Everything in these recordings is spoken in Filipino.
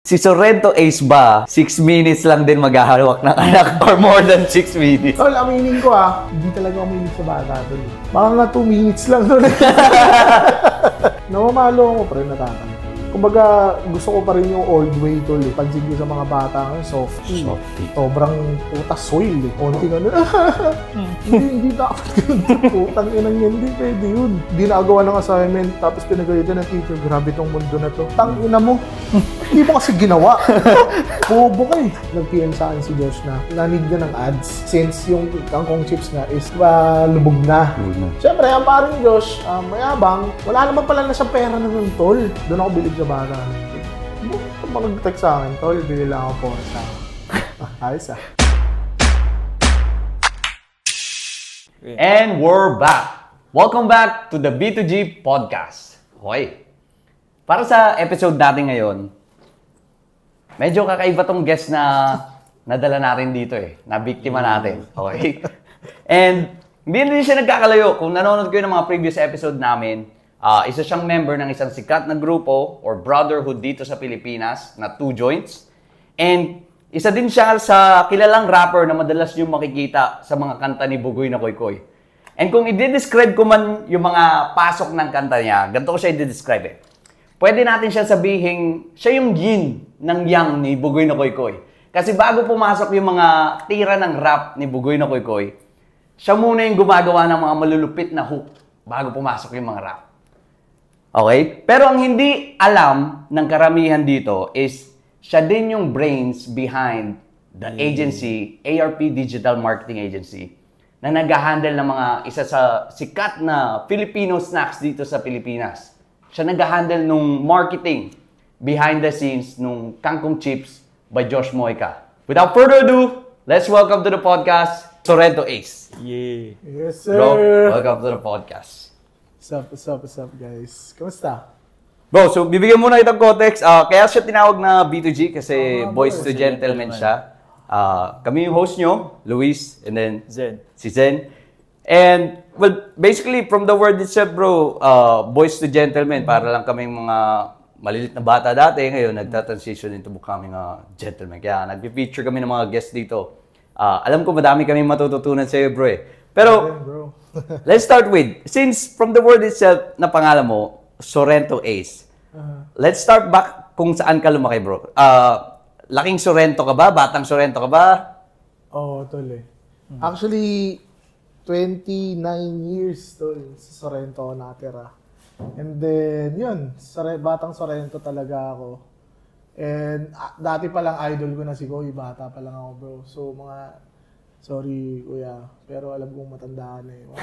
Si Sorrento Ace ba, 6 minutes lang din maghahawak ng anak or more than 6 minutes? Tol, aminin ko hindi talaga ako mahilig sa bata, tol. Baka nga 2 minutes lang, tol. Namamalo ako, pre, natakal. Kumbaga, gusto ko pa rin yung old way, tol. Pansin ko sa mga bata ngayon, softy. Sobrang putas soil, konti na hindi dapat ganun. Putang inang yan, hindi pwede yun. Hindi nakagawa ng assignment, tapos pinagalitan ng teacher, grabe tong mundo na to. Tang ina mo. Hindi mo kasi ginawa. Bobo ka eh. Nag-PM sa akin si Josh na nanig na ng ads since yung kangkong chips nga is lubog na. Siyempre, ang paring Josh, mayabang, wala naman pala na siyang pera na ng tol. Doon ako bilig sa bata. Mag-text sa akin, tol, bili lang ako po sa ayos And we're back. Welcome back to the B2G Podcast. Hoy, para sa episode natin ngayon, medyo kakaiba tong guest na nadala natin dito na biktima natin. Okay? And hindi din siya nagkakalayo. Kung nanonood kayo ng mga previous episode namin, isa siyang member ng isang sikat na grupo or brotherhood dito sa Pilipinas na Two Joints. And isa din siya sa kilalang rapper na madalas nyo makikita sa mga kanta ni Bugoy na Koy Koy. And kung i-describe ko man yung mga pasok ng kanta niya, ganito ko siya i-describe Pwede natin siya sabihin, siya yung yin ng yang ni Bugoy na Koy Koy. Kasi bago pumasok yung mga tira ng rap ni Bugoy na Koy Koy, siya muna yung gumagawa ng mga malulupit na hook bago pumasok yung mga rap. Okay? Pero ang hindi alam ng karamihan dito is siya din yung brains behind the agency, ARP Digital Marketing Agency, na nag-handle ng mga isa sa sikat na Filipino snacks dito sa Pilipinas. Siya nag-handle nung marketing behind the scenes nung Kangkong Chips by Josh Moica. Without further ado, let's welcome to the podcast, Sorrento Ace. Yeah. Yes, sir. Bro, welcome to the podcast. What's up, guys? Kamusta? Bro, so bibigyan muna itong context. Kaya siya tinawag na B2G kasi boys to gentlemen siya. Kami yung host nyo, Luis, and then Zen. Si Zen. And, well, basically, from the word itself, bro, boys to gentlemen, para lang kaming mga malilit na bata dati, ngayon, nagta-transition into becoming a gentleman. Kaya, nag-feature kami ng mga guests dito. Alam ko, madami kami matututunan sa iyo, bro, Pero, let's start with, since from the word itself na pangalan mo, Sorrento Ace, let's start back kung saan ka lumaki, bro. Laking Sorrento ka ba? Batang Sorrento ka ba? Oo, tol Actually, 29 years tol sa Sorrento ako nakatira. And then, yun, batang Sorrento talaga ako. And dati pa lang idol ko na si Koy, bata pa lang ako, bro. So, sorry, kuya, pero alam kong matandaan Wow.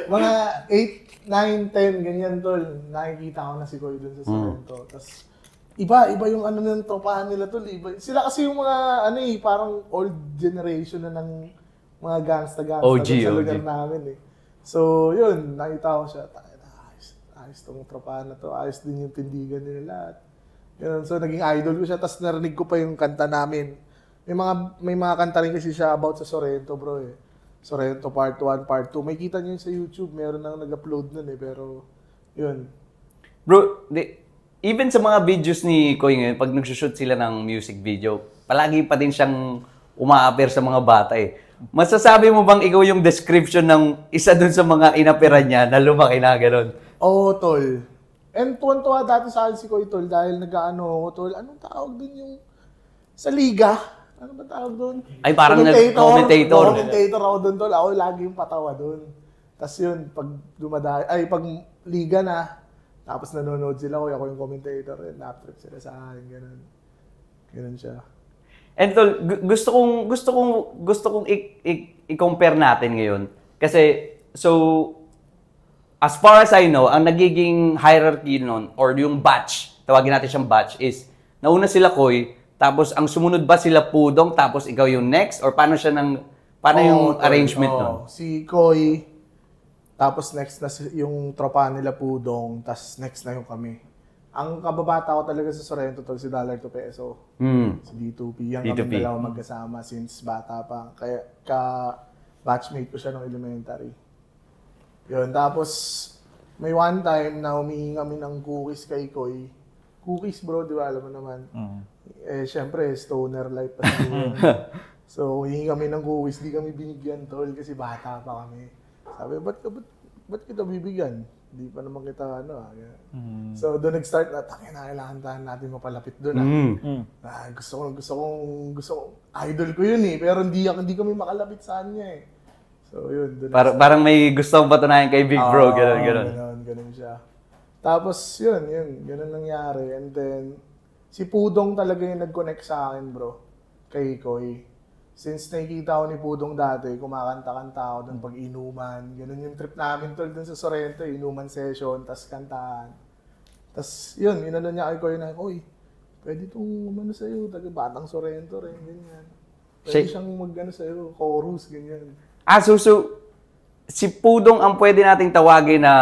Mga 8, 9, 10, ganyan, tol. Nakikita ko na si Koy dun sa Sorrento. Tapos, iba yung ng tropahan nila, tol. Sila kasi yung mga, parang old generation na ng mga gangsta OG, sa lugar namin So, yun, nakita ko siya. Ayos tong tropahan na to. Ayos din yung tindigan nila lahat. Ganun. So, naging idol ko siya. Tapos narinig ko pa yung kanta namin. May mga kanta rin kasi siya about sa Sorrento, bro Sorrento Part 1, Part 2. May kita niyo yun sa YouTube. Meron nang nag-upload nun Pero, yun. Bro, even sa mga videos ni Koy ngayon, pag nagsushoot sila ng music video, palagi pa din siyang uma-appear sa mga bata Masasabi mo bang ikaw yung description ng isa dun sa mga inapiran niya na lumaki na gano'n? Oo, tol. And tuwan-tuwa dati sa akin si Koy, tol, dahil nag-ano ako, tol. Anong tawag dun yung sa liga? Ano ba tawag dun? Ay, parang commentator. Commentator ako dun, tol. Ako lagi yung patawa dun. Tapos yun, pag pag liga na, tapos nanonood sila ko, ako yung commentator. Laptrip sila sa akin, gano'n. Gano'n siya. And tol, gusto kong i-compare natin ngayon. Kasi, so, as far as I know, ang nagiging hierarchy nun, or yung batch, tawagin natin siyang batch, is, nauna sila Koy, tapos ang sumunod ba sila Pudong, tapos ikaw yung next? Or paano yung arrangement nun? Si Koy, tapos next na yung tropa nila Pudong, tapos next na yung kami. Ang kababata ko talaga sa Sorrento, tol, si $2 Peso. Si D2P. Yan kami dalawa magkasama since bata pa. Kaya batchmate ko siya nung elementary. Yun, tapos may one time na humingi kami ng cookies kay Koy. cookies bro, di ba? Alam mo naman. Eh, syempre, stoner life pa siguro. So, hingi kami ng cookies, di kami binigyan, tol, kasi bata pa kami. Sabi, ba't kita bibigyan? Di pa naman kita, So, doon nag-start na, kailangan natin mapalapit doon. Gusto kong, idol ko yun eh, pero hindi kami makalapit sa kanya eh. So, yun. Parang may gusto kong patunayan kay Big Bro, gano'n. Ganun siya. Tapos, ganun nangyari. And then, si Pudong talaga yung nag-connect sa akin, bro, kay Koy. Since nakikita ko ni Pudong dati, kumakanta-kanta ako doon pag inuman. Ganun yung trip namin tol doon sa Sorrento, inuman session, tas kantahan. Tas yun, inano niya kay Koy na, Koy, pwede itong umano sa'yo, taga Batang Sorrento rin, ganyan. Pwede siyang mag-ano sa'yo, chorus, ganyan. Si Pudong ang pwede nating tawagin na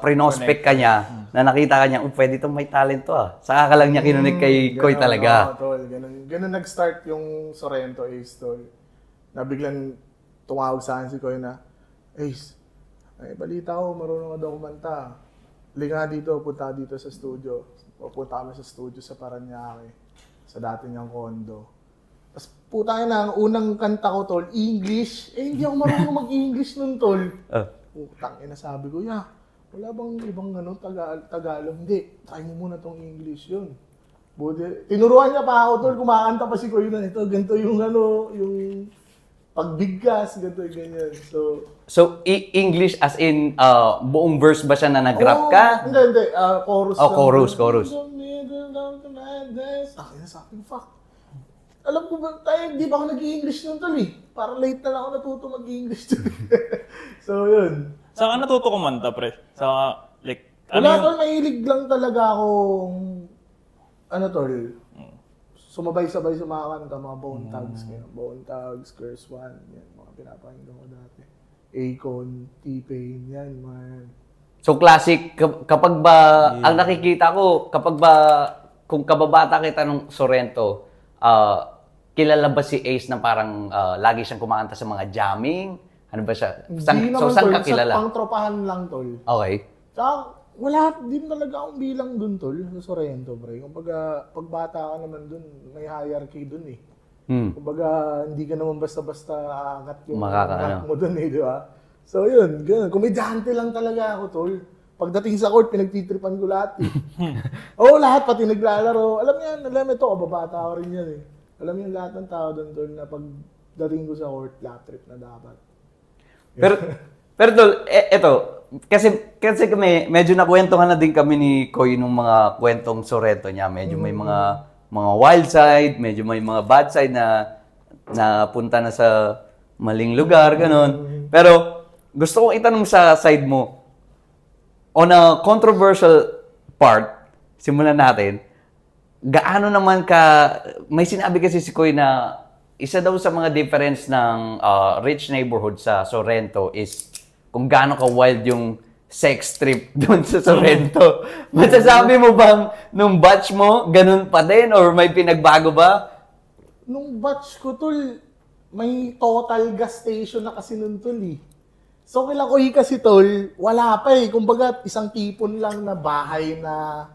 prinospect ka niya, na nakita ka niya, pwede itong may talento Saka ka lang niya kinunik kay Koy talaga. Tol, ganun nag-start yung Sorrento Ace, tol. Na biglang tumawag sa akin si Koy na, Ace, balita ko, marunong ka daw kumanta. Liga dito, punta dito sa studio. Pupunta kami sa studio sa Parañaque, sa dati niyang kondo. Tapos puta na, ang unang kanta ko, tol, English. Hindi ako marunong mag-English nun, tol. Putang ina, sabi ko, wala bang ibang Tagalog? Hindi, try mo muna tong English yun. Buti, tinuruan niya pa ako, tol, kumakanta pa si Koy na ito, ganito yung yung pagbigkas, ganito yung ganyan. So English as in, buong verse ba siya na nag-rap ka? Hindi, chorus. Chorus. Sabi ko, fuck. Alam ko ba, di ba ako nag-i-English nun, tol eh. Parang late na lang ako natuto mag-i-English tol. So, yun. Saan ka natuto kumanta, pre? Wala, tol, mahilig lang talaga akong, tol, sumabay-sabay sa mga kanta, mga Bone Thugs, Bone Thugs, Curse One, yan, mga pinapakinggan ko dati. Akon, T-Pain, yan, man. So, classic, kapag ba, ang nakikita ko, kung kababata kita nung Sorrento, kilala ba si Ace na parang lagi siyang kumakanta sa mga jamming? Ano ba siya? Saan ka kilala? Sa pangtropahan lang, tol. Okay. Tsaka, wala din talaga akong bilang dun, tol, sa Sorrento, pre. Kumbaga, pagbata ka naman dun, may hierarchy dun eh. Kumbaga, hindi ka naman basta-basta aangat yung rank mo dun eh, di ba? So, yun, ganun. Komedyante lang talaga ako, tol. Pagdating sa court, pinagtitripan ko lahat eh. Lahat, pati naglalaro. Alam ito, kababata ko rin yan eh. Alam yan lahat ng tao dun, tol, na pagdating ko sa court, lahat trip na dapat. Pero tol, eto, kasi kami, medyo nakwentuhan na din kami ni Koy nung mga kwentong Sorrento niya. Medyo may mga wild side, medyo may mga bad side na punta na sa maling lugar, ganun. Pero gusto kong itanong sa side mo, on a controversial part, simulan natin, gaano naman may sinabi kasi si Koy na isa daw sa mga difference ng rich neighborhood sa Sorrento is kung gaano ka-wild yung sex trip doon sa Sorrento. Masasabi mo bang nung batch mo, ganun pa din? Or may pinagbago ba? Nung batch ko, tol, may total gas station na kasi nun, tol eh. So, kila Koy kasi, tol, wala pa eh. Kumbaga, isang tipon lang na bahay na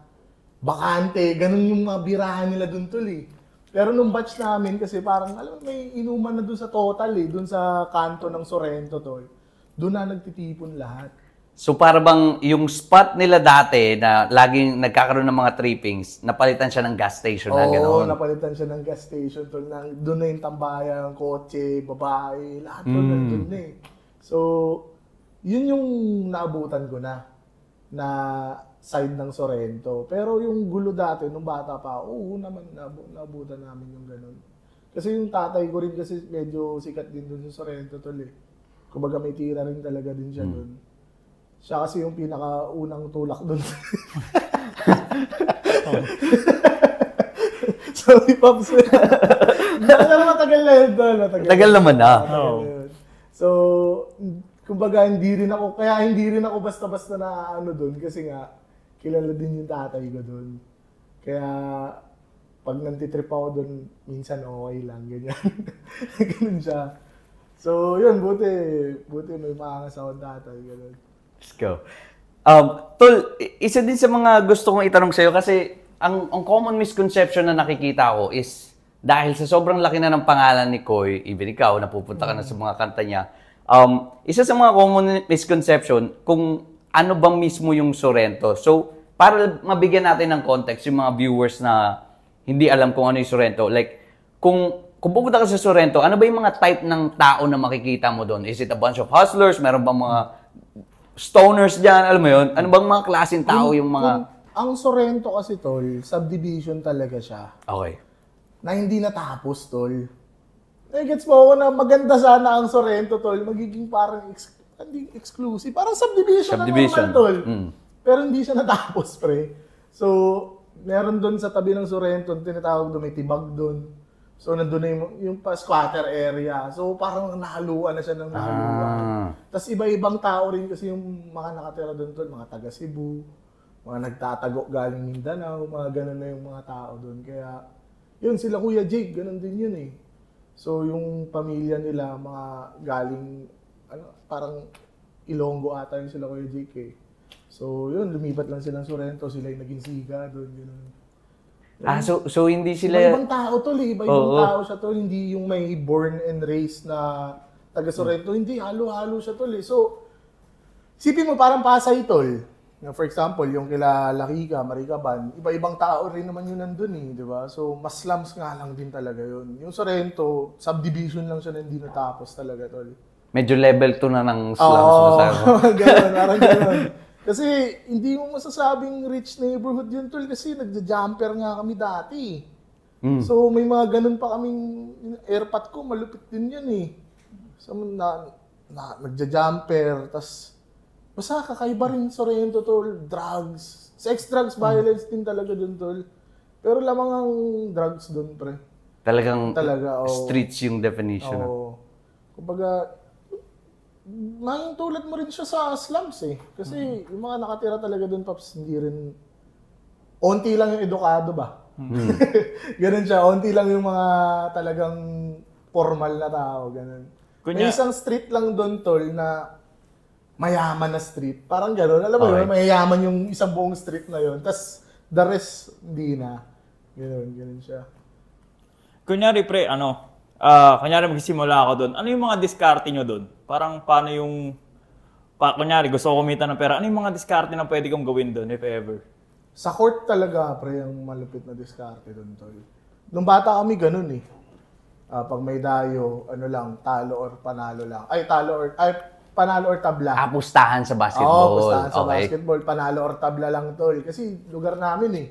bakante. Ganun yung mga birahan nila dun, tol eh. Pero nung batch namin, kasi parang, may inuman na dun sa total eh. Dun sa kanto ng Sorrento, tol. Doon na nagtitipon lahat. So para bang yung spot nila dati na laging nagkakaroon ng mga trippings, napalitan siya ng gas station na gano'n? Oo, napalitan siya ng gas station. Doon na yung tambayan, kotse, babae, lahat doon nandun na eh. So, yun yung naabutan ko na side ng Sorrento. Pero yung gulo dati, nung bata pa, naman, naabutan namin yung gano'n. Kasi yung tatay ko rin kasi medyo sikat din doon sa Sorrento, tol eh. Kumbaga may tira rin talaga din siya doon. Siya kasi yung pinakaunang tulak doon. Sorry, Pops. Pero matagal na yun doon. Tagal naman na. So, kumbaga hindi rin ako basta-basta na doon kasi nga kilala din yung tatay ko doon. Kaya pag nantitrip ako doon, minsan okay lang, ganyan. Ganun siya. So, yun, buti may maangas akong tatay. Ganun. Let's go. Tol, isa din sa mga gusto kong itanong sa'yo kasi ang common misconception na nakikita ko is dahil sa sobrang laki na ng pangalan ni Koy, even ikaw, napupunta ka na sa mga kanta niya, isa sa mga common misconception kung ano bang mismo yung Sorrento. So, para mabigyan natin ng context yung mga viewers na hindi alam kung ano yung Sorrento, like, kung pupunta ka sa Sorrento, ano ba yung mga type ng tao na makikita mo doon? Is it a bunch of hustlers? Meron bang mga stoners dyan? Alam mo yun? Ano bang mga klaseng tao yung mga... Ang Sorrento kasi, tol, subdivision talaga siya. Okay. Na hindi natapos, tol. Gets mo ako na maganda sana ang Sorrento, tol. Magiging parang hindi exclusive. Parang subdivision na naman, tol. Pero hindi siya natapos, pre. So, meron doon sa tabi ng Sorrento, tinatawag doon, may tibag doon. So, nandun na yung squatter area. So, parang nahaluan na siya ng nahaluan. Tapos, iba-ibang tao rin kasi yung mga nakatira doon, tol. Mga taga Cebu, mga nagtatago galing Mindanao, mga ganun na yung mga tao doon. Kaya, yun, sila Kuya Jake, ganun din yun eh. So, yung pamilya nila, mga galing, parang Ilonggo ata yung sila Kuya Jake eh. So, yun, lumipat lang silang Sorrento, sila yung naging siga doon, gano'n. So hindi sila... Iba-ibang tao tol eh, iba-ibang tao siya tol, hindi yung may born and raised na taga Sorrento, hindi, halo-halo siya tol eh. So, sipin mo parang Pasay tol. For example, yung kila Lakika, Maricaban, iba-ibang tao rin naman yun nandun eh, di ba? So, mas slums nga lang din talaga yun. Yung Sorrento, subdivision lang siya na hindi natapos talaga tol. Medyo level 2 na ng slums. Gano'n, parang gano'n. Kasi hindi mo masasabing rich neighborhood yun, tol, kasi nagja-jumper nga kami dati. So may mga ganun pa kaming airpot ko, malupit din yun eh. So nagja-jumper, tas basta kakaiba rin Sorrento, tol, drugs, sex, drugs, violence din talaga dun, tol. Pero lamang ang drugs dun, pre. Talaga, streets yung definition. Kumbaga, tulad mo rin siya sa slums eh. Kasi yung mga nakatira talaga doon, Paps, hindi rin... Onti lang yung edukado ba? Ganun siya. Onti lang yung mga talagang formal na tao. Ganun. May isang street lang doon, tol, na mayaman na street. Parang ganun. Alam mo yun, mayayaman yung isang buong street na yun. Tapos, the rest, hindi na. Ganun siya. Kunyari, pre, kunyari magsisimula ako doon, ano yung mga diskarte nyo doon? Parang paano yung, kunyari gusto ko kumita ng pera, ano yung mga diskarte na pwede kong gawin doon, if ever? Sa court talaga, pre, yung malupit na diskarte doon, tol. Nung bata kami, ganun eh. Pag may dayo, talo or panalo lang. Panalo or tabla. Pustahan sa basketball. Pustahan sa basketball. Panalo or tabla lang, tol. Kasi lugar namin eh.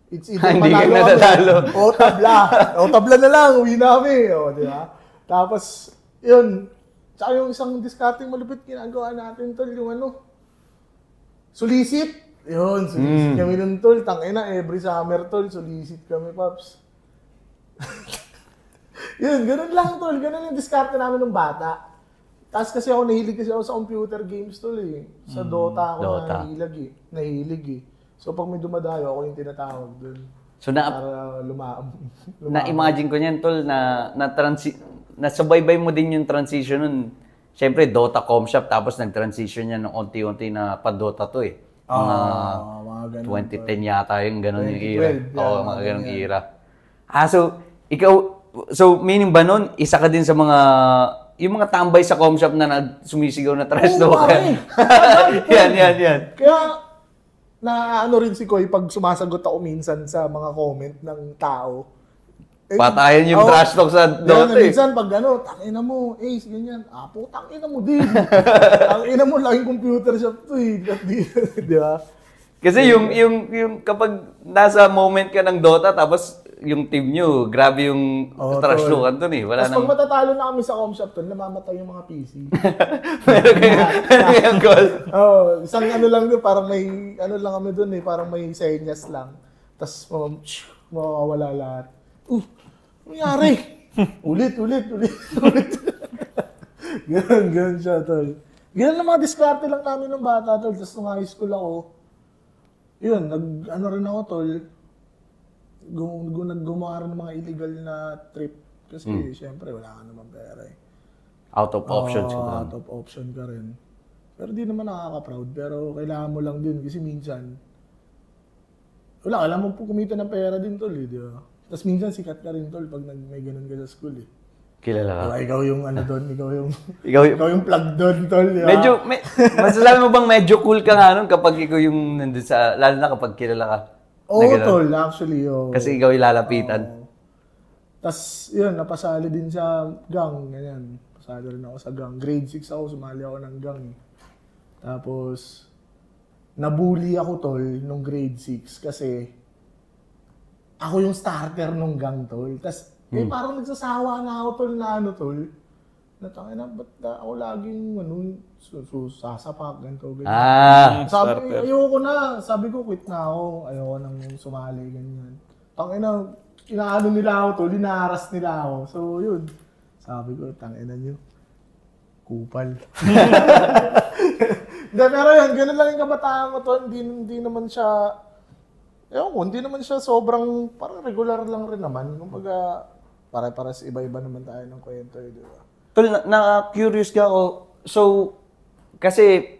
It's either hindi panalo ka natatalo. o tabla. O tabla na lang, uwi na kami. O, di ba? Tapos, yun. Tsaka yung isang discarding malupit ginagawa natin, tol, yung sulisit. Yun, sulisit kami nun, tol. Tangina, every summer, tol, sulisit kami, Paps. Yun, ganun lang, tol. Ganun yung discarte namin ng bata. Tapos kasi nahilig ako sa computer games, tol, eh. Sa Dota ako nahilig eh. So, pag may dumadayo, ako yung tinatawag dun. So, para na-imagine ko niyan, tol, nasabaybay mo din yung transition nun. Siyempre, Dota Com Shop, tapos nag-transition yan ng unti-unti na pa-Dota to eh. Mga 2010 yata yung gano'n yung era. Mga gano'ng era. So, meaning ba nun, isa ka din sa mga, yung mga tambay sa Com Shop na sumisigaw na trash talker? Yan. Kaya, rin si Koy pag sumasagot ako minsan sa mga comment ng tao. Patayan yung trash talk sa Dota eh. Minsan pag tangina mo, Ace, ganyan. Tangina mo din. Tangina mo, laking computer shop to eh. Di ba? Kasi yung kapag nasa moment ka ng Dota, tapos yung team nyo, grabe yung trash talkan dun eh. Tapos pag matatalo na kami sa Com Shop dun, namamatay yung mga PC. Meron kayong goal. Isang lang dun, parang may, lang kami dun eh, parang may senyas lang. Tapos mawawala lahat. Nangyari? Ulit. Ganun siya, tol. Ganun lang mga diskarte lang namin ng bata, tol. Tapos nung high school ako, yun, rin ako, tol. Gumawa rin ng mga illegal na trip. Kasi, syempre, wala ka naman pera eh. Out of options. Out of option ka rin. Pero di naman nakaka-proud. Pero kailangan mo lang din. Kasi minsan, wala, alam mo po kumita ng pera din, tol, di ba? Tapos minsan sikat ka rin, tol, pag may ganun ka sa school, eh. Kilala ka? Diba, ikaw yung ano doon, Ikaw ikaw yung plug doon, tol, di ba? Medyo, masasabi mo bang medyo cool ka nga nun kapag ikaw yung nandun sa, lalo na kapag kilala ka? Oo, tol, actually, oo. Kasi ikaw yung lalapitan. Tapos, yun, napasali din sa gang, ganyan. Pasali rin ako sa gang. Grade 6 ako, sumali ako ng gang. Tapos, nabully ako, tol, nung grade 6 kasi ako yung starter nung gang, tol. Tapos, parang nagsasawa na ako, tol, na ano, tol. Natangin na, ba't ako laging, sasapak, ganito, ganyan. Sabi, ayoko na. Sabi ko, quit na ako. Ayoko nang sumali, ganyan. Tangin na, inaano nila ako, tol, inaharas nila ako. So, yun. Sabi ko, tangin na nyo. Kupal. Hindi, pero yun, gano'n lang yung kabataan mo, tol. Hindi naman siya, ewan ko, hindi naman siya sobrang, parang regular lang rin naman. Kumbaga, pare-pares iba-iba naman tayo ng kwento, di ba? Tol, na-curious ka ako. So, kasi,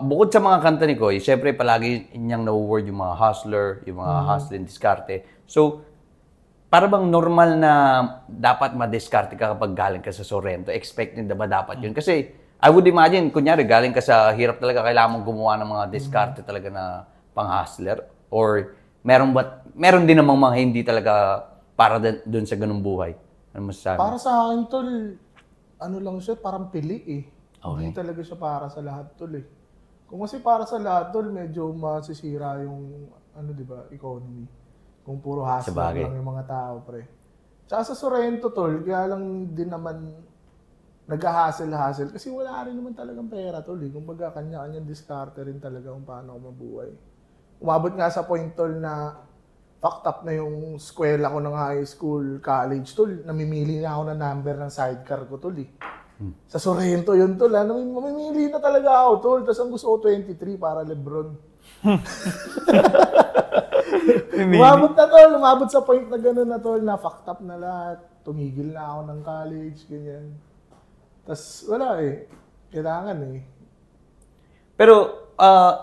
bukod sa mga kanta ni Koy, syempre palagi niyang na-word yung mga hustler, yung mga hustling diskarte. So, para bang normal na dapat ma-diskarte ka kapag galing ka sa Sorrento? Expected na ba dapat yun? Kasi, I would imagine, kunyari, galing ka sa hirap talaga, kailangan mong gumawa ng mga diskarte talaga na pang-hustler? Or, meron din namang mga hindi talaga para dun sa ganung buhay? Ano masasabi? Para sa akin, tol, ano lang siya, parang pili eh. Okay. Hindi talaga siya para sa lahat, tol eh. Kung kasi para sa lahat, tol, medyo masisira yung, di ba, economy. Kung puro hustle lang yung mga tao, pre. Tsaka sa Sorrento, tol, kaya lang din naman nag-hustle-hustle kasi wala rin naman talagang pera, tol. Kumbaga, kanya-kanyang diskarte rin talaga kung paano ako mabuhay. Umabot nga sa point, tol, na fucked up na yung eskwela ko ng high school, college, tol. Namimili na ako ng number ng sidecar ko, tol, eh. Sa Sorrento yun, tol. Mamimili na talaga ako, tol. Tapos ang gusto ko 23 para Lebron. Umabot sa point na gano'n na, tol, na fucked up na lahat. Tumigil na ako ng college, ganyan. Tapos wala eh. Kailangan eh. Pero,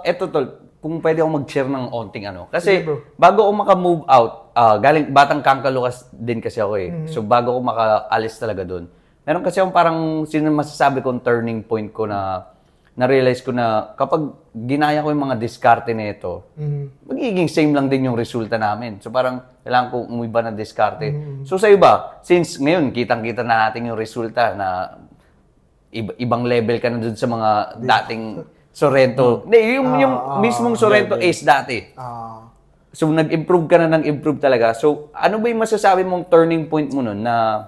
eto tol, kung pwede ako mag-share ng onting ano. Kasi, bago ako maka-move out, galing, batang Kangkalukas din kasi ako eh. So, bago ako maka-alis talaga doon, meron kasi akong parang, masasabi kong turning point ko na, na-realize ko na kapag ginaya ko yung mga diskarte na ito, magiging same lang din yung resulta namin. So parang kailangan ko umiba na diskarte. So sa iba, since ngayon kitang-kita na natin yung resulta na ibang level ka na dun sa mga dating Sorrento. Yung mismong Sorrento Ace dati. So nag-improve ka na ng improve talaga. So ano ba yung masasabi mong turning point mo nun na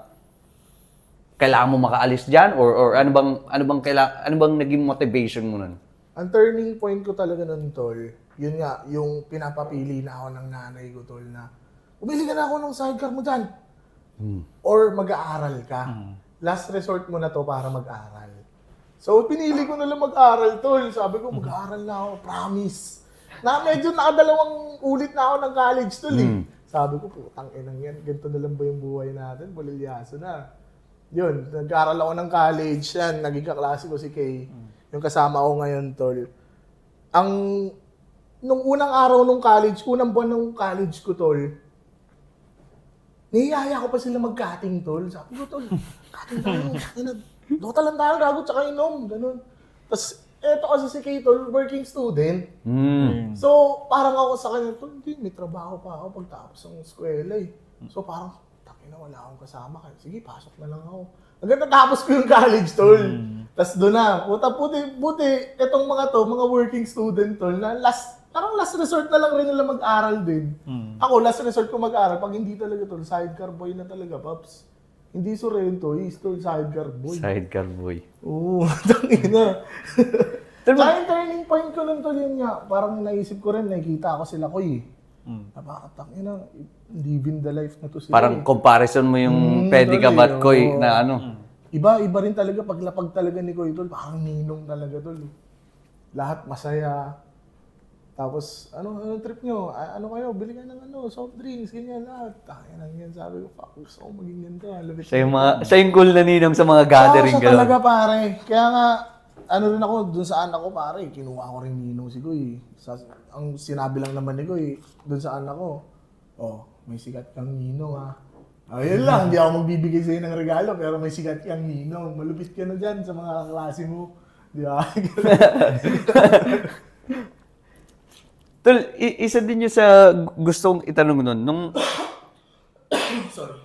kailangan mo makaalis diyan or ano bang naging motivation mo nun? Ang turning point ko talaga nun, tol, yun nga, yung pinapapili na ako ng nanay ko, tol, na umili ka na ako ng sidecar mo dyan. Or mag-aaral ka. Last resort mo na to para mag-aaral. So, pinili ko na lang mag-aaral, tol. Sabi ko, mag-aaral na ako, promise. Na medyo nakadalawang ulit na ako ng college, tol, eh. Sabi ko, putang inang yan, ganito na lang ba yung buhay natin? Balilyaso na. Yun, nag-aaral ako ng college, yan, naging kaklase ko si Kay. Yung kasama ko ngayon, tol. Nung unang araw nung college, unang buwan ng college ko, tol, niyaya ko pa sila mag-cutting, tol. Sabi ko, tol, cutting tayo. Dota lang tayo, gago, tsaka inom. Ganun. Tapos, eto kasi si Kay, tol, working student. So, parang ako sa kanya, tol, hindi, may trabaho pa ako pagtapos ng eskwela eh. So, parang, na wala akong kasama. Sige, pasok na lang ako. Hanggang natapos ko yung college, tol. Tapos doon na. Buti, itong mga working student, tol, na parang last resort na lang rin nila mag-aral din. Ako, last resort ko mag-aral. Pag hindi talaga, tol, sidecar boy na talaga, Paps. Hindi Sorrento, tol, sidecar boy. Sidecar boy. Oo, tangina. Kaya yung turning point ko nun, tol, yun nga. Parang naisip ko rin, nakikita ako sila ko eh. Napakatangina, living the life na to sila. Parang comparison mo yung pwede ka ba't Koy na ano. Iba rin talaga, paglapag talaga ni Koy, tol, parang ninong talaga, tol. Lahat masaya. Tapos, ano trip nyo? Ano kayo? Bili ka ng soft drinks, ganyan lahat. Kaya lang yan, sabi ko, fuck, gusto ko maging ganito. Siya yung cool na ninong sa mga gathering. Siya talaga, pare. Kaya nga, rin ako, dun saan ako, pare, kinuha ko rin ninong si Koy. ang sinabi lang naman ni Goy, doon sa anak ko, may sikat kang ninong Ayun lang, hindi ako magbibigay sa'yo ng regalo, pero may sikat kang ninong. Malupit ka na dyan sa mga klase mo. Di ba? Tol, isa din yung sa gustong itanong nun. Sorry.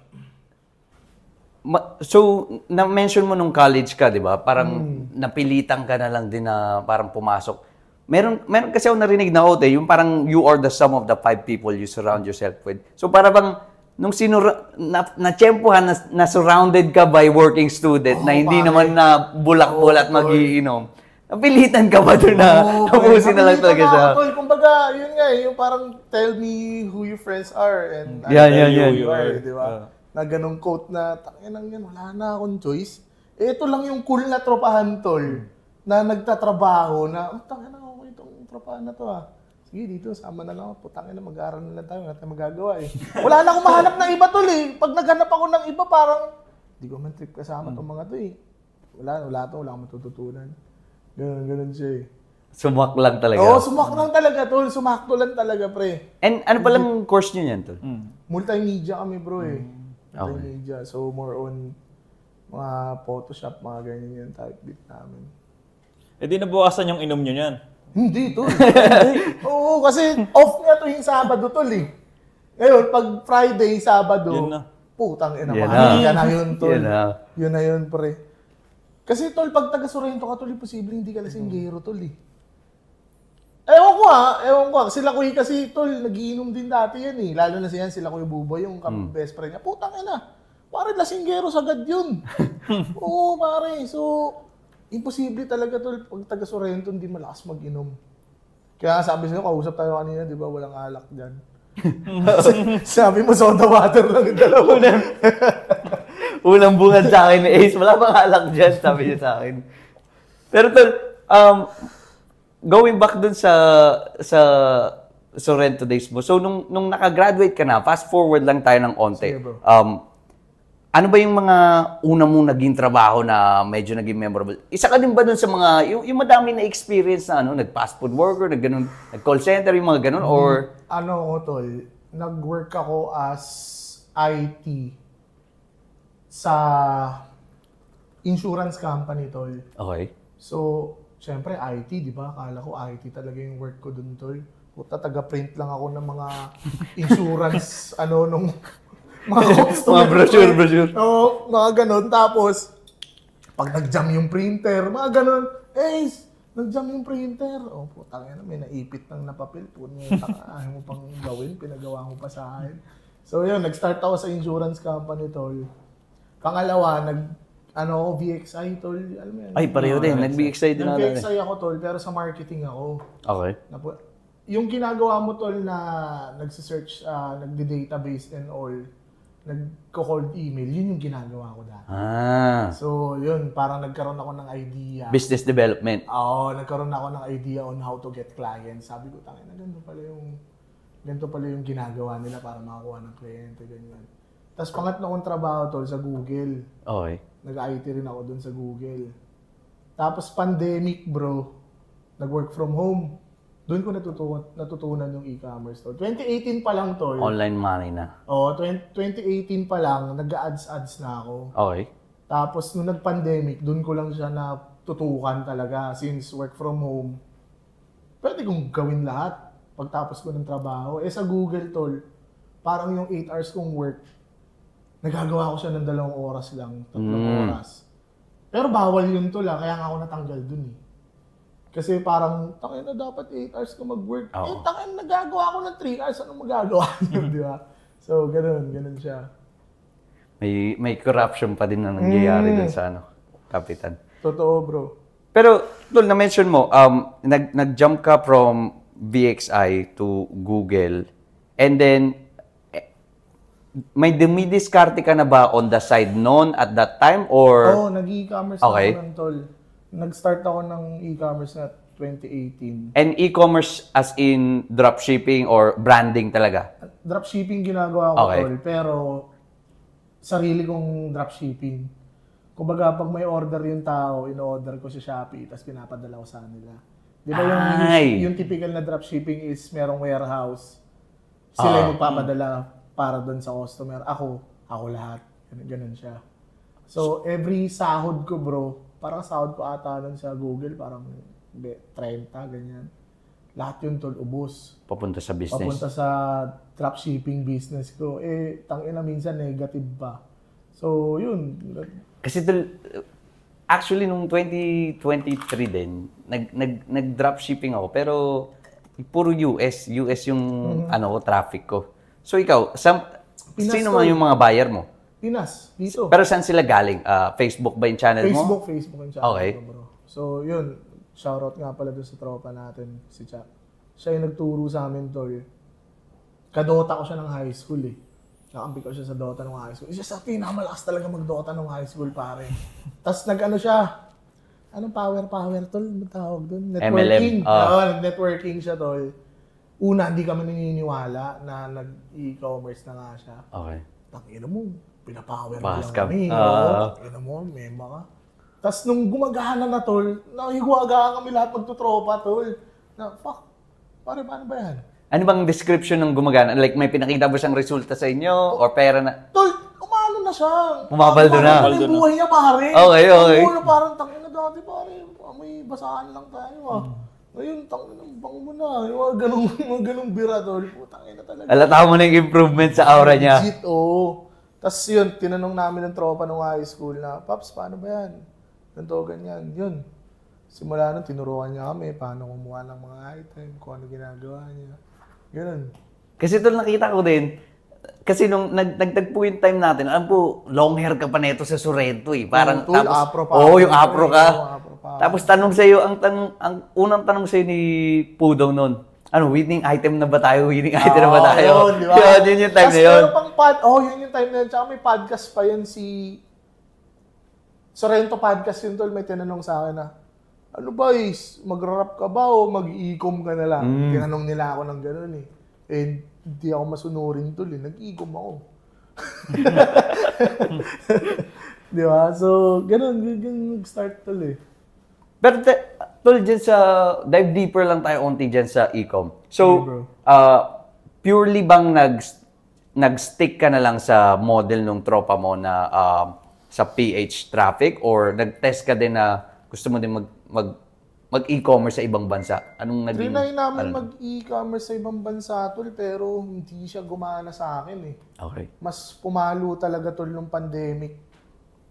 So, na-mention mo nung college ka, di ba? Parang napilitan ka na lang din na parang pumasok. Meron kasi ako narinig na yung parang you are the sum of the 5 people you surround yourself with. So, para bang nung na-tsempuhan na surrounded ka by working student na hindi naman na bulak-bulat mag-iinom. Napilitan ka ba doon na tapusin na lang talaga siya? Kumbaga, yun nga yung parang tell me who your friends are and I'll tell yeah. you who you are, di ba? Na ganong quote na, takinang yan, wala na akong choice. Ito lang yung cool na tropahan, tol, na nagtatrabaho na, takinang ako itong tropahan na to Sige, dito, sama na lang ako. Putangin na, mag-aaral na lang tayo. Wala tayong magagawa Wala na akong mahanap ng iba, tol Pag naghanap ako ng iba, parang, di ko man trip kasama tong mga to Wala akong matututunan. Ganun siya Sumak lang talaga. Oo, sumak lang talaga, tol. Sumakto lang talaga, pre. And ano palang course niyo yan, tol? Multimedia kami, bro Multimedia. So, more on mga Photoshop, mga ganyan yung type beat namin. Di nabukasan yung inom nyo yan. Hindi, tol. Oo, kasi off nga to yung Sabado, tol Ngayon, pag Friday, Sabado, yun na. Putang ina, Yan na yun, tol. Yun na yun, pre. Kasi, tol, pag taga-Sorrento ka, tol, posibleng hindi ka lasinggero, tol Ewan ko Sila Kuya kasi, tol, nagiinom din dati yan Lalo na sila Kuya Buboy, yung best friend niya. Putang ina, pare, lasinggero sagad yun. Oo, pare. So, imposible talaga, tol, pag taga-Sorrento, hindi malakas mag-inom. Kaya sabi sa'yo, kausap tayo kanina, di ba, walang alak dyan. Sabi mo, soda water lang yung dalawa. Unang bungad sa akin ni Ace, wala bang alak dyan, sabi niya sa akin. Pero tol, going back dun sa Sorrento days mo, so nung nakagraduate ka na, fast forward lang tayo ng onte. Sige, bro. Ano ba yung mga una mong naging trabaho na medyo naging memorable? Isa ka din ba dun sa mga, yung madami na experience na nag-fast food worker, nag-call center, yung mga ganun, or? Tol, nag-work ako as IT sa insurance company, tol. Okay. So, syempre IT, di ba? Akala ko IT talaga yung work ko dun, tol. Puta, taga-print lang ako ng mga insurance, nung mga customer. Mga brochure. Oo, mga ganun. Tapos, pag nag-jam yung printer, mga ganun. Nag-jam yung printer. Putang ina, may naipit ng napapil. Ayaw mo pang gawin, pinagawa mo pa sa akin. So, yun, nag-start ako sa insurance company, tol. Pangalawa, VXI, tol. Alam mo yan? Ay, pareho din. Nag-VXI din ako. Nag-VXI ako, tol, pero sa marketing ako. Okay. Yung ginagawa mo, tol, na nagsisearch, nagdi-database and all, nagko-cold email, yun yung ginagawa ko dati. So, yun, parang nagkaroon ako ng idea. Business development. Oo, nagkaroon ako ng idea on how to get clients. Sabi ko, tangina, ganito pala yung ginagawa nila para makakuha ng kliyente, ganyan. Tapos pangatlo kong trabaho, tol, sa Google. Okay. Nag-IT rin ako dun sa Google. Tapos pandemic, bro. Nag-work from home. Doon ko natutunan yung e-commerce, tol. 2018 pa lang, tol. Online money na. Oo, 2018 pa lang, nag-ads na ako. Okay. Tapos nung nag-pandemic, doon ko lang siya natutukan talaga. Since work from home, pwede kong gawin lahat pagtapos ko ng trabaho. Sa Google, tol, parang yung 8 hours kong work, nagagawa ko siya ng 2 oras lang, 3 oras. Pero bawal yun, tol, kaya nga ako natanggal dun Kasi parang, tangin na dapat 8 hours ka mag-work. Tangin na nagagawa ko ng 3 hours, anong magagawa nyo, di ba? So, ganun siya. May corruption pa din na nangyayari dun sa kapitan. Totoo, bro. Pero, tol, na-mention mo, nag-jump ka from VXI to Google, and then, may dumidiskarte ka na ba on the side noon at that time, or? Nag-e-commerce ako ng tol. Nag-start ako ng e-commerce na 2018. And e-commerce as in dropshipping or branding talaga? Dropshipping ginagawa ko, tol, pero sarili kong dropshipping. Kumbaga, pag may order yung tao, in-order ko sa Shopee, tapos pinapadala ko sa nila. Di ba yung typical na dropshipping is merong warehouse. Sila yung magpapadala para doon sa customer. Ako lahat. Ganun siya. So, every sahod ko, bro, parang sahod ko ata nun sa Google, parang 30, ganyan. Lahat yun, tol, ubos. Papunta sa business. Papunta sa dropshipping business ko. Tangina minsan negative pa. So, yun. Kasi actually, nung 2023 din, nag-dropshipping ako, pero puro US yung traffic ko. So, ikaw, sino man yung mga buyer mo? Pinas, dito. Pero saan sila galing? Facebook ba yung channel mo? Facebook yung channel okay. ko, bro. So, yun. Shoutout nga pala doon sa tropa natin, si Chuck. Siya yung nagturo sa amin, tol. Kadota ko siya ng high school, eh. Nakampi ko siya sa Dota nung high school. Isa sa pinakamalakas talaga mag-Dota nung high school, pare. Tapos nag-ano siya, anong power, tol? Ano tawag doon? Networking. Nag-networking siya, tol. Una, hindi kami naniniwala na nag-e-commerce na nga siya. Okay. Tangina mo, pinapower na lang kami. Tangina mo, mema ka. Tapos nung gumagana na, tol, nakihiguagaan kami lahat magtutropa, tol. Na, fuck, pare, paano ba yan? Ano bang description ng gumagana? Like, may pinakita ba siyang resulta sa inyo? Or pera na? Tol, umano na siya. Pumabaldo na. Umano na yung buhay niya, pare. Okay. Umano parang, tangina dati, pare. May basahan lang tayo, Ngayon, tangina, bango mo na. Yung mga ganong bira, tol. Tangina talaga. Alata mo na yung improvement sa aura niya. Legit, Tapos yun, tinanong namin ng tropa nung high school na, Paps, paano ba yan? Ganto, ganyan. Yun. Simula nun, tinuruan niya kami paano kumuha ng mga item, kung ano ginagawa niya. Ganun. Kasi tol, nakita ko din, kasi nung nagtagpo yung time natin, alam po, long hair ka pa neto sa Sorrento eh. Parang, tol, afro pa. yung afro ka. Tapos tanong sa'yo, ang unang tanong sa'yo ni Pudaw nun, winning item na ba tayo? Winning item na ba tayo? Di ba? Yun yung time na yun. Yun yung time na yun. Tsaka may podcast pa yun si Sorrento podcast yun, tol. May tinanong sa akin na, ano ba magra-rap ka ba o mag-i-ecom ka na lang? Tinanong nila ako ng gano'n eh. Hindi ako masunurin, tol. Nag-i-ecom ako. Di ba? So, gano'n nag-start, tol eh. Pero tol, dyan dive deeper lang tayo onti dyan sa ecom. So, purely bang nag-stick ka na lang sa model nung tropa mo na sa PH traffic or nag-test ka din na gusto mo din mag-e-commerce sa ibang bansa? Anong naging... Trinay namin mag-e-commerce sa ibang bansa, tol, pero hindi siya gumana sa akin eh. Okay. Mas pumalo talaga, tol, nung pandemic.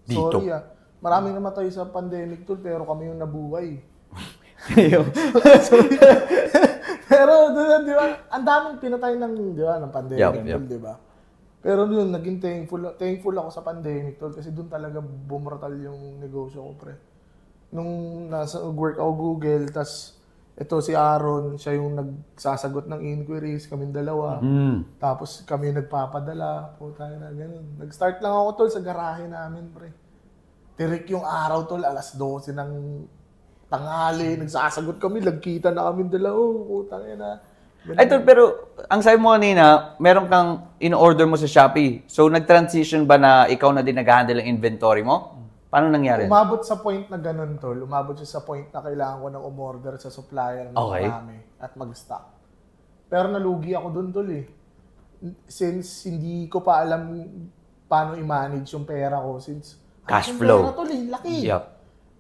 Dito? Sorry Maraming namatay sa pandemic, tol, pero kami yung nabuhay. Pero, di ba, ang daming pinatay ng pandemic, tol, di ba? Pero yun, naging thankful ako sa pandemic, tol, kasi doon talaga bumratal yung negosyo ko, pre. Nung nasa work ako Google, tas ito si Aaron, siya yung nagsasagot ng inquiries, kaming dalawa. Tapos kami yung nagpapadala, puta na, ganun. Nag-start lang ako, tol, sa garahe namin, pre. Tirik yung araw, tol, alas 12 ng tanghali, nagsasagot kami, lagkita na kaming dalawa, puta na. Ay, tol, pero ang sabi mo kanina, meron kang in-order mo sa Shopee. So, nag-transition ba na ikaw na din nag-handle ang inventory mo? Paano nangyari? Umabot sa point na ganun, tol. Umabot siya sa point na kailangan ko ng umorder sa supplier ng marami at mag-stock. Pero nalugi ako dun, tol eh. Since hindi ko pa alam paano i-manage yung pera ko. Since cash flow. Pera, tol eh. Laki. Yep.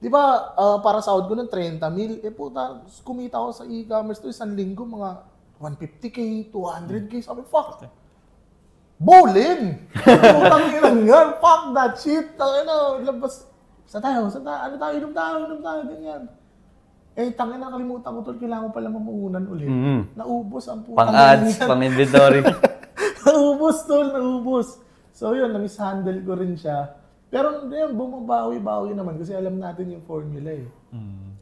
Di ba, para sahod ko ng 30 mil, puta, kumita ako sa e-commerce to isang linggo, mga 150k, 200k, sabi, fuck. Bowling! Putang ilang yan, fuck that shit. Labas. Saan tayo? Ano tayo? Inom tayo, ganyan. Tangin na, kalimutan ko tol, kailangan ko pala mamuunan ulit. Naubos ang putang. Pang-ads, pang-inventory. Naubos. So yun, na-mishandle ko rin siya. Pero yun, bumabawi-bawi naman kasi alam natin yung formula eh.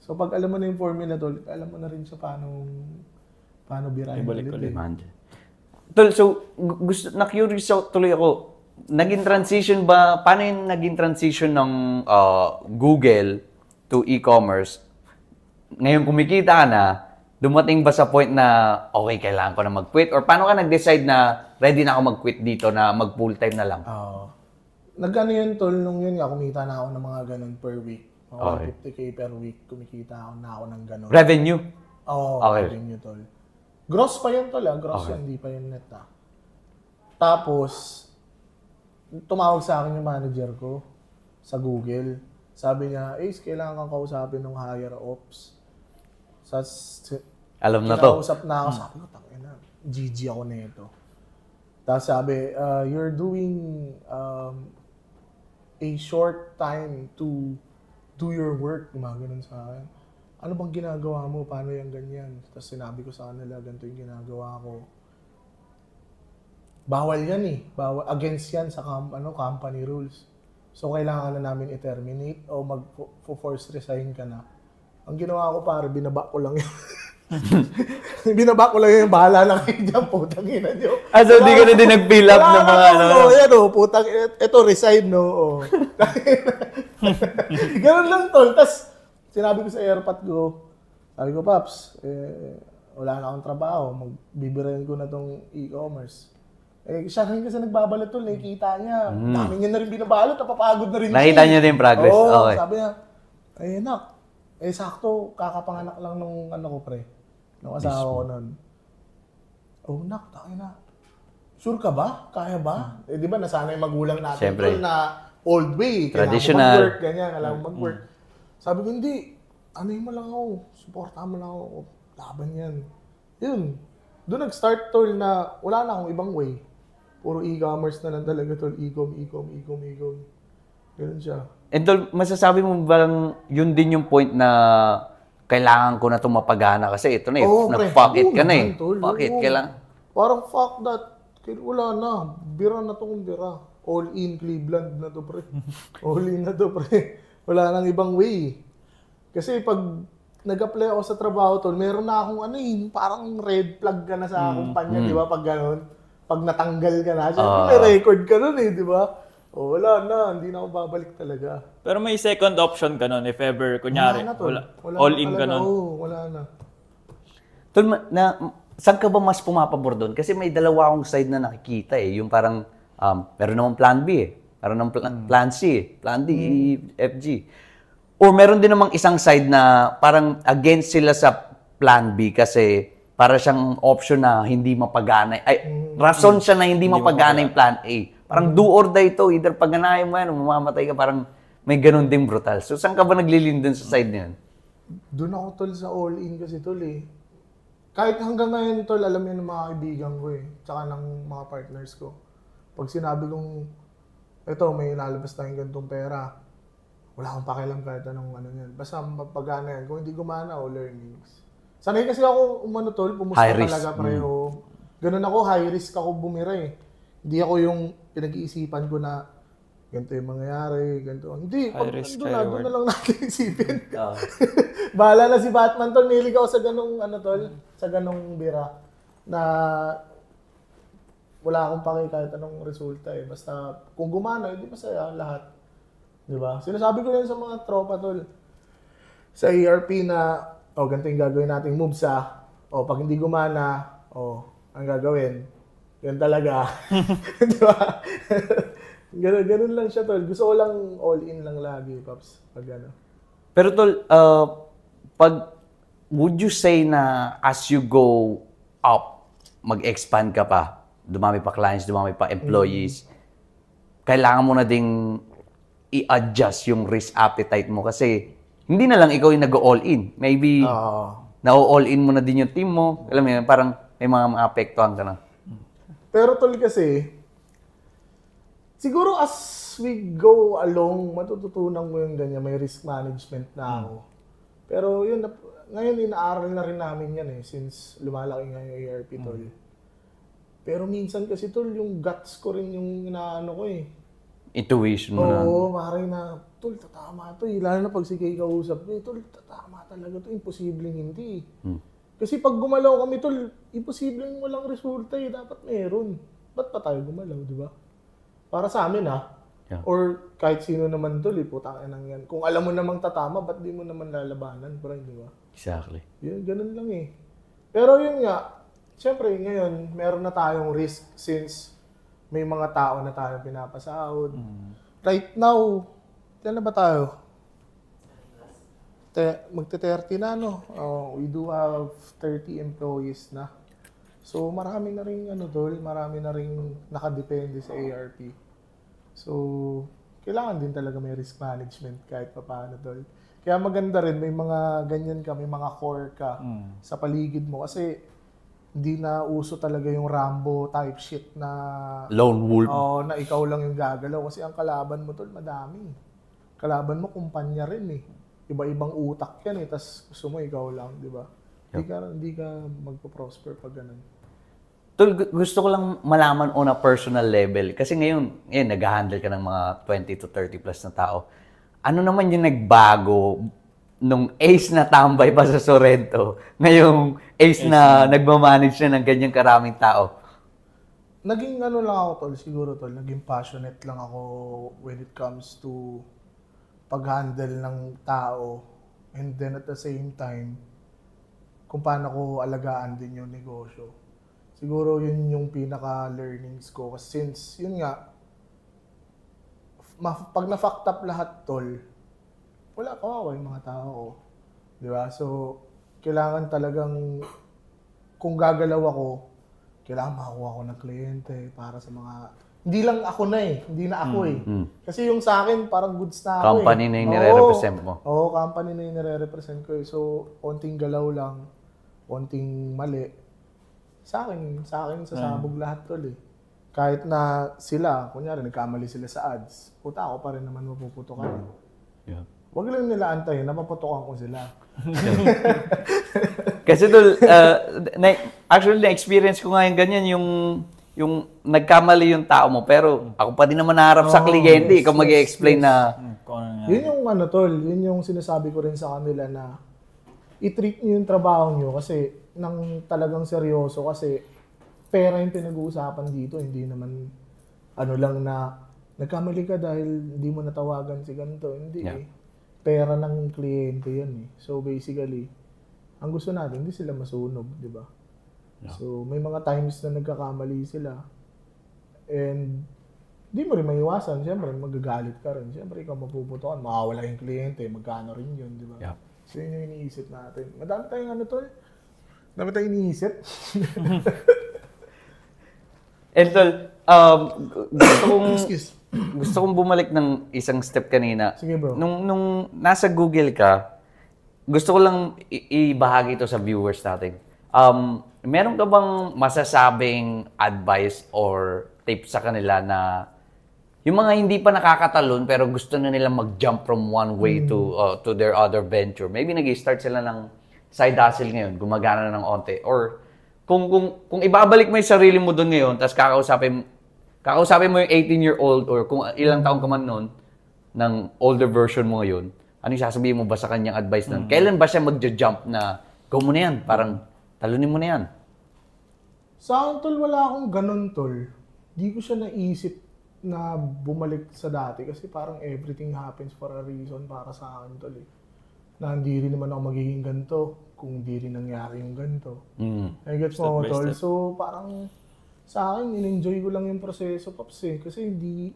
So pag alam mo na yung formula tol, alam mo na rin siya paano birahin ulit eh. Tol, so na-curious tuloy ako. Naging transition ba, paano yung naging transition ng Google to e-commerce? Ngayon kumikita ka na, dumating ba sa point na okay, kailangan ko na mag-quit? Or paano ka nag-decide na ready na ako mag-quit dito na mag-full-time na lang? Nag-ano yun tol, nung yun nga, kumita na ako ng mga ganun per week. Okay. 50k per week, kumikita ako ng ganun. Revenue? Oo, Okay. revenue, tol. Gross pa yun, tol. Gross Okay. yan, hindi pa yun net. Tapos, tumawag sa akin yung manager ko sa Google. Sabi niya, Ace, kailangan kang kausapin ng higher ops. Alam na to. Kinausap na ako, sabi ko, tangina, GG ako nito. Tapos sabi, you're doing a short time to do your work. Ganun sa akin. Ano bang ginagawa mo? Paano yung ganyan? Tapos sinabi ko sa kanila, ganito yung ginagawa ko. Bawal yan eh. Bawal, against yan sa company rules. So, kailangan na namin i-terminate o mag-force resign ka na. Ang ginawa ko pare, binaba ko lang yun. Binaba ko lang yung bahala na kayo dyan, putang ina nyo. So di ka na din nag-fill up ng mga ano? Yan o, putang ito resign no. Oh. Ganun lang tol. Tapos, sinabi ko sa airpot ko, sabi ko, Paps, wala na akong trabaho, magbibirahin ko na tong e-commerce. Siya rin kasi nagbabalot tol, nakikita niya. Dami niya na rin binabalot, napapagod na rin siya. Nakita niya din yung progress. Oo, Okay. sabi niya, nak, sakto, kakapanganak lang nung ko pre. Nung asawa ko nun. Oh, nak, tayo na. Sure ka ba? Kaya ba? Di ba, nasanay magulang natin Siyempre. tol na old way. Traditional. Mag-work, ganyan, alam mo mag-work. Sabi ko, hindi. Ano mo lang ako. Supportahan mo lang ako. Laban yan. Yun. Doon nag-start tol na wala na akong ibang way. Puro e-commerce na lang talaga tol. E-com. Ganun siya. And tol, masasabi mo ba lang yun din yung point na kailangan ko na itong mapagana kasi ito na eh. Nag-fuck it ka na eh. Fuck it, kailangan. Parang fuck that. Wala na. Bira na to kung bira. All in Cleveland na to pre. All in na to pre. Wala nang ibang way. Kasi pag nag-apply ako sa trabaho tol, meron na akong parang red flag ka na sa kumpanya, di ba? Pag gano'n. Pag natanggal ka na, syempre may record ka nun eh, di ba? O wala na, hindi na ako babalik talaga. Pero may second option ka nun if ever, kunyari, Wala all na in ka talaga. nun. Oo, wala na. Tol, saan ka ba mas pumapabor doon? Kasi may dalawa akong side na nakikita eh. Yung parang, meron namang plan B eh. Meron namang plan C eh. Plan D, E, F, G. Or meron din namang isang side na parang against sila sa plan B kasi para siyang option na hindi mapagana. Ay, rason siya na hindi mapagana yung plan A. Parang do or die to. Either paganahin mo yan, mamamatay ka. Parang may ganun din brutal. So, saan ka ba naglilin dun sa side niyan? Doon ako tol sa all-in kasi tol eh. Kahit hanggang ngayon tol, alam yan ng mga kaibigan ko eh. Tsaka ng mga partners ko. Pag sinabi kong, eto may lalabas tayong ganitong pera, wala akong pakialam kahit anong yan. Basta mapagana yan. Kung hindi gumana, learnings. Sanay kasi ako tol, pumusta High risk. talaga pareho. Ganun ako, high risk ako bumira eh. Hindi ako yung pinag-iisipan ko na ganito yung mangyayari, ganito. Hindi, pag risk, doon high na lang natin isipin. Uh, Bahala na si Batman tol, nilig ako sa ganong tol, sa ganong bira na wala akong paki kahit anong resulta eh. Basta kung gumana, hindi masaya lahat. 'Di ba? Sinasabi ko yan sa mga tropa tol. Sa ERP na ganito yung gagawin nating moves pag hindi gumana, ang gagawin. Yan talaga. 'Di ba? Ganun lang siya tol. Gusto ko lang all in lang lagi, Paps. Pag Pero tol, would you say na as you go up, mag-expand ka pa, dumami pa clients, dumami pa employees, kailangan mo na ding i-adjust yung risk appetite mo kasi hindi na lang ikaw yung nag-all in. Maybe na-all in mo na din yung team mo. Alam mo yun, parang may mga apektuhan ka na. Pero tol kasi, siguro as we go along, matututunan mo yung ganyan, may risk management na ako. Pero yun, ngayon inaaral na rin namin yan eh, since lumalaki nga yung ERP tol. Pero minsan kasi tol, yung guts ko rin yung inaano ko eh. Intuition mo na. Oo, maaaring na, tol, tatama to eh. Lalo na pag si Kay kausap ko, tol, tatama talaga to, imposibleng hindi. Kasi pag gumalaw kami, tol, imposibleng walang resulta eh. Dapat meron. Ba't pa tayo gumalaw, di ba? Para sa amin Yeah. Or kahit sino naman tol, putang inang yan. Kung alam mo namang tatama, ba't di mo naman lalabanan, bro, di ba? Exactly. Yun, ganun lang eh. Pero yun nga, syempre ngayon, meron na tayong risk since may mga tao na tayo pinapasahod. Right now, ilan na ba tayo? magte-30 na, no? We do have 30 employees na. So, marami na rin, marami na rin nakadepende sa ARP. So, kailangan din talaga may risk management kahit pa paano, tol. Kaya maganda rin, may mga ganyan ka, may mga core ka sa paligid mo. Kasi, hindi na uso talaga yung Rambo type shit na lone wolf. Na ikaw lang yung gagalaw. Kasi ang kalaban mo, tol, madami. Kalaban mo, kumpanya rin eh. Iba-ibang utak yan eh. Tapos gusto mo ikaw lang, di ba? Hindi ka magpo-prosper pag ganun. Tol, gusto ko lang malaman on a personal level. Kasi ngayon, nag-handle ka ng mga 20 to 30 plus na tao. Ano naman yung nagbago nung ace na tambay pa sa Sorrento, ngayong ace na nagmamanage na ng ganyang karaming tao? Naging lang ako, tol, siguro, tol. Naging passionate lang ako when it comes to pag-handle ng tao. And then at the same time, kung paano ko alagaan din yung negosyo. Siguro yun yung pinaka-learnings ko. Kasi since, yun nga, pag na-fucked up lahat, tol, wala kawawa yung mga tao ko. Di ba? So, kailangan talagang, kung gagalaw ako, kailangan makakuha ko ng kliyente para sa mga, hindi lang ako na eh. Hindi na ako eh. Kasi yung sa akin, parang goods na ako company na yung nire-represent mo. Oo, company na yung nire-represent ko eh. So, konting galaw lang, konting mali. Sa akin, sasabog lahat tol eh. Kahit na sila, kunyari, nagkamali sila sa ads, puta ako pa rin naman mapuputokan. Yeah. Huwag lang nila antayin, napaputokan ko sila. Kasi tol, actually, na-experience ko nga yung ganyan, yung nagkamali yung tao mo, pero ako pa din naman naharap sa kliyente, ikaw mag-i-explain na... Yun yung tol, yun yung sinasabi ko rin sa kanila na i-treat nyo yung trabaho nyo kasi nang talagang seryoso kasi pera yung pinag-uusapan dito, hindi naman lang na nagkamali ka dahil hindi mo natawagan si ganito. Hindi eh. Pera ng kliyente yan eh. So basically, ang gusto natin, hindi sila masunog, di ba? Yeah. So may mga times na nagkakamali sila and di mo rin maiwasan. Siyempre, magagalit ka rin. Siyempre, ikaw mapuputokan, makawala yung kliyente, magkano rin yun, di ba? Yeah. So yun yung iniisip natin. Madami tayong madami tayong iniisip. And tol, gusto kong bumalik ng isang step kanina. Sige bro. Nung nasa Google ka, gusto ko lang ibahagi ito sa viewers natin. Meron ka bang masasabing advice or tips sa kanila na yung mga hindi pa nakakatalon pero gusto na nilang mag-jump from one way to their other venture? Maybe nag-start sila ng side hustle ngayon, gumagana na ng onte. Or kung ibabalik mo yung sarili mo doon ngayon, tapos kakausapin mo yung 18-year-old or kung ilang taong ka man noon, ng older version mo ngayon, ano yung sasabihin mo ba sa kanyang advice nun? Kailan ba siya mag-jump na, go mo na yan, parang talunin mo na yan? Sa akin, tol, wala akong ganun, tol. Di ko siya naisip na bumalik sa dati kasi parang everything happens for a reason para sa akin, tol eh. Na hindi rin naman ako magiging ganito kung hindi rin nangyari yung ganito. I get mo, tol. So, parang sa akin, in-enjoy ko lang yung proseso, Pops eh. Kasi hindi,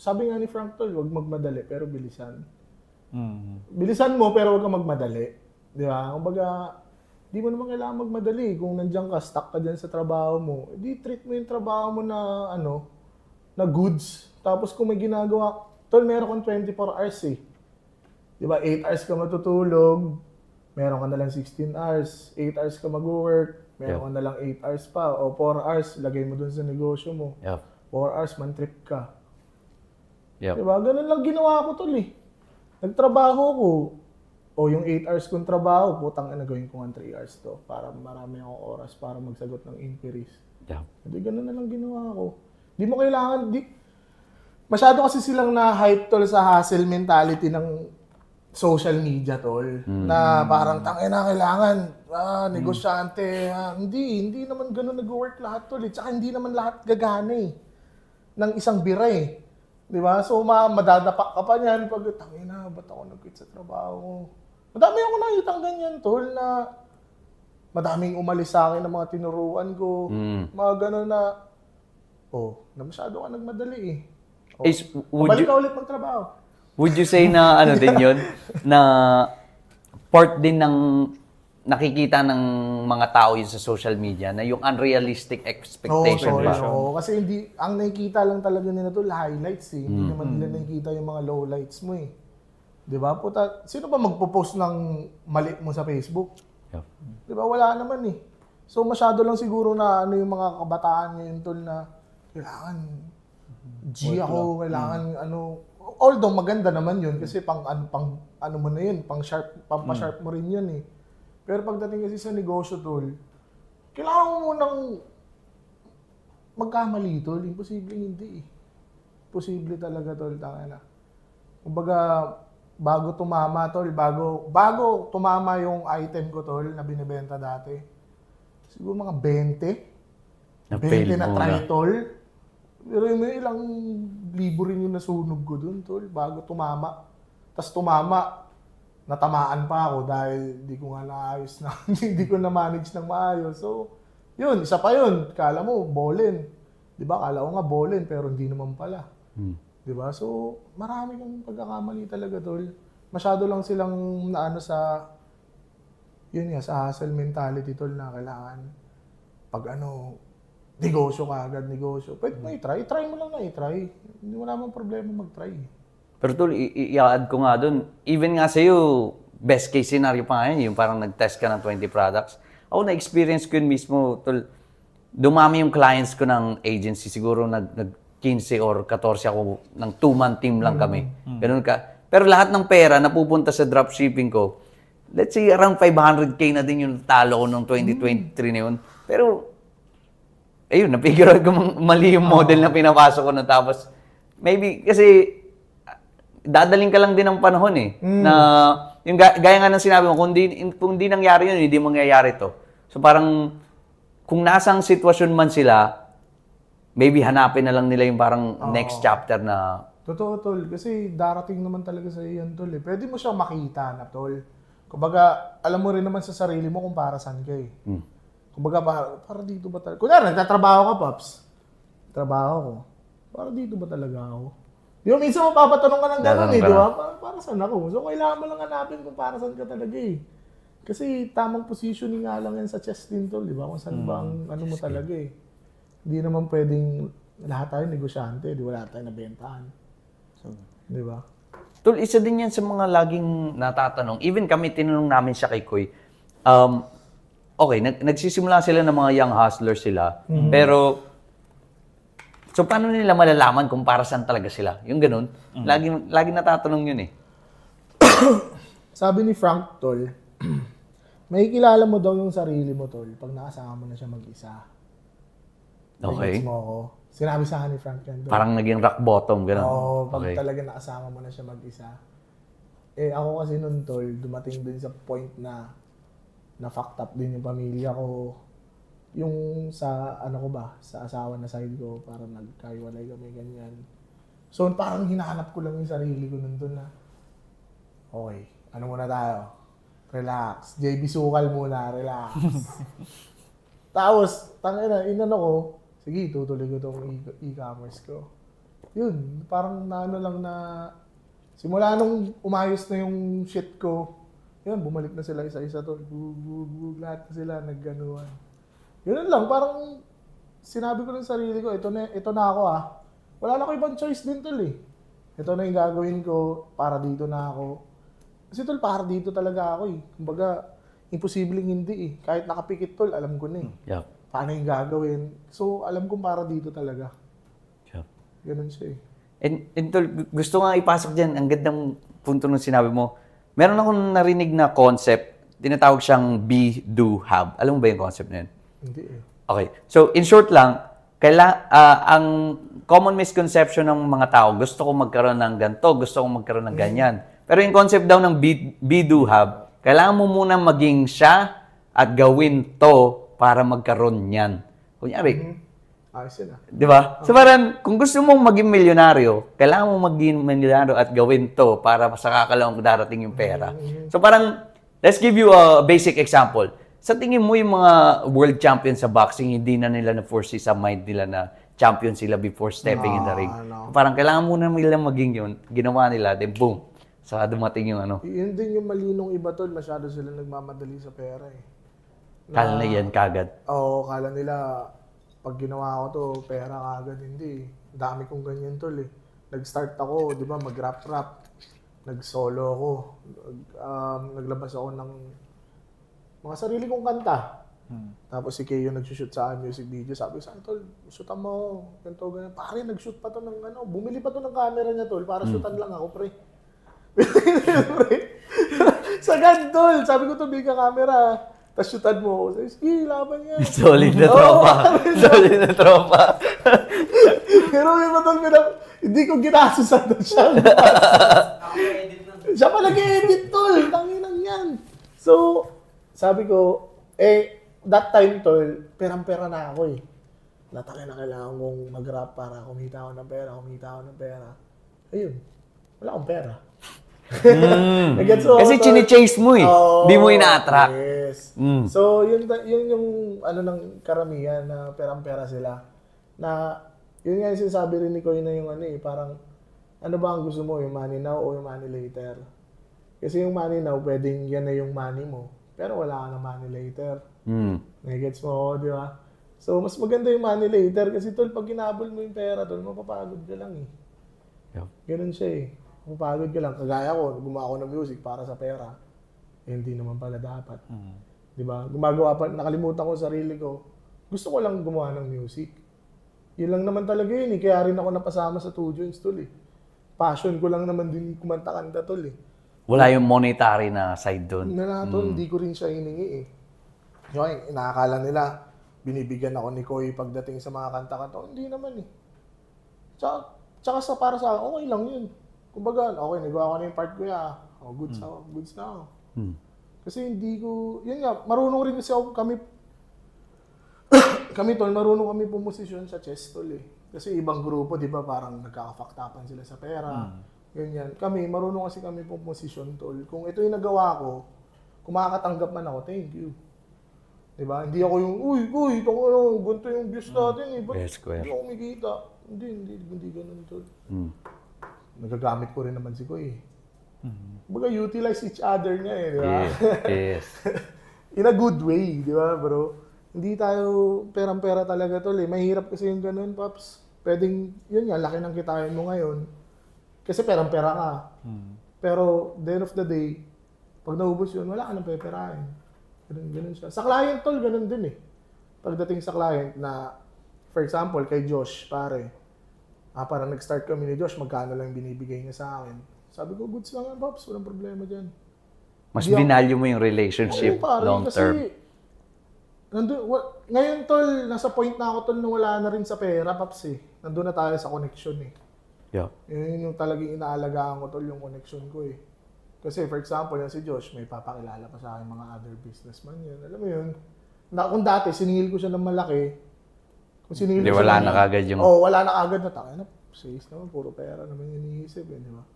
sabi nga ni Frank, tol, huwag magmadali, pero bilisan. Bilisan mo, pero huwag kang magmadali. Di ba? Kumbaga, di mo naman kailangan magmadali. Kung nandiyan ka, stuck ka dyan sa trabaho mo, di treat mo yung trabaho mo na, na goods. Tapos kung may ginagawa, tol, meron kang 24 hours eh. Di ba? 8 hours ka matutulog, meron ka na lang 16 hours, 8 hours ka mag-work, meron ka na lang 8 hours pa, o 4 hours, lagay mo dun sa negosyo mo. 4 hours, man-trip ka. Di ba? Ganun lang ginawa ko, tol eh. Nagtrabaho ko, o yung 8 hours kong trabaho, putang ina, gawin ko nga 3 hours to para marami akong oras para magsagot ng inquiries. Hindi, ganun na lang ginawa ko. Di mo kailangan, masyado kasi silang na-hype, tol, sa hustle mentality ng social media, tol. Na parang, tangina, kailangan, negosyante. Hindi naman ganun nag-work lahat, tol. Tsaka hindi naman lahat gagana eh. Ng isang bira eh. Di ba? So, madadapak ka pa niyan pag, tangina, ba't ako nag-quit sa trabaho ko? Madami ako nakitang ganyan, tol, na madaming umalis sa akin ng mga tinuruan ko. Mga ganun na, na masyado ka nagmadali eh. Balik ka ulit magtrabaho. Would you say na din yun? Na part din ng nakikita ng mga tao yun sa social media na yung unrealistic expectation ba? Oo, kasi ang nakikita lang talaga nila to highlights eh. Hindi naman nila nakikita yung mga lowlights mo eh. Di ba? Puta, sino ba magpo-post ng mali mo sa Facebook? Yep. Di ba? Wala naman eh. So masyado lang siguro na yung mga kabataan ngayon tol na kailangan G ako, kailangan although maganda naman yun kasi pang mo na yun, pampa-sharp mo rin yun eh. Pero pagdating kasi sa negosyo tol, kailangan mo munang magkamali tol, imposible hindi eh. Posible talaga tol, tangina. Kumbaga, bago tumama tol, bago tumama yung item ko tol na binibenta dati, siguro mga 20 na try tol. Pero may ilang libo rin yung nasunog ko dun tol, bago tumama. Tapos tumama, natamaan pa ako dahil hindi ko nga naayos na, hindi ko na-manage ng maayos. So, yun, isa pa yun. Kala mo, ballin. Di ba? Kala ko nga ballin, pero hindi naman pala. Di ba? So, marami kang pagkakamali talaga, tol. Masyado lang silang naano sa, yun nga, sa hustle mentality, tol, na kailangan pag negosyo ka agad, negosyo. Pwede mo i-try. I-try mo lang na i-try. Hindi mo naman problema mag-try. Pero tol, i-add ko nga dun, even nga sa'yo, best case scenario pa ngayon, yung parang nag-test ka ng 20 products. Ako na-experience ko yun mismo, tol, dumami yung clients ko ng agency, siguro nag-15 or 14 ako, ng 2-month team lang kami. Ganun ka. Pero lahat ng pera na pupunta sa dropshipping ko, let's say around 500K na din yung talo ko noong 2023 na yun. Pero, ayun, napigure ko mali yung model na pinapasok ko na tapos, maybe, kasi, dadaling ka lang din ng panahon eh. Na, yung gaya nga ng sinabi mo, kung di nangyari yun, hindi mangyayari to. So parang, kung nasang sitwasyon man sila, maybe hanapin na lang nila yung parang next chapter na... Totoo, tol. Kasi darating naman talaga sa iyan, tol eh. Pwede mo siyang makita na, tol. Kumbaga, alam mo rin naman sa sarili mo kung para saan ka eh. Kumbaga, para dito ba talaga? Kunyari, nagtatrabaho ka, Paps. Trabaho ko. Para dito ba talaga ako? Di ba, minsan mapapatanong ka ng gano'n eh, di ba? Para saan ako? So, kailangan mo lang hanapin kung para saan ka talaga eh. Kasi tamang positioning nga lang yan sa chest din tol, di ba? Kung saan ba ang mo talaga eh. Hindi naman pwedeng lahat tayo negosyante, di ba? Lahat tayo nabentahan. So, di ba? Tol, isa din yan sa mga laging natatanong. Even kami, tinanong namin siya kay Koy. Okay, nagsisimula sila ng mga young hustlers sila. Pero, so, paano nila malalaman kung para saan talaga sila? Yung ganun. Laging natatanong yun eh. Sabi ni Frank, tol, may kilala mo daw yung sarili mo, tol, pag nakasama mo na siya mag-isa. Okay. Mo ako. Sinabi sa akin ni Frank yan, tol. Parang naging rock bottom, ganun. Oo, pag talaga nakasama mo na siya mag-isa. Eh, ako kasi nun, tol, dumating din sa point na fucked up din yung pamilya ko. Yung sa, sa asawa na side ko, parang nagkaiwalay kami, ganyan. So, parang hinahanap ko lang yung sarili ko nandun na, okay, muna tayo? Relax. JB Sukal muna, relax. Tapos, ko, sige, tutuloy ko itong e-commerce ko. Yun, parang lang na, simula nung umayos na yung shit ko, yun, bumalik na sila isa-isa to. Lahat na sila, nagganuhan. Yun lang, parang sinabi ko ng sarili ko, ito na ako Wala na ako ibang choice din tol eh. Ito na yung gagawin ko, para dito na ako. Kasi tol, para dito talaga ako eh. Kumbaga, imposibleng hindi eh. Kahit nakapikit tol, alam ko na eh. Yep. Paano yung gagawin. So, alam kong para dito talaga. Yep. Ganun siya eh. And tol, gusto nga ipasok dyan, ang gandang punto nung sinabi mo. Meron akong narinig na concept, tinatawag siyang be, do, have. Alam mo ba yung concept na yun? Hindi eh. Okay. So, in short lang, ang common misconception ng mga tao, gusto ko magkaroon ng ganito, gusto ko magkaroon ng ganyan. Pero yung concept daw ng be, do, have, kailangan mo muna maging siya at gawin to para magkaroon niyan. Kunyari, Ayos yun di ba? So parang, kung gusto mong maging milyonaryo, kailangan mo maging milyonaryo at gawin to para sa kakalaong darating yung pera. So parang, let's give you a basic example. Sa tingin mo yung mga world champion sa boxing, hindi na nila na-foresee sa mind nila na champion sila before stepping in the ring. So, parang kailangan muna nila maging yun, ginawa nila, then boom, Saka dumating yung ano. Yun din yung mali nung iba tol, masyado sila nagmamadali sa pera eh. Kala na yan kagad. Oo, kala nila pag ginawa ko to, pera kagad. Hindi. Dami kong ganyan tol eh. Nag-start ako, di ba, mag-rap-rap. Nag-solo ako. Naglabas ako ng mga sarili kong kanta. Tapos si Keo nag-shoot sa akin music video. Sabi sa akin, tol, shootan mo. Ganito, ganyan. Pare, nag-shoot pa to ng ano. Bumili pa to ng camera niya, tol. Para shootan lang ako, pre. Sagad, tol. Sabi ko, to, bigyan ka camera. Tapos shootan mo ako. Sabi, sige, laban yan. Solid na tropa. Solid na tropa. Pero may matol, hindi ko ginasusan na siya. Siya pa nag-edit, tol. Tanginan yan. So, sabi ko, that time, tol, perang-pera na ako eh. Natake na kailangan kong mag-rap para kumita ako ng pera, Ayun, wala akong pera. Kasi chine-chase mo eh. Di mo ina-attract. Yes. So, yun yung ano ng karamihan na perang-pera sila. Na, yun nga yung sinasabi rin ni Koy na yung ano eh, parang, ano ba ang gusto mo, yung money now o yung money later? Kasi yung money now, pwedeng yan na yung money mo. Pero wala ka na money later. Nagets mo, di ba? So, mas maganda yung money later kasi tol, pag ginabol mo yung pera, tol, mapapagod ka lang eh. Ganun siya eh. Mapapagod ka lang. Kagaya ko, gumawa ako ng music para sa pera. Hindi naman pala dapat. Di ba? Gumagawa pa, nakalimutan ko sarili ko. Gusto ko lang gumawa ng music. Yun lang naman talaga yun eh. Kaya rin ako napasama sa 2 Joints tol eh. Passion ko lang naman din kumanta-kanta tol eh. Wala yung monetary na side doon. Hindi ko rin siya hiningi eh. Yung inaakala nila, binibigyan ako ni Koy pagdating sa mga kanta-kanta. Hindi naman eh. Tsaka para sa akin, okay lang yun. Kumbaga, okay, nagawa ko na yung part ko ya. Goods na ako. Kasi hindi ko, yun nga, marunong rin kasi ako, kami tol, marunong kami pumosisyon sa chess tol eh. Kasi ibang grupo, di ba, parang nagkakafaktapan sila sa pera. Ganyan. Kami, marunong kasi kami pumosisyon tol. Kung ito yung nagawa ko, kung makakatanggap man ako, thank you. Di ba? Hindi ako yung, uy, ganito yung views natin eh. Ba't hindi ako kumikita? Hindi ganun tol. Nagagamit ko rin naman si Koy. Baga utilize each other nga eh, di ba? Yes. In a good way, di ba bro? Hindi tayo perang-pera talaga tol eh. Mahirap kasi yung ganun, Paps. Pwedeng, yun nga, laki ng kitain mo ngayon. Kasi perang-pera ka. Pero, the end of the day, pag naubos yun, wala ka nang peperahin. Ganun siya. Sa client tol, ganun din eh. Pagdating sa client na, for example, kay Josh, pare, parang nag-start kami ni Josh, magkano lang binibigay niya sa akin. Sabi ko, goods lang yan, Pops, walang problema dyan. Mas binalyo mo yung relationship long term. Ngayon, tol, nasa point na ako, tol, na wala na rin sa pera, Pops eh. Nandun na tayo sa connection eh. Yeah. Yun yung talagang inaalagaan ko, tol, yung connection ko eh. Kasi, for example, yan si Josh, may papakilala pa sa akin mga other businessman yan. Alam mo yun, kung dati, siningil ko siya ng malaki, kung siningil ko siya wala na kagad yung... wala na kagad na tayo. Says naman, puro pera naman yung iniisip eh, di ba?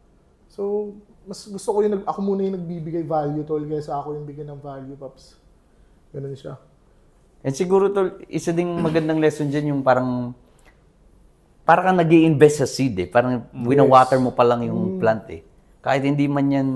So, mas gusto ko yung, ako muna yung nagbibigay value, tol, kaysa ako yung bigyan ng value, Pops. Ganun siya. And siguro, tol, isa ding magandang lesson dyan yung parang kang nag-i-invest sa seed eh. Parang winawater mo pa lang yung plant eh. Kahit hindi man yan...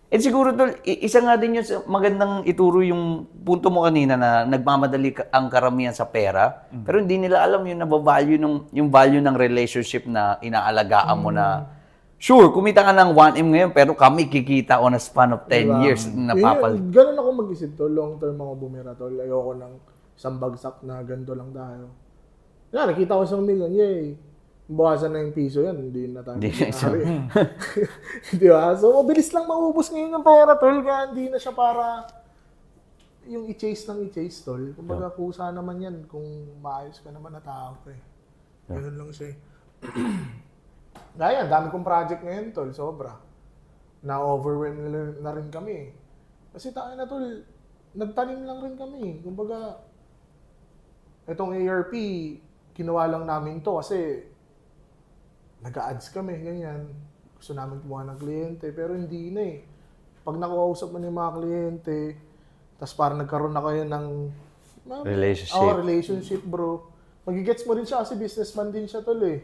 And siguro, tol, isa nga din yun magandang ituro yung punto mo kanina na nagmamadali ang karamihan sa pera. Pero hindi nila alam yung nabavalue yung value ng relationship na inaalagaan mo na sure, kumita ka ng 1M ngayon, pero kami kikita on a span of 10 years na papal. Ganun ako mag-isip to, long term ako bumira to. Ayoko ng isang bagsak na ganito lang tayo. Yan, nakita ko 1 million, yay. Bawasan na yung piso yan, hindi na tayo mangyari. Di ba? So, mabilis lang maubos ngayon ng pera, tol. Kaya hindi na siya para yung i-chase ng i-chase, tol. Kumbaga, kusa naman yan kung maayos ka naman na tao. Ganun lang siya. Gaya, dami kong project ngayon, tol. Sobra. Na-overwhelm na rin kami. Kasi tayo na, tol, nagtanim lang rin kami. Kumbaga, itong ARP, kinuha lang namin to kasi nag-a-ads kami, ganyan. Gusto namin kumuha ng kliyente, pero hindi na eh. Pag nakausap mo yung mga kliyente, tapos parang nagkaroon na kayo ng relationship bro. Magigets mo rin siya kasi businessman din siya tol eh.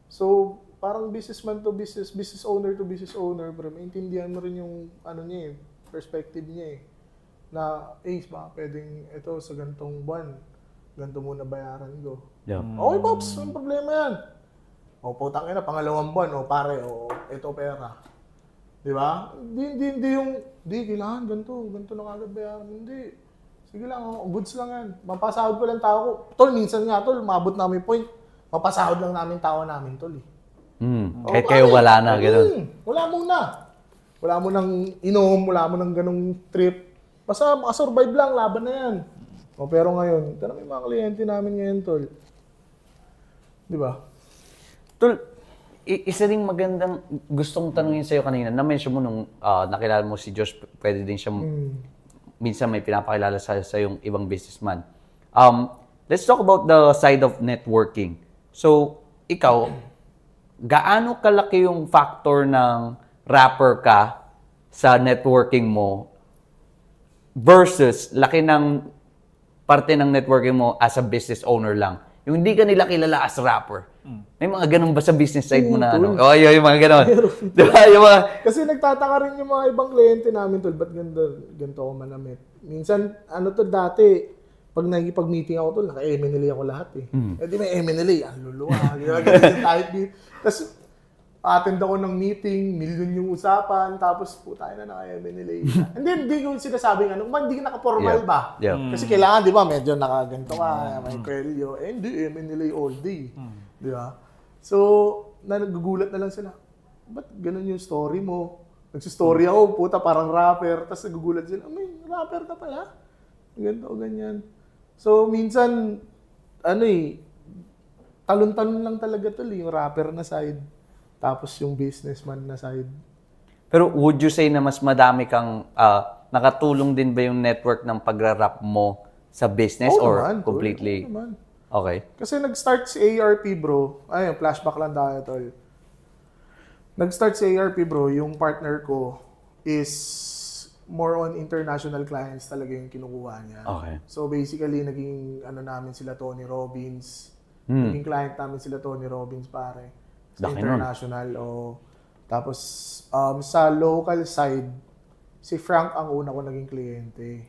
So, parang businessman to business, business owner to business owner, bro. Maintindihan mo rin yung, ano niya perspective niya Na, Ace, baka pwedeng ito sa gantong buwan, ganito muna bayaran ko. Yeah. Okay, Pops, ang problema yan. O, putang ina, pangalawang buwan, o pare, o ito pera. Di ba? Hindi yung, kailangan, ganito na kagad bayaran. Hindi. Sige lang, goods lang yan. Mapasahod ko lang tao ko. Tol, minsan nga, tol, mabot namin point. Mapasahod lang namin tao namin, tol. Kahit kayo wala na, gano'n. Wala muna. Wala mo nang inom, wala mo nang ganong trip. Basta makasurvive lang, laban na yan. Pero ngayon, ito na may mga kliyente namin ngayon, tol. Di ba? Tol, isa ring magandang gustong tanungin sa'yo kanina. Na-mention mo nung nakilala mo si Josh, pwede din siya, minsan may pinapakilala sa yung ibang businessman. Let's talk about the side of networking. So, ikaw, gaano kalaki yung factor ng rapper ka sa networking mo versus laki ng parte ng networking mo as a business owner lang? Yung hindi ka nila kilala as rapper. May mga ganun ba sa business side mo na ano? Oh, yung mga ganun. Diba? Yung mga... Kasi nagtataka rin yung mga ibang kliyente namin, tol, ba't ganito ako manamit? Minsan, dati, pag nakikipag-meeting ako, tol, naka-MNLA ako lahat eh. Eh di may MNLA, ang luluwa. Ganyan tayo dito. Tapos, attend ako ng meeting, million yung usapan, tapos tayo na naka-MNLA. Hindi ko sinasabing hindi naka-formal ba? Yeah. Kasi kailangan, di ba, medyo nakaganto ka, may kwelyo. Hindi, MNLA all day. Di ba? So, nagugulat na lang sila. Ba't ganun yung story mo? Nagsistory ako, parang rapper. Tapos nagugulat sila, may rapper ka pala? Ganito o ganyan. So, minsan, talon-talon lang talaga yung rapper na side. Tapos yung businessman na side. Pero would you say na mas madami kang, nakatulong din ba yung network ng pagra-rap mo sa business or naman, completely? naman. Okay. Kasi nag-start si ARP, bro. Ayun, flashback lang tayo, tol. Nag-start si ARP, bro. Yung partner ko is more on international clients talaga yung kinukuha niya. Okay. So basically, naging namin sila Tony Robbins. Naging client namin sila Tony Robbins, pare. Sa international. Tapos, sa local side, si Frank ang una ko naging kliyente.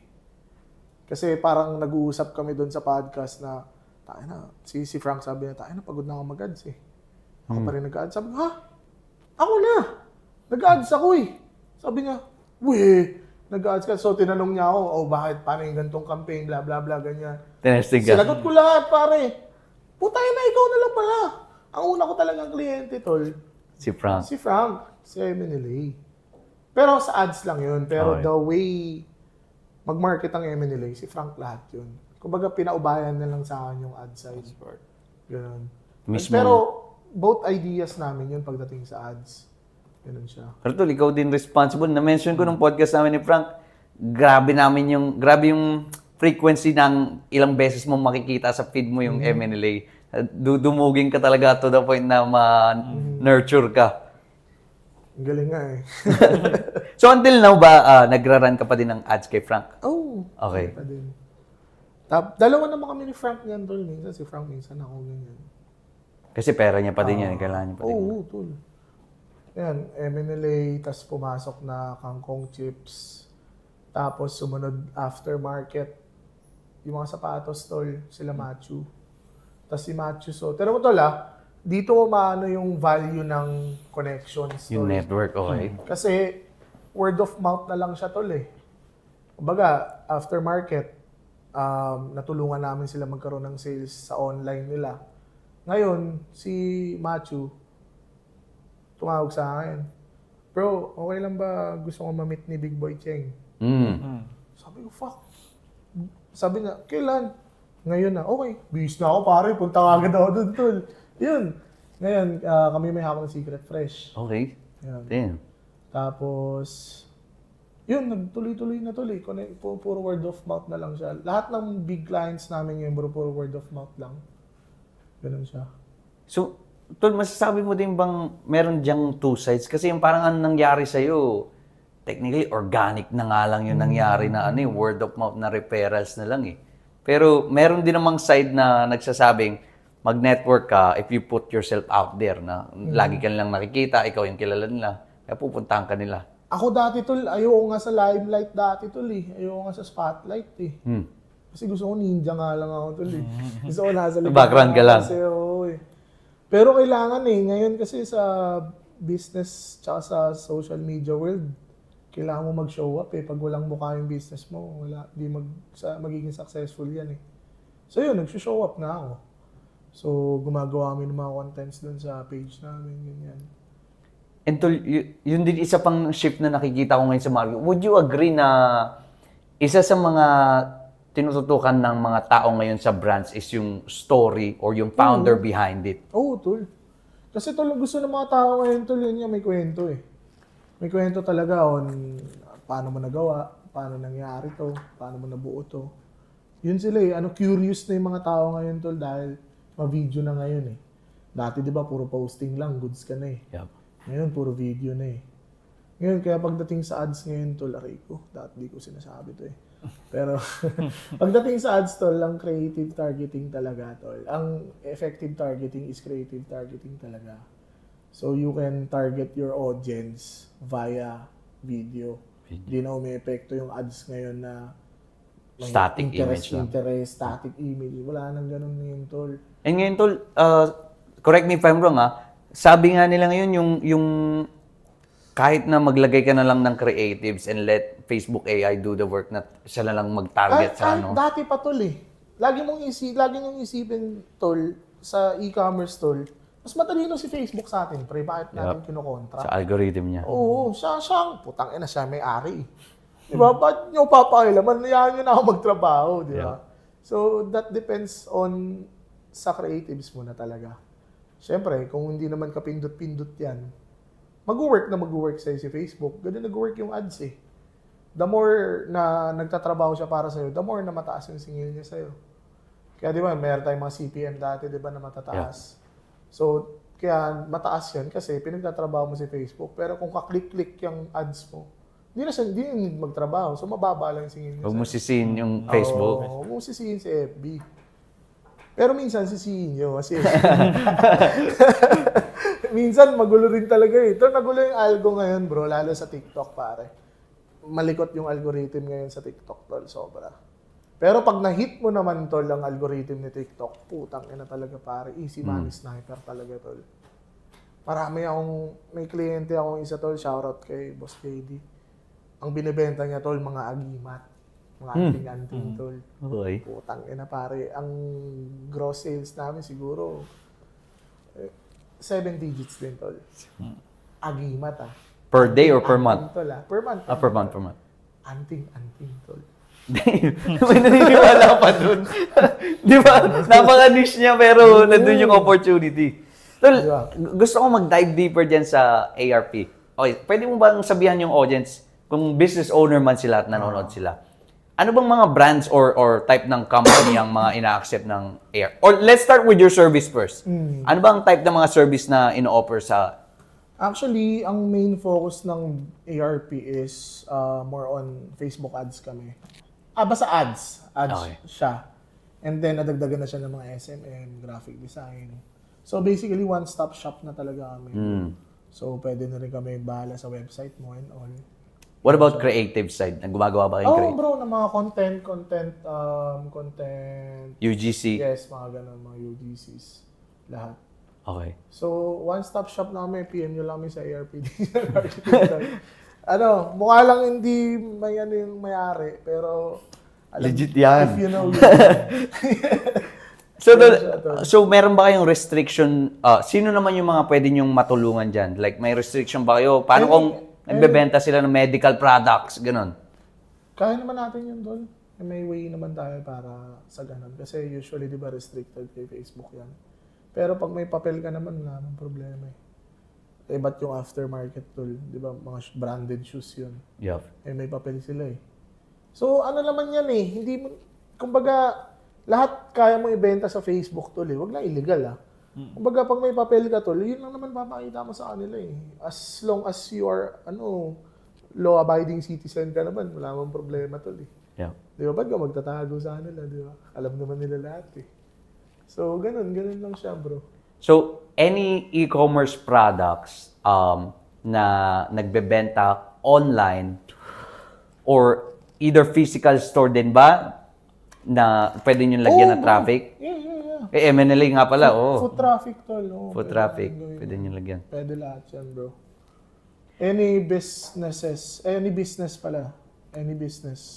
Kasi parang nag-uusap kami doon sa podcast na, si Frank sabi niya, pagod na ako mag-ads eh. Ako pa rin nag-ads. Sabi niya, ha? Ako na! Nag-ads ako eh. Sabi niya, nag-ads ka. So, tinanong niya ako, bakit? Paano yung gantong campaign? Blah, blah, blah, ganyan. Tinesting ka. Sinagot ko lahat, pare. Putay na, ikaw na lang pala. Ang una ko talagang kliyente, tol. Si Frank. Si MNLA. Pero sa ads lang yun. Pero the way mag-market ang MNLA, si Frank lahat yun. Kumbaga, pinaubayan na lang sa akin yung ad side. Ganun. Pero, both ideas namin yun pagdating sa ads. Ganun siya. Pero tol, ikaw din responsible. Na-mention ko nung podcast namin ni Frank, grabe yung frequency ng ilang beses mo makikita sa feed mo yung MNLA. Dumugin ka talaga to the point na ma-nurture ka. Ang galing nga eh. So until now ba, nagra-run ka pa din ng ads kay Frank? Okay. Pa din. Dalawa naman kami ni Frank niyan, tol. Minsan si Frank, minsan ako ganyan. Kasi pera niya pa din yan. Kailangan niya pa din. Oo, tol. Yan, MNLA, tas pumasok na Kangkong Chips. Tapos sumunod aftermarket. Yung mga sapatos, tol, sila Machu. Tas si Machu, pero mo tol dito maano yung value ng connections. Yung network, okay. Kasi word of mouth na lang siya, tol eh. Kumbaga, aftermarket, natulungan namin sila magkaroon ng sales sa online nila. Ngayon, si Machu, tumawag sa akin. Bro, okay lang ba gusto ko ma-meet ni Big Boy Cheng? Sabi ko, fuck. Sabi niya, kailan? Ngayon na, okay. Bihis na ako, pare. Punta ka agad ako doon, tol. Yun. Ngayon, kami may hawak ng Secret Fresh. Okay. Yan. Damn. Tapos, yun, nagtuloy-tuloy na tuloy. Puro word of mouth na lang siya. Lahat ng big clients namin ngayon, bro, puro word of mouth lang. Ganun siya. So, tol, masasabi mo din bang meron diyang two sides? Kasi yung parang anong nangyari sa'yo, technically, organic na nga lang yung nangyari na word of mouth na referrals na lang eh. Pero meron din namang side na nagsasabing, mag-network ka if you put yourself out there na lagi ka nilang nakikita, ikaw yung kilala nila, kaya pupuntahan ka nila. Ako dati, tol, ayoko nga sa limelight dati, tol, eh. Ayoko nga sa spotlight, eh. Kasi gusto ko ninja nga lang ako, tol, eh. Gusto ko nasa likod. Background ka lang. Kasi, eh. Pero kailangan, eh. Ngayon kasi sa business tsaka sa social media world, kailangan mo mag-show up, eh. Pag walang mukha yung business mo, magiging successful yan, eh. So, yun, nag-show up na ako. So, gumagawa kami ng mga contents dun sa page namin, ganyan. And tol, yun din isa pang shift na nakikita ko ngayon sa market. Would you agree na isa sa mga tinututukan ng mga tao ngayon sa brands is yung story or yung founder behind it? Oo, tol. Kasi tol, gusto ng mga tao ngayon, tol, yun yung may kwento eh. May kwento talaga on paano mo nagawa, paano nangyari to, paano mo nabuo to. Yun sila eh. Curious na yung mga tao ngayon, tol, dahil ma-video na ngayon eh. Dati, di ba, puro posting lang, goods ka na eh. Yep. Ngayon, puro video na eh. Ngayon, kaya pagdating sa ads ngayon, tol, aray ko, dati di ko sinasabi to eh. Pero, pagdating sa ads, tol, ang creative targeting talaga, tol. Ang effective targeting is creative targeting talaga. So, you can target your audience via video. Hindi na umi-epekto yung ads ngayon na static image lang. Static image. Wala nang ganun ngayon, tol. And ngayon, tol, correct me if I'm wrong, sabi nga nila ngayon, yung kahit na maglagay ka na lang ng creatives and let Facebook AI do the work na siya na lang mag-target sa ano. Dati pa, tol eh. Lagi niyong isipin, tol, sa e-commerce, tol, mas matalino si Facebook sa atin, pre. Bakit natin kinukontra? Sa algorithm niya. Oo, siya ang putang ina, siya may-ari. Di ba? Ba't nyo papakailaman? Hayaan nyo na ako magtrabaho, di ba? So, that depends on sa creatives mo na talaga. Siyempre, kung hindi naman kapindot-pindot yan, mag-work sa'yo si Facebook. Ganun nag-work yung ads eh. The more na nagtatrabaho siya para sa'yo, the more na mataas yung singil niya sa'yo. Kaya di ba, mayroon tayong mga CPM dati, di ba, na matataas. So, kaya mataas yan kasi pinagtatrabaho mo si Facebook. Pero kung kaklik-click yung ads mo, hindi na magtrabaho. So, mababa lang yung singil niya. Huwag mo sisihin yung Facebook. Oo, huwag mo sisihin si FB. Pero minsan sisihin nyo kasi minsan magulo rin talaga eh. Ito nagulo yung algo ngayon, bro, lalo sa TikTok, pare. Malikot yung algorithm ngayon sa TikTok, tol, sobra. Pero pag na-hit mo naman, tol, ang algorithm ni TikTok, putang ina talaga, pare. Easy money sniper talaga, tol. May kliyente akong isa, tol, shoutout kay Boss KD. Ang binibenta niya, tol, mga agimat. Mga anting-anting, tol. Okay. Putang ina, pare. Ang gross sales namin siguro 7 digits din, tol. Agimat, ah. Per day or per month? Tol, ah. Per month. Per month. Anting-anting, tol. May naniniwala pa dun. Di ba? Napaka-niche niya pero nandun yung opportunity. Tol, gusto ko mag-dive deeper dyan sa ARP. Okay, pwede mo bang sabihan yung audience kung business owner man sila at nanonood sila? Ano bang mga brands or type ng company ang mga ina-accept ng ARP? Or let's start with your service first. Ano bang type ng mga service na ino-offer sa... Actually, ang main focus ng ARP is more on Facebook ads kami. Basta ads. Ads Okay. siya. And then, nadagdagan na siya ng mga SMM, graphic design. So, basically, one-stop shop na talaga kami. So, pwede na rin kami bahala sa website mo and all. What about creative side? Gumagawa ba kayong creative? Bro, na mga content, UGC? yes, mga ganun, mga UGCs, lahat. Okay. So, one-stop shop namin, PM nyo lang kami sa ARPD. Mukha lang hindi may yung may-ari, pero Legit yan. if you know, So, meron ba kayong restriction? Sino naman yung mga pwede nyong matulungan dyan? Like, may restriction ba kayo? Paano kung nagbebenta sila ng medical products? Ganon. kaya naman natin yun, Dol. May way naman tayo para sa ganun. Kasi usually, di ba, restricted kay Facebook yan. Pero pag may papel ka naman, wala namang problema eh. Ba't yung aftermarket, Dol? Di ba, mga branded shoes yun. Yep. May papel sila eh. So, ano naman yan eh. Hindi mo, kumbaga, lahat kaya mo ibenta sa Facebook, Tol eh. Huwag lang illegal ah. Kumbaga, pag may papel ka, Tol, yun lang naman papakita mo sa kanila eh. As long as you are, law-abiding citizen ka naman, wala namang problema, Tol eh. Yeah. Di ba? Ba't ka magtatago sa kanila, di ba? Alam naman nila lahat eh. So, ganun lang siya, bro. So, any e-commerce products na nagbebenta online or either physical store din ba na pwede nyo lagyan ng traffic? Yeah. MNLA nga pala, Foot traffic, tol. Foot traffic, pwede nyo lagyan. Pwede lahat yan, bro. Any business,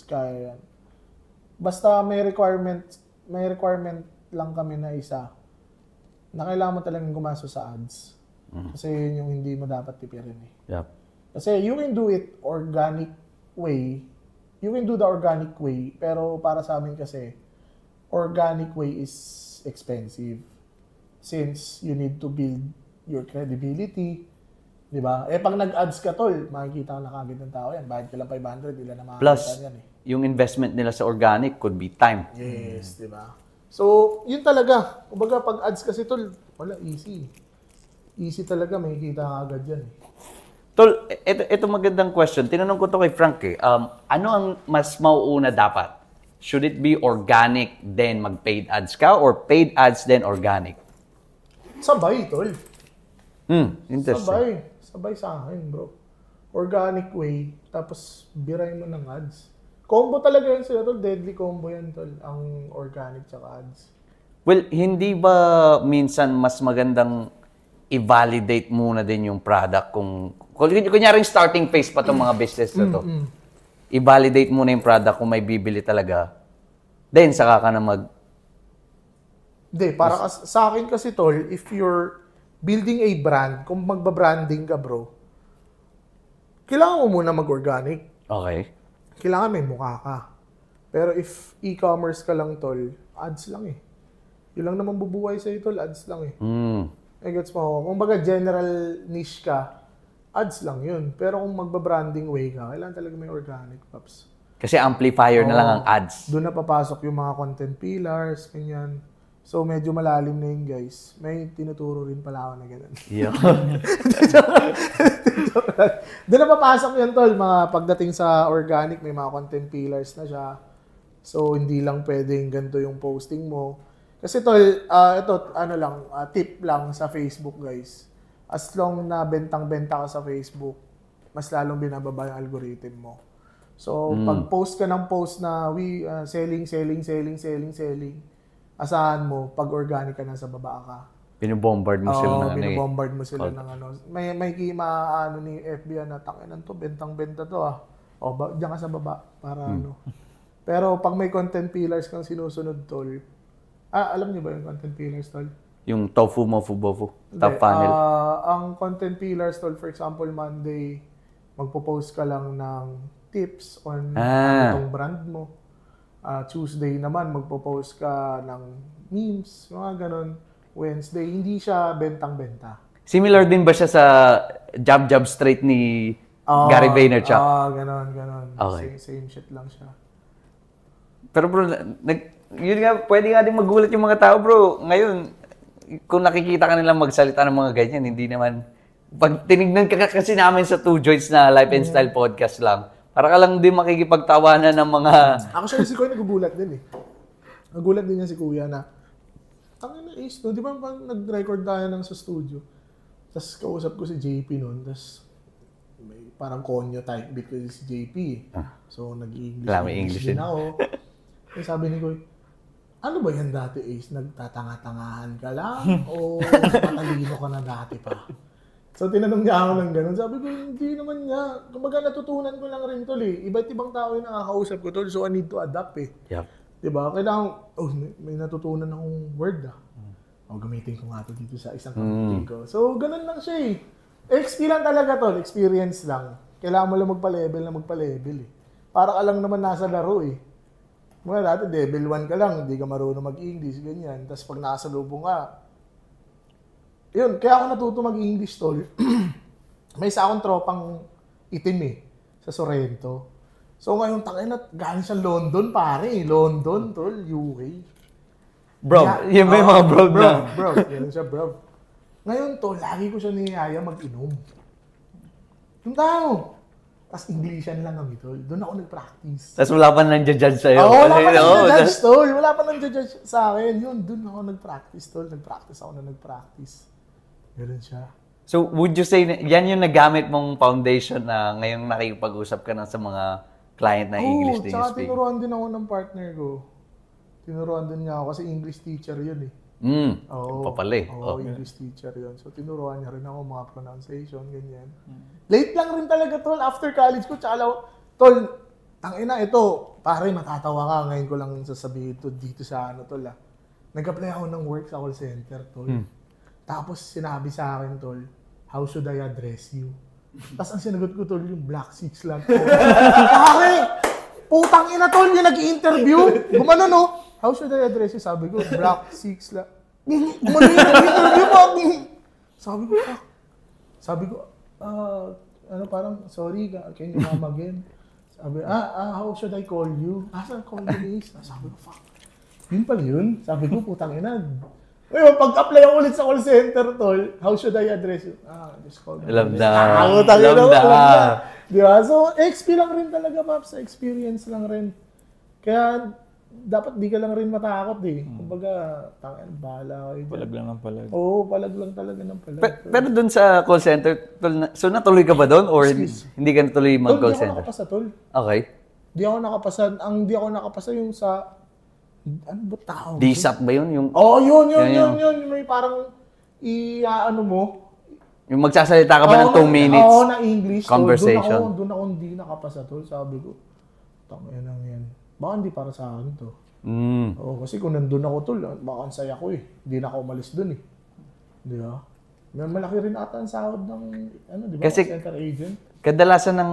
kaya yan. Basta may requirement lang kami na isa na kailangan mo talagang gumasto sa ads. Kasi yun yung hindi mo dapat tipirin eh. Yep. Kasi you can do it organic way. You can do the organic way, pero para sa amin kasi, organic way is expensive. Since you need to build your credibility, di ba? Pag nag-ads ka, tol, makikita na kagad ng tao yan. Bayad ka lang 500, ilan na makakita Plus, yan eh. yung investment nila sa organic could be time. Yes, di ba? So, yun talaga. Kumbaga, pag ads kasi, tol, wala, easy. Easy talaga, makikita ka agad yan eh. Tol, ito magandang question. Tinanong ko to kay Frank eh. Ano ang mas mauuna dapat? Should it be organic then mag-paid ads ka or paid ads then organic? Sabay, tol. Interesting. Sabay sa akin, bro. Organic way, tapos biray mo ng ads. Combo talaga yan sila, tol. Deadly combo yan, tol. Ang organic tsaka ads. Well, hindi ba minsan mas magandang i-validate muna din yung product kung kunyari starting phase pa itong mga business na to. I-validate muna yung product kung may bibili talaga. Then, saka ka na Hindi, para sa akin kasi, tol, if you're building a brand, kung magbabranding ka, bro, kailangan mo muna mag-organic. Okay. Kailangan may mukha ka. Pero if e-commerce ka lang, tol, ads lang eh. Yun lang naman bubuhay sa'yo, tol, ads lang eh. Gets mo? Kung baga general niche ka, ads lang yun. Pero kung magbabranding way ka, kailangan talaga may organic, paps. Kasi amplifier na lang ang ads. Doon na papasok yung mga content pillars, ganyan. So, medyo malalim na yun, guys. May tinuturo rin pala ako na ganun. Yeah. Doon na papasok yun, tol. Mga pagdating sa organic, may mga content pillars na siya. So, hindi lang pwedeng ganito yung posting mo. Kasi, tol, ito, tip lang sa Facebook, guys. As long na bentang-benta ka sa Facebook, mas lalong binababa yung algorithm mo. So, pag post ka ng post na selling, asahan mo, pag organic ka na sa baba ka. Binubombard mo sila ng binubombard mo sila ng ano. May maano ni FB na takinan to, bentang-benta to ah. Diyan ka sa baba para ano. Pero pag may content pillars kang sinusunod, tol. Alam niyo ba yung content pillars, tol? Yung tofu, mofu, bofu. Top funnel. Ang content pillars, tol, for example, Monday, magpo-post ka lang ng tips on itong brand mo. Tuesday naman, magpo-post ka ng memes, mga ganon. Wednesday, hindi siya bentang-benta. Similar din ba siya sa Jab Straight ni Gary Vaynerchuk? Ganon. Okay. Same shit lang siya. Pero bro, yun nga, pwede nga din magulat yung mga tao, bro. Ngayon, kung nakikita ka nilang magsalita ng mga ganyan, hindi naman... Pag tinignan ka kasi namin sa Two Joints na Life and Style podcast lang, para ka lang din makikipagtawanan ng mga... Actually, si Kuya nagugulat din eh. Nagulat din niya si Kuya na, tangin na Ace, no? Di ba nag-record tayo sa studio? Tapos kausap ko si JP noon, tapos may parang konyo type beat ko si JP. So, nag-English din ako. Eh, sabi ni Kuya, ano ba yan dati, Ace? Nagtatanga-tangahan ka lang? O matalino ka na dati pa? So, tinanong niya ako ng gano'n. Sabi ko, hindi naman niya. Kumbaga, natutunan ko lang rin, tol eh. Iba't ibang tao yung nakakausap ko, tol. So, I need to adapt eh. Yep. Diba? Kailangan, may natutunan akong word ah. Gamitin ko nga ito dito sa isang community ko. So, ganun lang siya eh. Experience talaga, tol. Experience lang. Kailangan mo lang magpa-level eh. Para ka lang naman nasa laro eh. Mga dati, level 1 ka lang, hindi ka marunong mag-English, ganyan. Tapos pag nakasalubong ka, yun, kaya ako natuto mag-English, tol. May isa akong tropang itim eh, sa Sorrento. So ngayon, galing sa London, pare. London, tol, UK. Bro, yun ba yung mga bro na? Bro, yun siya, bro. Ngayon, tol, lagi ko siya niyaya mag-inom. Yung tao, Tapos Englishan lang kami, tol. Doon ako nag-practice. Tapos wala pa nang judge sa'yo. Oo, wala pa nang judge, tol. Wala pa nang judge sa akin. Yun, doon ako nag-practice, tol. Nag-practice ako na nag-practice. Ganun siya. So, would you say, yan yung nagamit mong foundation na ngayong nakikipag-usap ka na sa mga client na English din tsaka speak? tinuruan din ako ng partner ko. Tinuruan din niya ako kasi English teacher yun eh. Oo. Papali. Oo, English teacher yun. So, tinuruan niya rin ako mga pronunciation, ganyan. Late lang rin talaga, tol. After college ko, tsaka tol, tangina, ito, pare, matatawa ka. Ngayon ko lang sasabihin ito dito sa tol. Nag-apply ako ng work sa call center, tol. Tapos, sinabi sa akin, tol, how should I address you? Tapos, ang sinagot ko, tol, yung Black Six lang. Pare, putang ina, tol, yung nag-i-interview. Gumano, no? How should I address you? Sabi ko, Black Six lang. Gumano yung nag-i-interview mo. Sabi ko, fuck. Sabi ko, parang, sorry, can you come again? Sabi, how should I call you? Saan call you is? Sabi ko, fuck. Yun pala yun. Sabi ko, putang ina. Ngayon, pag-apply ako ulit sa call center, tol, how should I address you? Just call me. Lambda. Di ba? So, XP lang rin talaga, Paps. Experience lang rin. Kaya, dapat di ka lang rin matakot eh. Kumbaga, tangin, bahala kayo dyan. Palag lang ng palag. Oo, palag lang talaga ng palag. Pero dun sa call center, so natuloy ka ba doon? Or hindi ka natuloy mag-call Di ako center? nakapasa, tol. Okay. Di ako nakapasa. Ang di ako nakapasa yung sa... Ano ba tawag? DSAT ba yun? Yung, yun. May parang ano mo. yung magsasalita ka ba ng 2 minutes? Oo, na English. Conversation. Doon ako hindi nakapasa, tol. Sabi ko, tangin lang yan. Baka hindi para sa akin to. Oo, kasi kung nandun ako, tol, baka ang saya ko eh. Hindi na ako umalis dun eh. Di ba? Malaki rin ata ang sahod ng, di ba? Kasi, center agent. kadalasan ng,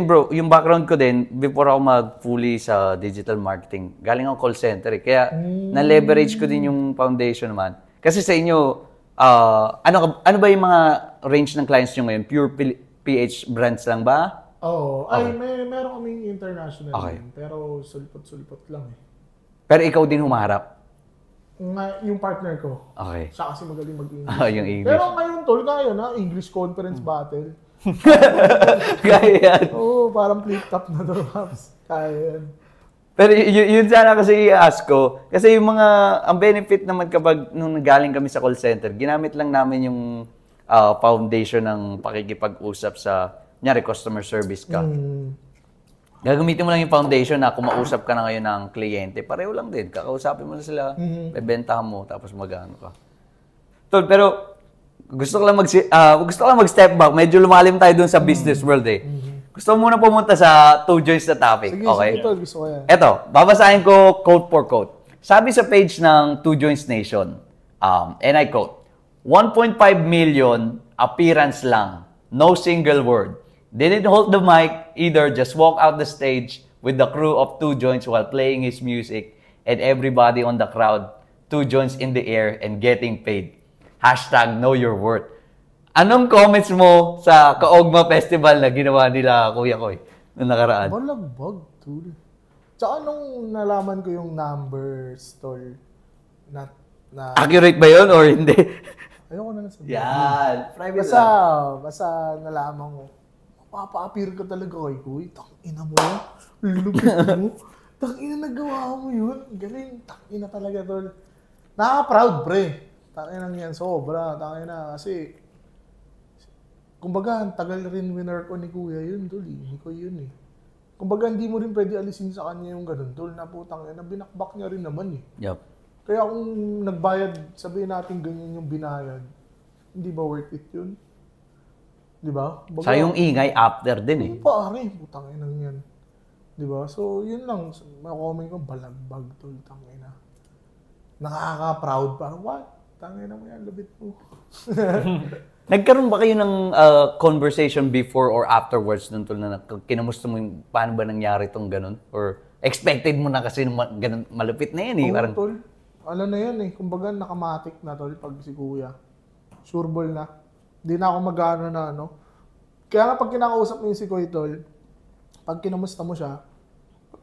bro, yung background ko din, before ako mag-fully sa digital marketing, galing ako call center eh. Kaya, na-leverage ko din yung foundation naman. Kasi sa inyo, ano ba yung mga range ng clients nyo ngayon? Pure PH brands lang ba? Oo. Meron kaming international din, pero sulpot-sulpot lang eh. Pero ikaw din humaharap? Yung partner ko. Okay. Siya kasi magaling mag-English. Yung English. Pero ngayon, tol, kaya na, English conference battle. Kaya yan. Oo, parang flip-top na to, Paps. Kaya yan. Pero yun sana kasi i-ask ko. Kasi yung ang benefit naman kapag nung galing kami sa call center, ginamit lang namin yung foundation ng pakikipag-usap sa, kunyari, customer service ka. Gagamitin mo lang yung foundation na kung mausap ka na ngayon ng kliyente, pareho lang din. Kakausapin mo na sila, bebentahan mo, tapos mag-ano ka. Tol, pero gusto ko lang mag-step back. Medyo lumalim tayo dun sa business world eh. Gusto mo muna pumunta sa 2 joints na topic. Sige, okay? sige, tol, gusto ko yan. Eto, babasahin ko quote for quote. Sabi sa page ng 2 Joints Nation, and I quote, 1.5 million appearance lang, no single word. Didn't hold the mic, either just walk out the stage with the crew of 2 Joints while playing his music and everybody on the crowd, 2 Joints in the air and getting paid. Hashtag know your worth. Anong comments mo sa Kaogma Festival na ginawa nila Kuya Koy noong nakaraan? Malagbag, tol. Tsaka nung nalaman ko yung numbers, tol, na Accurate ba yun or hindi? ayoko na nasabihin. Yan. Private lang. Basta nalaman ko, mapapa-appear ka talaga kay Kuy. Tangina mo yan. Lulubit mo. Tangina nagawa mo yun. Galing. Tangina talaga, tol. Nakaka-proud, pre. Tangina yan. Sobra. Tangina. Kasi, kumbaga, ang tagal rin winner ko ni Kuya yun, tol. Hindi ko yun eh. Kumbaga, hindi mo rin pwede alisin sa kanya yung ganun, tol. Na putang ina, binakbak niya rin naman eh. Yup. Kaya kung nagbayad, sabihin natin ganyan yung binayad, hindi ba worth it yun? Di ba? Sa yung ingay after din eh. Pare, putang ina yan. Di ba? So, yun lang. May-comment ko, balagbag, tol. Tangina. Nakaka-proud. Parang, what? Tangina mo yan, labit mo. Nagkaroon ba kayo ng conversation before or afterwards nung tol na kinamusta mo yung paano ba nangyari tong ganun? Or expected mo na kasi ganun, malupit na yan eh. Oo, Parang, tol. Ano na yan eh. Kumbaga, nakamatic na, tol, pag si Kuya. Sureball na. Hindi na ako mag-ano na ano. Kaya nga pag kinakausap mo yung si Kuya, tol, pag kinamusta mo siya,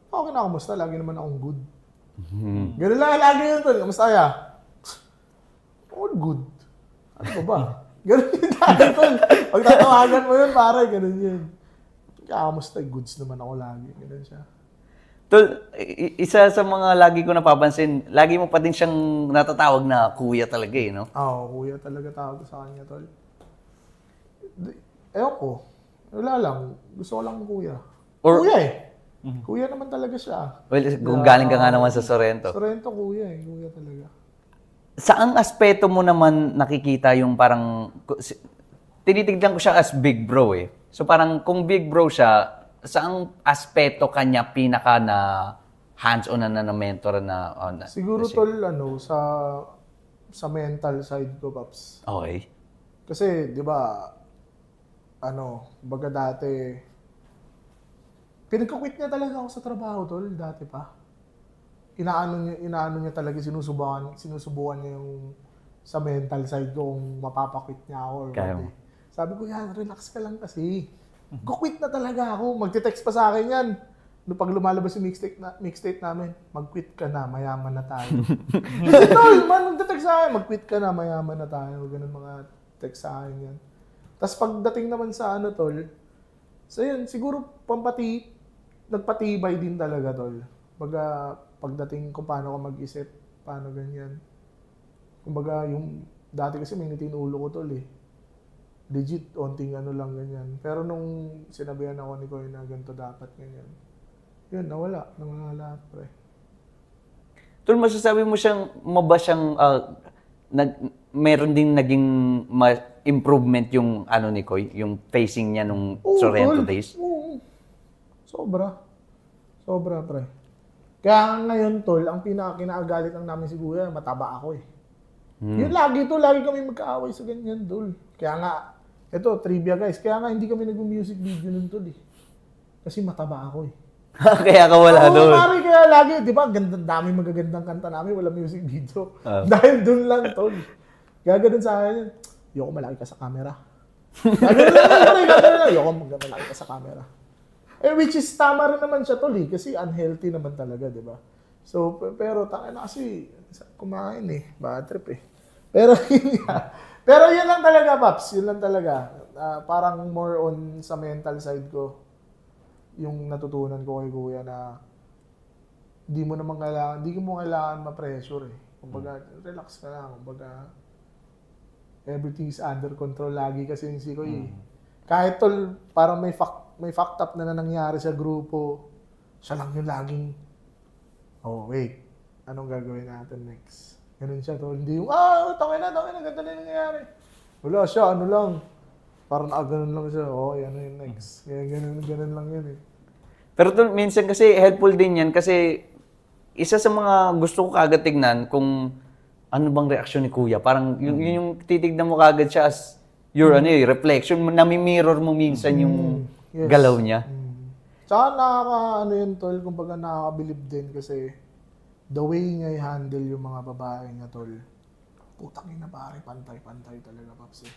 ako kinakamusta, lagi naman akong good. Ganun lang, lagi yun, tol. Kamusta kaya? All good. Ano ba ba? Ganun yun lagi, tol. Pag tatawagan mo yun, pare, ganun yun. kamusta, goods naman ako lagi. Ganun siya. Tol, isa sa mga lagi ko napapansin, lagi mo pa din siyang natatawag na kuya talaga eh, no? Oo, kuya talaga tawag sa kanya, tol. Ewan ko. Wala lang. Gusto ko lang kuya. Kuya eh. Kuya naman talaga siya. Well, kung galing ka nga naman sa Sorrento. Sorrento, kuya eh. Kuya talaga. Saang aspeto mo naman nakikita yung parang, tinitignan ko siya as big bro eh. So parang kung big bro siya, saang aspeto kanya pinaka na hands-on na mentor na? Siguro tol, sa mental side ko, Paps. Okay. Kasi, di ba, baga dati, pinagka-quit niya talaga ako sa trabaho, tol, dati pa. Inaano niya talaga, sinusubukan niya yung sa mental side ko kung mapapakwit niya ako or Kaya what. Sabi ko, yan, relax ka lang kasi. Kukwit na talaga ako. Magte-text pa sa akin yan. Pag lumalabas yung mixtape namin, mag-quit ka na, mayaman na tayo. Tol, man, magte-text sa akin, mag-quit ka na, mayaman na tayo. Ganun mga text sa akin yan. Tapos pagdating naman sa tol, so yun, siguro nagpatibay din talaga, tol. Pagdating kung paano ka mag-isip, paano ganyan. Kumbaga, yung dati kasi may ulo ko, tol eh. Legit, onting lang ganyan. Pero nung sinabihan ako ni Koy na ganito dapat ganyan, yun, nawala lahat, pre. Tol, masasabi mo meron din naging improvement yung ni Koy, yung facing niya nung Sorrento days? Oo. Sobra, pre. Kaya ngayon, tol, ang kinakagalit lang namin si Kuya, mataba ako eh. Yun lagi kami magkaaway sa ganyan, tol. Kaya nga, ito, trivia guys, kaya nga hindi kami nag-music video nun, tol eh. Kasi mataba ako eh. Kaya ka wala doon. Oo, pare, kaya lagi, di ba, daming magagandang kanta namin, wala music video. Dahil dun lang, tol. Kaya ganun sa akin, ayoko malaki ka sa camera. Gagawin lang, ayoko malaki ka sa camera. Which is tama rin naman siya, tol eh, kasi unhealthy naman talaga, di ba? So, pero tangin na kasi, kumain eh, bad trip eh. Pero yun lang talaga, Paps, yun lang talaga. Parang more on sa mental side ko, yung natutunan ko kay Kuya na hindi mo kailangan ma-pressure eh. Kumbaga, relax ka lang. Kumbaga, everything is under control lagi kasi yung si Kuya eh. Kahit tol, parang may fucked up na nangyari sa grupo, siya lang yung laging, oh wait, anong gagawin natin next? Ganun siya tol, hindi yung, tangin na, ganda na yung nangyari. Wala siya, lang, parang ganun lang siya, yung next. Ganun lang yun eh. Pero tol, minsan kasi helpful din yan kasi isa sa mga gusto ko kagad tignan kung ano bang reaksyon ni Kuya. Parang yung titignan mo kagad siya as your reflection, nami-mirror mo minsan yung galaw niya. Tsaka yun tol, kumbaga nakakabilib din kasi the way niya i-handle yung mga babae niya, tol. Putang ina pare, pantay-pantay talaga, Paps eh.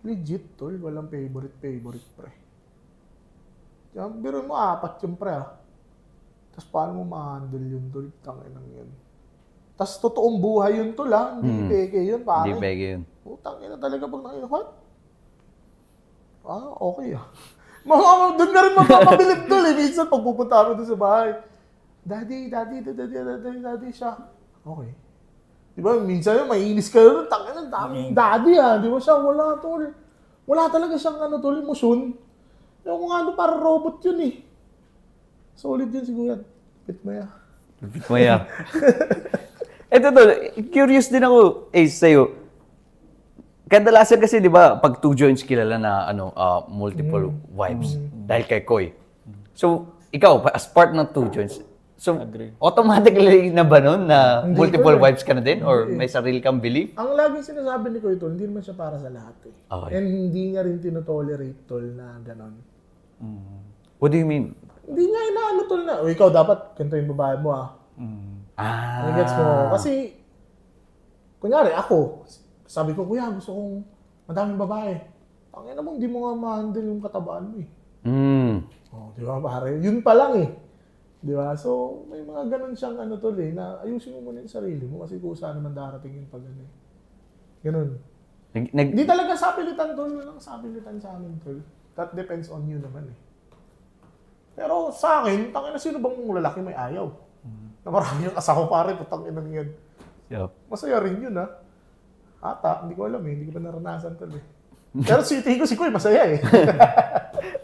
Legit, tol. Walang favorite, pre. Kaya, biro mo, 4 yung pre, Tapos paano mo ma-handle yun, tol? Tangin lang yun. Tapos totoong buhay yun, tol, Hindi peke yun, pare. Hindi peke yun. Putang ina talaga pag nakita, what? Okay, doon na rin mapapabilib, tol, eh. Minsan, pag pupunta kami doon sa bahay, Daddy siya. Okay. Diba, minsan yun, mainis ka yun, tangin ng daming daddy, Di ba siya, wala, tol. Wala talaga siyang, tol, emosyon. Yung kung para robot yun, eh. Solid yun siguro. Pitmaya. Eto, tol, curious din ako, sa'yo. Kadalasan kasi, di ba, pag 2 joints kilala na, multiple wives, dahil kay Koy. So, ikaw, as part ng 2 joints, so, automatically na ba nun na multiple wives ka na din? Or may sarili kang belief? Ang laging sinasabi ni Kuya, tol, hindi naman siya para sa lahat eh. Okay. And hindi niya rin tinotolerate, tol, na gano'n. What do you mean? Hindi niya tol, na, ikaw dapat, ganito yung babae mo, Gets mo? Kasi, kunyari, ako, sabi ko, Kuya, gusto kong madaming babae. Tangina mo, hindi mo nga ma-handle yung katabaan mo eh. Di ba, pare? Yun pa lang eh. Di ba? So, may mga ganun siyang tol eh, na ayusin mo muna yung sarili mo kasi kung saan naman darating yung pag Ganun. Hindi talaga sapilitan, tol. Walang sapilitan sa amin, tol. That depends on you naman eh. Pero sa akin, tangin na sino bang lalaki may ayaw? Na marami yung asawa pare, putang ina yan. Yup. Masaya rin yun ha. Ata, hindi ko alam eh, hindi ko pa naranasan tol eh. Pero si ko si Koy, masaya eh.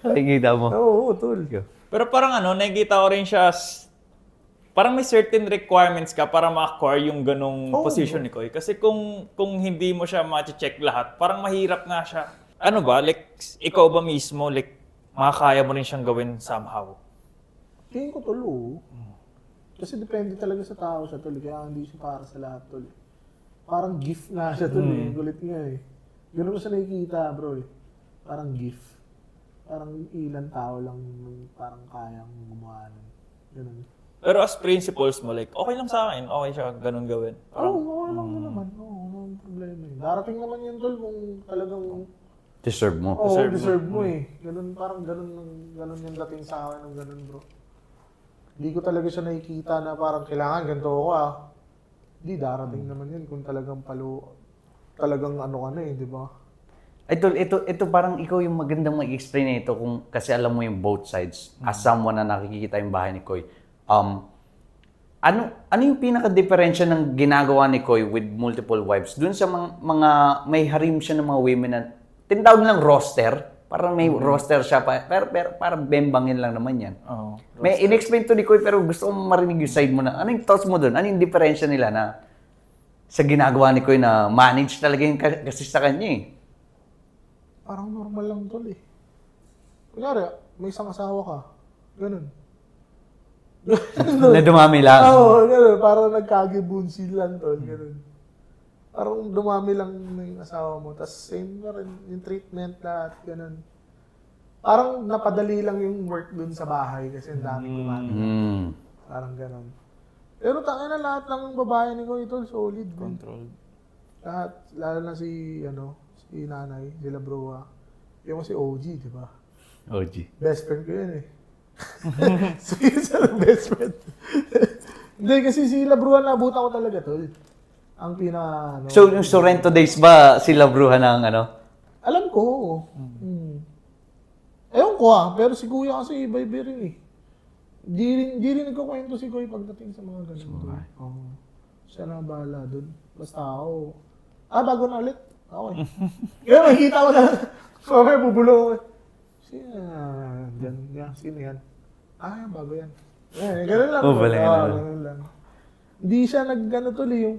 Nakikita mo. Oo, tol. Pero parang nakikita ko rin siya parang may certain requirements ka para ma-acquire yung ganong position ni Koy. Kasi kung hindi mo siya ma-check lahat, parang mahirap nga siya. Ano ba? Like, ikaw ba mismo, like, makakaya mo rin siyang gawin somehow? Tingin ko tol, kasi depende talaga sa tao siya tol. Kaya hindi siya para sa lahat tol. Parang gift nga siya tol eh. Gulit nga eh. Ganun ko siya nakikita bro eh. Parang gift. Parang ilan tao lang parang kayang gumawa nun. Ganun. Pero as principles mo, like, okay lang sa akin, okay siya ganun gawin. Oo, okay lang naman. Oo, walang problema eh. Darating naman yan tol kung talagang Deserve mo. Oo, deserve mo eh. Ganun, parang ganun yung dating sa akin ng ganun bro. Hindi ko talaga siya nakikita na parang kailangan ganito ako Hindi, darating naman yan kung talagang talagang ano ka na eh, di ba? Ito parang ikaw yung magandang mag-explain nito kung kasi alam mo yung both sides as someone na nakikita yung bahay ni Koy. Ano yung pinaka-diferensya ng ginagawa ni Koy with multiple wives? Doon sa mga may harim siya ng mga women na tinatawag lang roster. Parang may roster siya, pero parang bembangin lang naman yan. May in-explain to ni Koy pero gusto kong marinig yung side mo na, ano yung thoughts mo doon? Ano yung diferensya nila na sa ginagawa ni Koy na manage talaga yung kasi sa kanya eh? Parang normal lang tol eh. Kunyari, may isang asawa ka. Ganun. Na dumami lang. Oo, ganun. Parang nagkagibunsil lang tol. Ganun. Parang dumami lang yung asawa mo. Tapos same pa rin yung treatment lahat. Ganun. Parang napadali lang yung work dun sa bahay kasi ang dami gumamit. Parang ganun. Pero tangin na lahat ng babae ni ko ito, solid. Controlled. Lahat, lalo na si nanay, sila broa. Yung si OG, di ba? OG. Best friend ko yun eh. So yun sa best friend. Hindi, kasi sila broa nabutan ko talaga tol. Ang So, yung Sorrento days ba sila bruha ng ano? Alam ko. Ewan ko pero si Kuya kasi iba-iba rin eh. Di rin nagkukwento si Kuya pagdating sa mga ganun. Siya na bahala dun. Basta ako. Bago na ulit. Okay. Kaya makikita ko na. Okay, bubulong ko. Sino yan? Yan, bago yan. Ganun lang. Ganun lang. Hindi siya nag-gano tuloy yung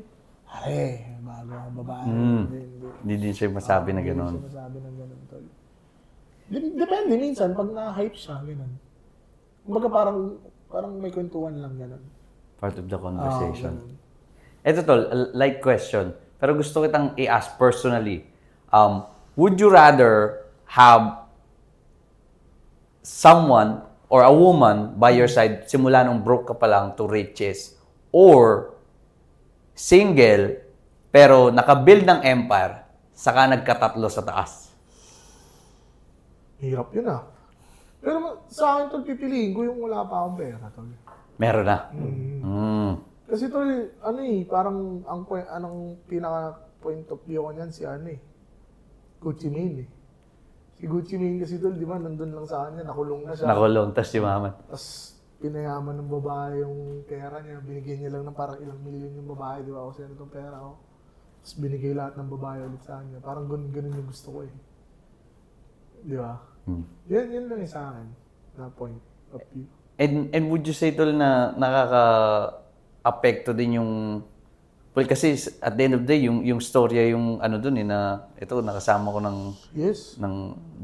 bago ang babae. Hindi din siya masabi na gano'n. Hindi siya masabi na gano'n tol. Depende minsan, pag na-hype siya, gano'n. Kumbaga parang may kwentuhan lang gano'n. Part of the conversation. Ito tol, like question. Pero gusto kitang i-ask personally. Would you rather have someone or a woman by your side simula nung broke ka pa lang to riches or single, pero nakabuild ng empire, saka nagkatatlo sa taas? Hirap yun Pero sa akin tol, pipiliin ko yung wala pa akong pera tol. Meron na? Kasi tol, parang anong pinaka point of view ko niyan si Gucci Mane Si Gucci Mane kasi tol, di ba, nandun lang sa kanya, nakulong na siya. Nakulong, tas yumaman. Tas pinayaman ng babae yung pera niya, binigyan niya lang ng parang ilang milyon yung babae, di ba? Kasi ano itong pera ko. Tapos binigay lahat ng babae ulit sa kanya. Parang ganun yung gusto ko eh. Di ba? Yan lang sa akin, na point of view. And would you say tol na nakaka-apekto din yung... Well, kasi at the end of the day, yung storya yung ano dun na ito, nakasama ko ng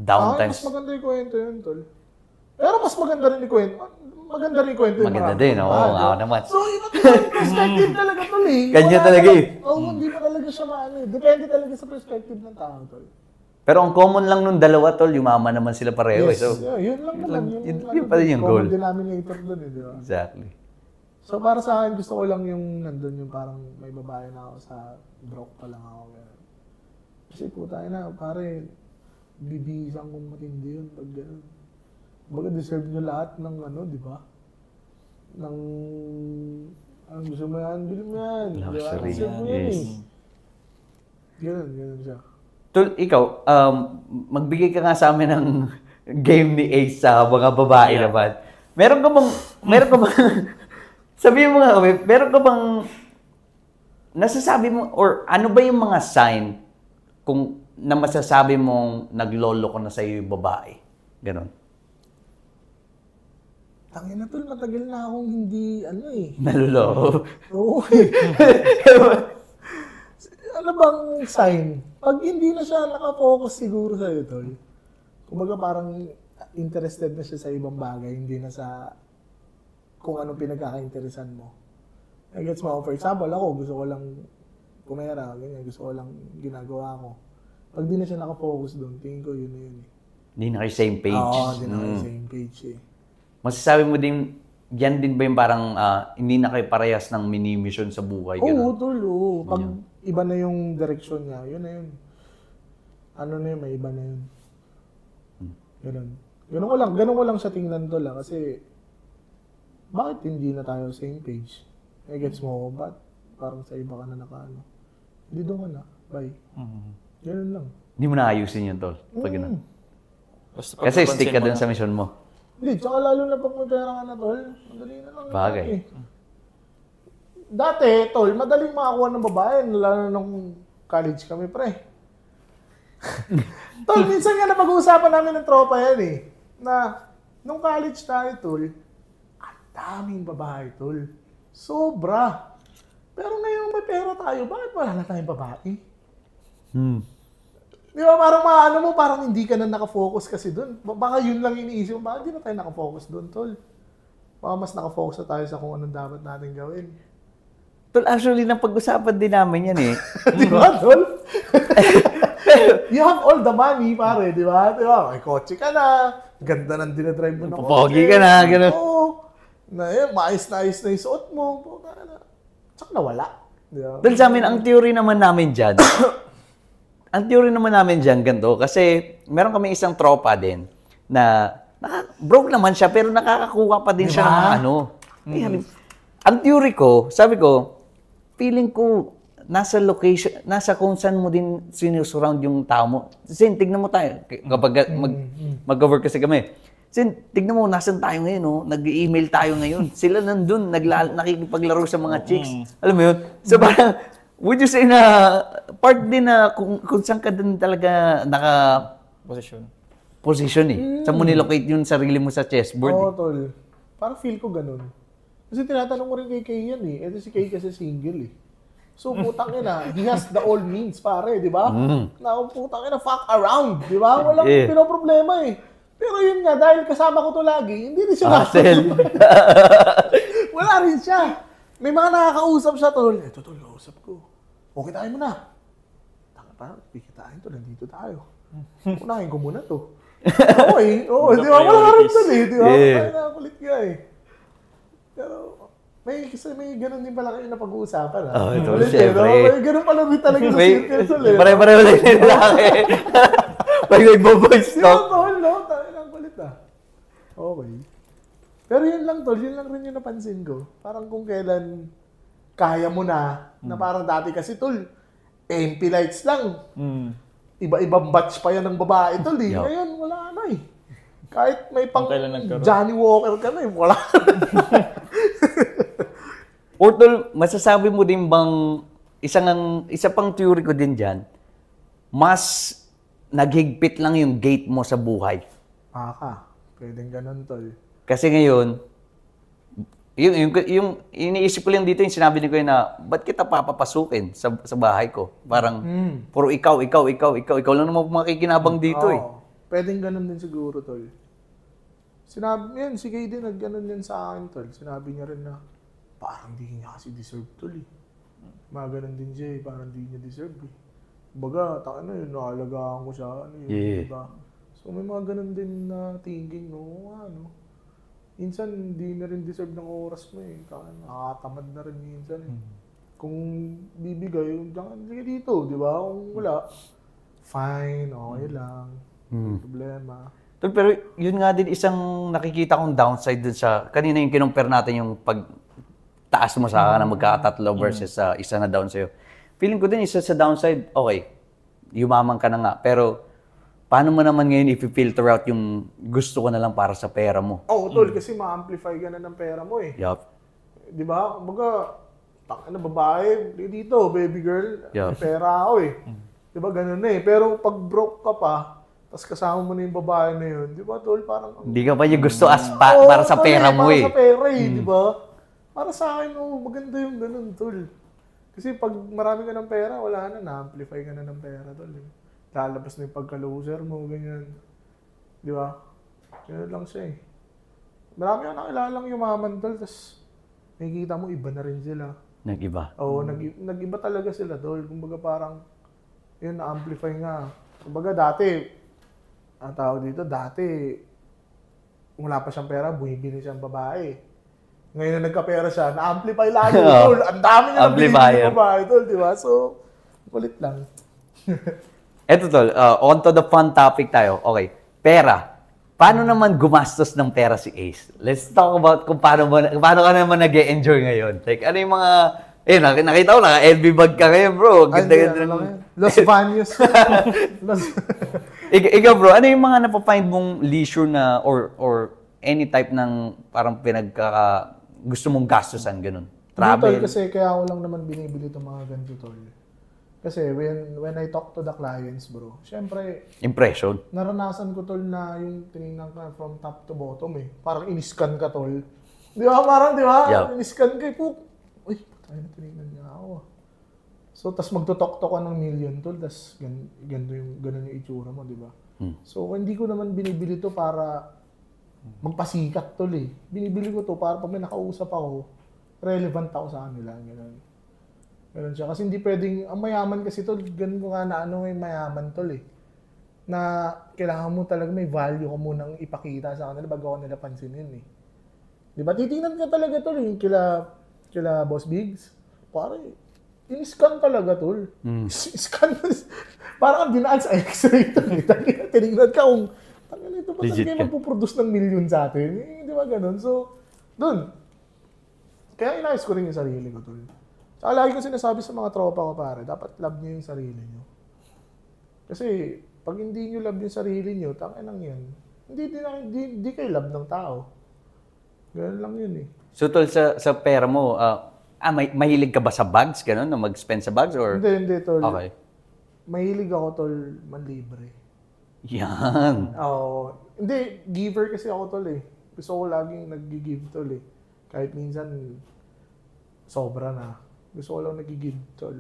down times. Mas maganda yung kwento yun, tol. Pero mas maganda rin yung kwento. Maganda din, oo nga naman. So, iba talaga perspective talaga tol eh. Kanya talaga eh. Hindi pa talaga siya Depende talaga sa perspective ng tao, tol. Pero ang common lang nung dalawa tol, yumaman naman sila pareho. Yes, So, yun lang naman. Yun pa rin yung goal. Common denominator dun eh, di ba? Exactly. So para sa akin, gusto ko lang yung nandun yung parang may babae na ako sa broke pa lang ako. Kasi puta na, pare, bibisan kong matindi yun pag gano'n. Baga deserve nyo lahat ng di ba? Ng, ang gusto mo yan, bilhin mo yan. Luxury. Deserve mo yan eh. Ganun siya. Tol, ikaw, magbigay ka nga sa amin ng game ni Ace sa mga babae naman. Meron ka bang, sabihin mo nga kami, meron ka bang, nasasabi mo, or ano ba yung mga sign kung na masasabi mong naglolo ko na sa'yo yung babae? Ganon. Tangina tol, matagal na akong hindi, Naluloko. Oo Ano bang sign? Pag hindi na siya nakafocus siguro sa'yo, tol. Kumbaga parang interested na siya sa ibang bagay, hindi na sa kung anong pinagkaka-interesan mo. I gets mo, for example, ako, gusto ko lang kumera, ganyan, gusto ko lang ginagawa ko. Pag di na siya nakafocus doon, tingin ko yun na yun. Hindi na kayo same page. Oo, hindi na kayo same page Masasabi mo din, yan din ba yung parang hindi na kayo parehas ng mini-mission sa buhay? Oo, tol, oo. Pag iba na yung direksyon niya, yun na yun. Ano na yun, may iba na yun. Ganun. Ganun ko lang sa tingnan tol kasi bakit hindi na tayo same page? Gets mo, ba't parang sa iba ka na nakaano? Hindi doon ka na, bye. Ganun lang. Hindi mo naayusin yun, tol. Pag ganun. Basta Kasi pagpapansin stick ka mo dun na. sa mission mo. Hindi, tsaka lalo na pag may pera ka na, tol. Madali na lang. Bagay. Dati, tol, madaling makakuha ng babae, lalo na nung college kami, pre. Tol, minsan nga napag-uusapan namin ng tropa yan na nung college tayo, tol, ang daming babae, tol. Sobra. Pero ngayon may pera tayo, bakit wala na tayong babae? Di ba, parang maano mo, parang hindi ka na nakafocus kasi doon. Baka yun lang iniisip mo, bakit hindi na tayo nakafocus doon, tol? Baka mas nakafocus na tayo sa kung anong dapat natin gawin. Tol, actually, napag-usapan din namin yan Di ba, tol? You have all the money, pare, di ba? Di ba? May kotse ka na, ganda ng dinadrive mo na Popogi ka na, gano'n. Oo. Na yun, maayos na yung suot mo. Tsaka nawala. Di ba? Tol, sa amin, ang theory naman namin dyan, ganito, kasi meron kami isang tropa din na broke naman siya pero nakakakuha pa din siya ng ano. Ang theory ko, sabi ko, feeling ko nasa location, nasa kung saan mo din sinusurround yung tao mo. Kasi tignan mo tayo, kapag mag-work kasi kami. Kasi tignan mo, nasan tayo ngayon, no? Nag-email tayo ngayon. Sila nandun, nakikipaglaro sa mga chicks. Alam mo yun? So parang, would you say na part din na kung saan ka din talaga position Saan mo nilocate yung sarili mo sa chessboard? Oo, tol. Parang feel ko ganun. Kasi tinatanong mo rin kay Kay yan Ito si Kay kasi single So, putang ina, he has the all means, pare, di ba? Na putang ina, fuck around, di ba? Walang pinoproblema Pero yun nga, dahil kasama ko to lagi, hindi rin siya Wala rin siya. May mga nakakausap siya, tol. Ito, tol, kausap ko. Okay tayo muna. Taka pa, pikitain to, nandito tayo. Unahin ko muna to. Oo, di ba? Wala rin to di ba? Ay, nakakulit nga Pero, may ganun din pala kayo na pag-uusapan ito, syempre. May ganun pala rin talaga sa circle, tol. Pare-pareho lang yung lalaki. Pag nagbo-voice talk. Tol, no? Tayo lang kulit Okay. Pero yun lang, tol. Yun lang rin yung napansin ko. Parang kung kailan kaya mo na parang dati kasi, tol, MP lights lang. Iba-ibang batch pa yan ng babae, tol. Ngayon, wala na Kahit may pang Johnny Walker ka na wala. Or tol, masasabi mo din bang, isa pang theory ko din dyan, mas naghigpit lang yung gate mo sa buhay. Pwedeng ganun, tol. Kasi ngayon, yung iniisip ko lang dito yung sinabi ni Kuya na, ba't kita papapasukin sa bahay ko? Parang, puro ikaw lang naman makikinabang dito Pwedeng ganun din siguro, tol. Sinabi yan, si Kay din, nag-ganon yan sa akin, tol. Sinabi niya rin na, parang di niya kasi deserve, tol Mga ganun din siya parang di niya deserve Baga, nakalagaan ko siya, diba? So may mga ganun din na thinking, minsan, hindi na rin deserve ng oras mo Nakakatamad na rin minsan Kung bibigay, diyan dito, di ba? Kung wala, fine, okay lang. Problema. Pero yun nga din isang nakikita kong downside dun sa, kanina yung kinumpare natin yung pagtaas mo sa na magkakatatlo versus isa na down sa'yo. Feeling ko din isa sa downside, okay, yumaman ka na nga, pero paano mo naman ngayon i-filter out yung gusto ko na lang para sa pera mo? Oo, tol, kasi ma-amplify ka na ng pera mo eh. Yup. Di ba? Kumbaga, babae, dito, baby girl, Yeah. may pera ako eh. Di ba, ganun na eh. Pero pag broke ka pa, tapos kasama mo na yung babae na yun, di ba, tol, parang... Hindi ka pa yung gusto para sa tol, pera mo eh. Para sa pera eh, di ba? Para sa akin, maganda yung ganun, tol. Kasi pag marami ka ng pera, wala na, na-amplify ka na ng pera, tol. Lalabas na yung pagka-loser mo, ganyan. Di ba? Ganun lang siya eh. Marami ako nakilalang yumaman, tol, tapos nakikita mo, iba na rin sila. Nag-iba. Oo, nag-iba talaga sila, tol. Kumbaga parang, yun, na-amplify nga. Kumbaga dati, ang tawag dito, dati, wala pa siyang pera, bumibili siyang babae. Ngayon na nagka-pera siya, na-amplify lalo, tol. Ang dami niya na binibili ng babae, tol, di ba? So, kulit lang. Eto tol, on to the fun topic tayo. Okay, pera. Paano naman gumastos ng pera si Ace? Let's talk about kung paano ka naman nag-e-enjoy ngayon. Like, ano yung mga... nakita ko, naka-LV bag ka ngayon, bro. Ganda-ganda ng... Los Baños. Ikaw, bro, ano yung mga napafind mong leisure na or any type ng parang gusto mong gastusan, ganun? Travel? Tol, kasi kaya ako lang naman binibili itong mga ganito, tol. Kasi when I talk to the clients, bro, syempre, Impression? naranasan ko, tol, na yung tinignan ka from top to bottom eh. Parang in-scan ka, tol. Di ba? Parang, di ba? Yeah. In-scan ka eh. Uy, tayo na tinignan niya ako. So, tas magtutok-tok ka ng million, tol. Tas ganun yung itsura mo, di ba? So, hindi ko naman binibili to para magpasikat, tol eh. Binibili ko to para pag may nakausap ako, relevant ako sa kanila. Ganun siya. Kasi hindi pwedeng, ang mayaman kasi tol, ganun ko nga na ano yung mayaman, tol eh. Na kailangan mo talaga may value ka munang ipakita sa kanila bago ka nila pansinin eh. Di ba? Titingnan ka talaga, tol, yung kila Boss Biggs. Pare, in-scan talaga, tol. Scan. Parang dinaan sa x-ray, tol. Tinignan ka kung, ito ba Legit talaga magpuproduce ng million sa atin? Eh, di ba ganun? So, dun. Kaya inayos ko rin yung sarili ko, tol. Saka lagi ko sinasabi sa mga tropa ko, pare, dapat love nyo yung sarili nyo. Kasi, pag hindi nyo love yung sarili nyo, tangin lang yan. Hindi kayo love ng tao. Ganun lang yun eh. So, tol, sa pera mo, mahilig ka ba sa bags, gano'n, na mag-spend sa bags, or? Hindi, tol. Okay. Mahilig ako, tol, manlibre. Yan. Oo. Hindi, giver kasi ako, tol eh. Gusto ko laging nag-give, tol eh. Kahit minsan, sobra na. Gusto ko lang nag-give, tol.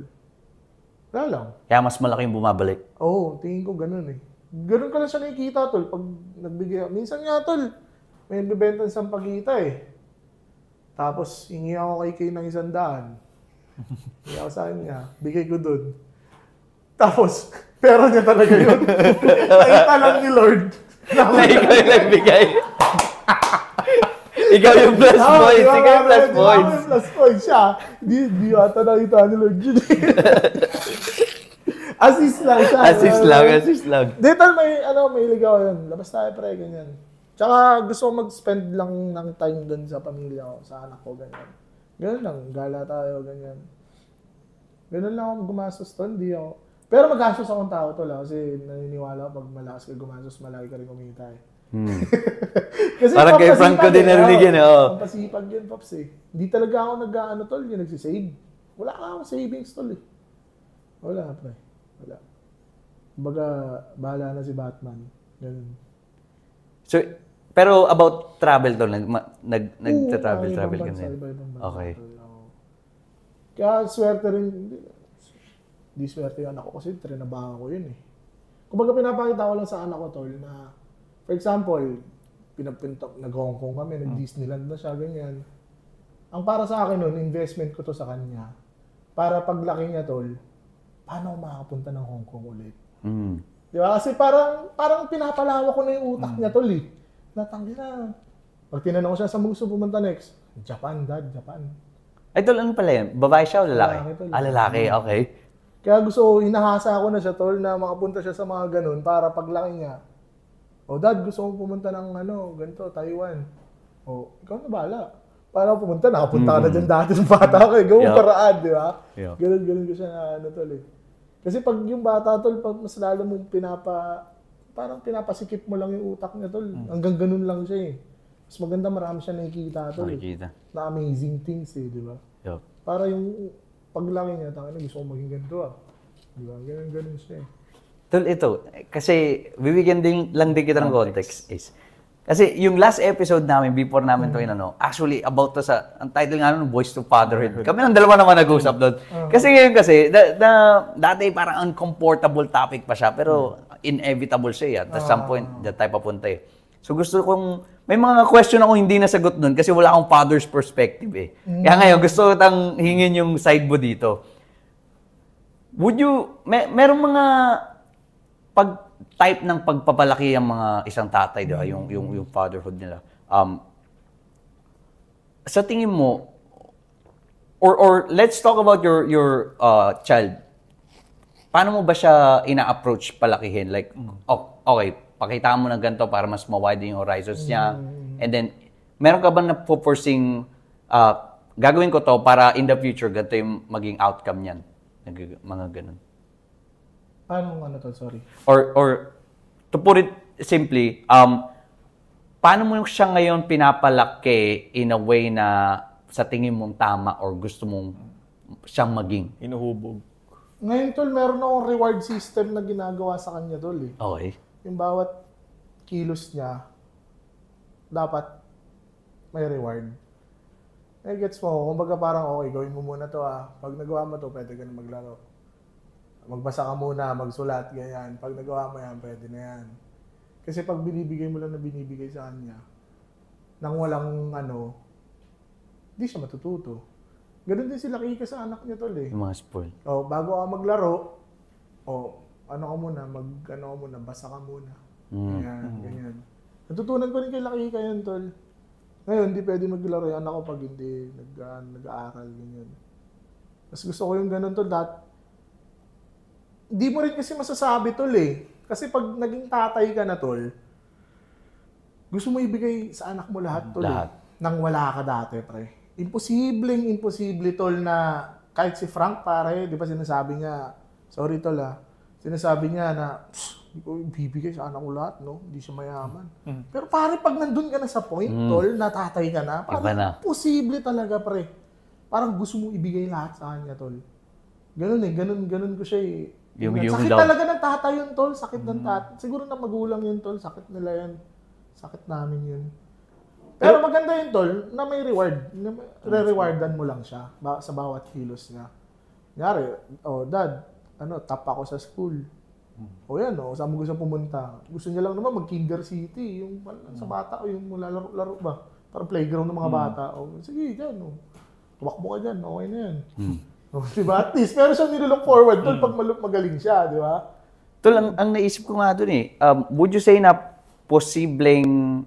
Wala lang. Kaya mas malaki yung bumabalik. Oo, tingin ko ganun eh. Ganun ka lang siya nakikita, tol. Pag nagbigay, minsan nga, tol, may bibenta ng sampagita eh. Tapos, hingi ako kay Kay ng 100. Hingi ako sa kanya. Bigay ko dun. Tapos, pera niya talaga yun. Nakita lang ni Lord. Na ikaw yung nagbigay. Ikaw yung plus points. Ikaw yung plus points. Ikaw yung plus points siya. Di ata nakita ni Lord yun. Assist lang siya. Assist lang. Dito may ligaw yun. Labas tayo pre, ganyan. Tsaka gusto ko mag-spend lang ng time doon sa pamilya ko, sa anak ko, ganyan. Ganun lang, gala tayo, ganyan. Ganun lang ako gumastos doon, di ako. Pero magastos akong tao to lang kasi naniniwala ko pag malakas ka gumastos, malaki ka rin kumita eh. Kasi parang kay Frank ko din narinig yun, Ang pasipag yun, Pops eh. Hindi talaga ako nag-ano tol, yung nagsisave. Wala ka akong savings tol eh. Wala pre. Wala. Kumbaga, bahala na si Batman. Ganun. So, pero about travel tol, nag-travel ka na yun? Okay. Kaya swerte rin, di swerte yung anak ko kasi trinabaho ko yun eh. Kumbaga pinapakita ko lang sa anak ko tol na, for example, nag-Hong Kong kami, nag-Disneyland na siya, ganyan. Ang para sa akin nun, investment ko to sa kanya. Para paglaki niya tol, paano ako makakapunta ng Hong Kong ulit? Di ba? Kasi parang pinapalawa ko na yung utak niya tol eh. Natanggi na. Pag tinanong ko siya, saan mo gusto pumunta next? Japan, dad, Japan. Ay tol, ano pala yun? Babae siya o lalaki? Lalaki, okay. Kaya gusto, hinahasa ko na siya tol na makapunta siya sa mga ganun para paglaki niya. O dad, gusto ko pumunta ng ganito, Taiwan. O, ikaw na bahala. Para pumunta, nakapunta ka na dyan dati ng bata ko eh. Gawang paraan, di ba? Ganun ko siya na tol eh. Kasi pag yung bata tol, pag mas lalo mong parang pinapasikip mo lang yung utak niya, tol. Hanggang ganun lang siya eh. Mas maganda marami siya nakikita, tol. Na amazing things eh, di ba? Yup. Para yung paglaki niya, tangina, gusto ko maging ganito ah. Di ba? Ganun siya eh. Tol, ito, kasi bibigyan lang din kita ng context is, kasi yung last episode namin, before namin ito actually about to sa, ang title nga nun, Voice to Fatherhood. Kami ng dalawa naman nag-usap doon. Kasi ngayon dati parang uncomfortable topic pa siya, pero inevitable siya at some point, that tayo papunta eh. So gusto kong, may mga question ako hindi nasagot doon kasi wala akong father's perspective eh. Kaya ngayon, gusto ko tang hingin yung side mo dito. Would you, merong mga type ng pagpapalaki ang mga isang tatay, di ba? Yung fatherhood nila. Sa tingin mo, or let's talk about your child. Paano mo ba siya ina-approach palakihin? Like, okay, pakita mo ng ganito para mas ma-widen yung horizons niya. And then, meron ka ba na-foresing, gagawin ko to para in the future, ganito yung maging outcome niyan? Mga ganun. Paano to? Sorry. Or to put it simply, paano mo siya ngayon pinapalaki in a way na sa tingin mong tama or gusto mong siyang maging? Inuhubog. Ngayon, tol, meron akong reward system na ginagawa sa kanya, tol eh. Okay. Yung bawat kilos niya, dapat may reward. Gets mo, kumbaga parang okay, gawin mo muna to ah. Pag nagawa mo to, pwede ka na maglaro. Magbasa ka muna, magsulat, ganyan. Pag nagawa mo yan, pwede na yan. Kasi pag binibigay mo lang na binibigay sa kanya, nang walang di siya matututo. Ganun din sila Kika sa anak niya, tol eh. Yung mga spoil. Bago ka maglaro, basa ka muna. Ganyan. Natutunan ko rin kay Kika yun, tol. Ngayon, hindi pwede maglaro yung anak ko pag hindi nag-aaral, ganyan. Mas gusto ko yung ganun, tol. Hindi mo rin kasi masasabi, tol eh. Kasi pag naging tatay ka na, tol, gusto mo ibigay sa anak mo lahat, tol. Lahat. Nang wala ka dati, pre. Imposible, tol, na kahit si Frank, pare, di ba sinasabi niya, sorry, tol sinasabi niya na, hindi ko ibibigay sa anak ko lahat, no? Hindi siya mayaman. Pero pare, pag nandun ka na sa point, tol, na tatay ka na, parang posible talaga, pre. Parang gusto mo ibigay lahat sa kanya, tol. Ganun eh, ganun ko siya eh. Sakit talaga ng tatay yun, tol. Sakit ng tatay. Siguro na magulang yun, tol. Sakit nila yan. Sakit namin yun. Pero maganda yun, tol, na may reward. Re-rewardan mo lang siya sa bawat kilos niya. Kunyari, dad, top ako sa school. Yan, saan mo gusto pumunta? Gusto niya lang naman mag-Kinder City. Yung sa bata, yung laro ba? Parang playground ng mga bata. Sige, dyan. Tumakbo ka dyan. Okay na yan. Diba? At least, meron siyang nilook forward tol pag magaling siya, di ba? Tol, ang naisip ko nga dun eh, would you say na posibleng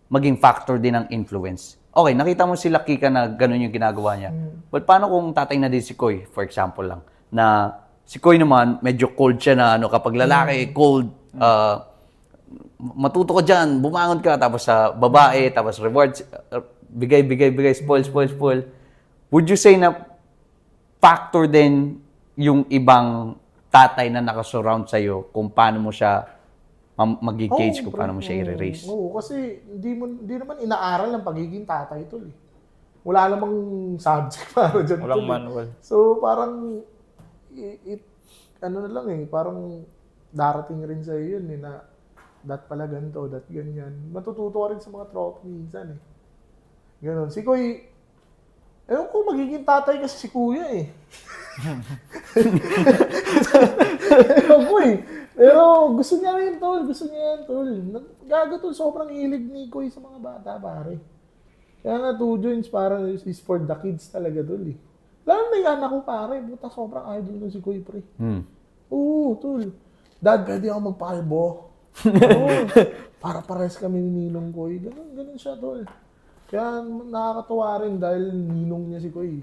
maging factor din ng influence? Okay, nakita mo si Kika na ganun yung ginagawa niya. But paano kung tatay na din si Koy, for example lang, na si Koy naman, medyo cold siya na kapag lalaki, cold, matuto ka dyan, bumangon ka, tapos sa babae, tapos rewards, bigay, spoil. Would you say na factor din yung ibang tatay na nakasurround sa'yo kung paano mo siya mag-engage, kung paano mo siya i-raise? Oo, kasi hindi naman inaaral ang pagiging tatay tol eh. Wala namang subject para dyan. Walang manual. So parang, parang darating rin sa'yo yun eh, na that pala ganito, that ganyan. Matututo ka rin sa mga trophy minsan eh. Ganon. Si Koy, ewan ko, magiging tatay kasi si kuya eh. Ewan ko eh. Pero gusto niya rin, tol. Gago, tol. Sobrang hilig ni Koy sa mga bata, pare. Kaya nga, 2 joints para is for the kids talaga, tol eh. Lalo na yung anak ko, pare. Buta, sobrang idol nun si Koy, pre. Oo, tol. Dad, pwede ako magpakalbo. Oo. Para pares kami ni Ninong Koy. Ganun siya, tol. Kaya nakakatuwa rin dahil ninong niya si Koy.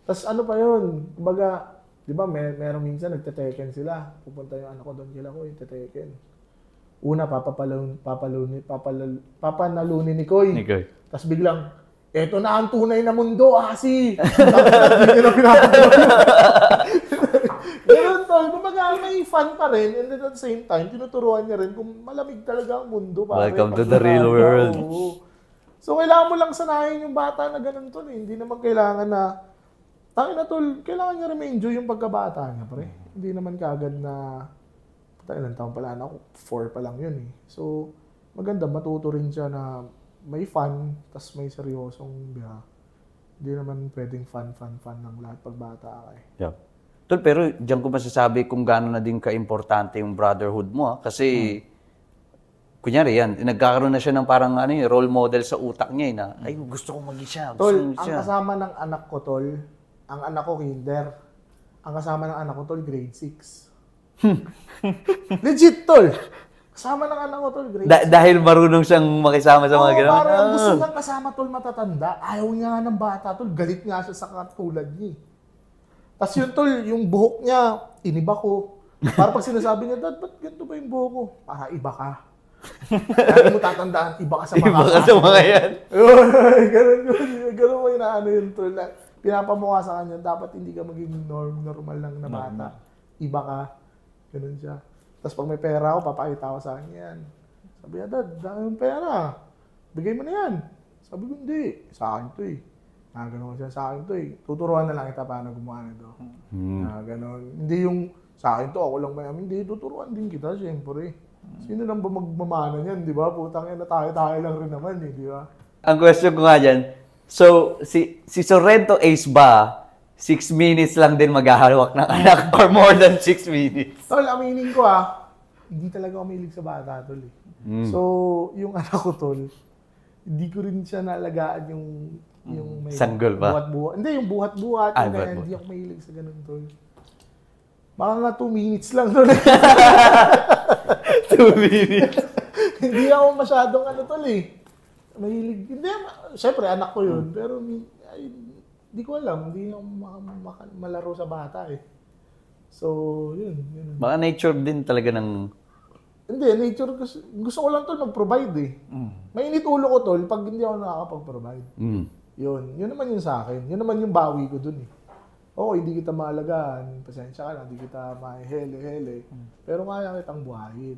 Tapos pa yun, kumbaga, di ba meron minsan nagteteken sila. Pupunta yung anak ko doon kila Koy, teteken. Una, papanalunin ni Koy. Tapos biglang, eto na ang tunay na mundo, Asi! Hindi na pinapagawa. Ganun, tol. tol, kumbaga may fun pa rin, and then at the same time, tinuturuan niya rin kung malamig talaga ang mundo. Pare, Welcome to the real world. So, kailangan mo lang sanayin yung bata na ganun tol. Hindi naman kailangan na, tangin na tol, kailangan niya rin ma-enjoy yung pagkabata niya, pre. Hindi naman kagad na, ilang taon pala na ako, 4 pa lang yun eh. So, maganda, matuto rin siya na may fun, tas may seryosong biya. Hindi naman pwedeng fun ng lahat pag bata ka eh. Yeah. Tol, pero diyan ko masasabi kung gaano na din ka-importante yung brotherhood mo. Kasi, kunyari yan, nagkakaroon na siya ng parang role model sa utak niya. Na, ay, gusto kong maging siya. Tol, ang kasama ng anak ko, tol, ang anak ko kinder. Ang kasama ng anak ko, tol, grade 6. Legit, tol. Kasama ng anak ko, tol, grade 6. Dahil marunong siyang makisama sa mga gano'n? Parang gusto lang kasama, tol, matatanda. Ayaw niya nga ng bata, tol. Galit nga siya sa katulad niya. Tapos yun, tol, yung buhok niya, iniba ko. Para pag sinasabi niya, Dad, ba't ganito ba yung buhok ko? Iba ka. Kaya mo tatandaan, iba ka sa mga Iba ka sa mga yan. Ganun mo inaano yun, tol. Pinapamukha sa kanya, dapat hindi ka maging normal lang na bata. Iba ka. Ganun siya. Tapos pag may pera ako, papakita ko sa kanya yan. Sabi niya, Dad, dami yung pera. Bigay mo na yan. Sabi ko, hindi. Sa akin to eh. Ganun siya, sa akin to eh. Tuturuan na lang kita paano gumawa nito. Ganun. Hindi yung sa akin to, ako lang may amin. Hindi, tuturuan din kita, syempre. Sino lang ba magmamana niyan, di ba? Putang ina, tayo lang rin naman eh, di ba? Ang question ko nga dyan, so, si Sorrento Ace ba, 6 minutes lang din maghahawak ng anak or more than 6 minutes? Tol, aminin ko hindi talaga ako mahilig sa bata, tol eh. So, yung anak ko, tol, hindi ko rin siya naalagaan yung may sanggol ba? Buhat-buhat. Hindi, yung buhat-buhat. Hindi ako mahilig sa ganun, tol. Baka nga 2 minutes lang, tol. 2 minutes? Hindi ako masyadong tol eh. Mahilig. Hindi, syempre, anak ko yun. Pero, hindi ko alam. Hindi ako malaro sa bata eh. So, yun. Baka nature din talaga ng... Hindi, nature. Gusto ko lang tol mag-provide eh. Mainit ulo ko tol pag hindi ako nakakapag-provide. Yun naman yun sa akin. Yun naman yung bawi ko dun eh. Oo, hindi kita maalagaan. Pasensya ka na, hindi kita mahele-hele. Pero kaya kitang buhayin.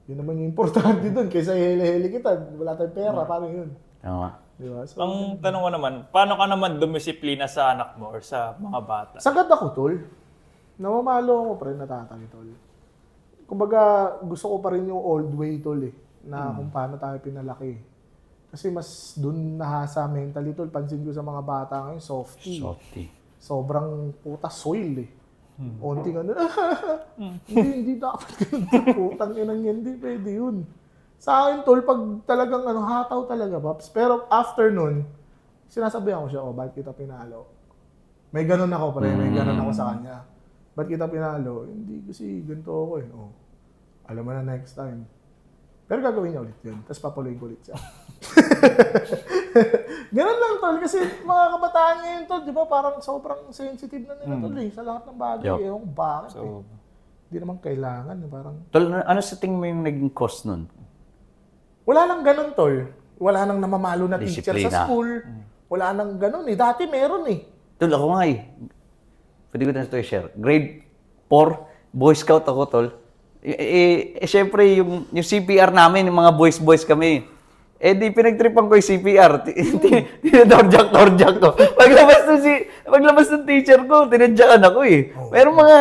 Yun naman yung importante dun. Kaysa hele-hele kita, wala tayong pera, parang yun. Tama. Diba? So, Ang tanong ko naman, paano ka naman dumisiplina sa anak mo or sa mga bata? sagad ako, tol. Namamalo ako pa rin natatali, tol. Kumbaga, gusto ko pa rin yung old way, tol eh. Na kung paano tayo pinalaki. Kasi mas dun nahasa mentally, tol. Pansin ko sa mga bata ngayon, softy. Sobrang puta soil eh. Onting hindi dapat ganun. Putang inang yan, hindi pwede yun. Sa akin, tol, pag talagang hataw talaga, Paps. Pero after nun, sinasabihan ko siya, bakit kita pinalo? May ganun ako, pre. May ganun ako sa kanya. Ba't kita pinalo? Hindi kasi ganito ako eh. Alam mo na next time. Pero gagawin niya ulit yun. Tapos papuloy ko ulit siya. Ganun lang, tol. Kasi mga kabataan ngayon, tol, di ba? Parang sobrang sensitive na nila, tol, eh. Sa lahat ng bagay. Ewan ko bakit eh. Hindi naman kailangan. Parang... Tol, ano sa tingin mo yung naging cost nun? Wala nang ganun, tol. Wala nang namamalo na teacher sa school. Wala nang ganun eh. Dati meron eh. Tol, ako nga eh. Pwede ko na ito i-share. Grade 4, Boy Scout ako, tol. Siyempre, yung CPR namin, yung mga boys kami. Di pinagtripan ko yung CPR. Tinadorjak ko. Paglabas ng teacher ko, tinadyakan ako eh. Pero mga,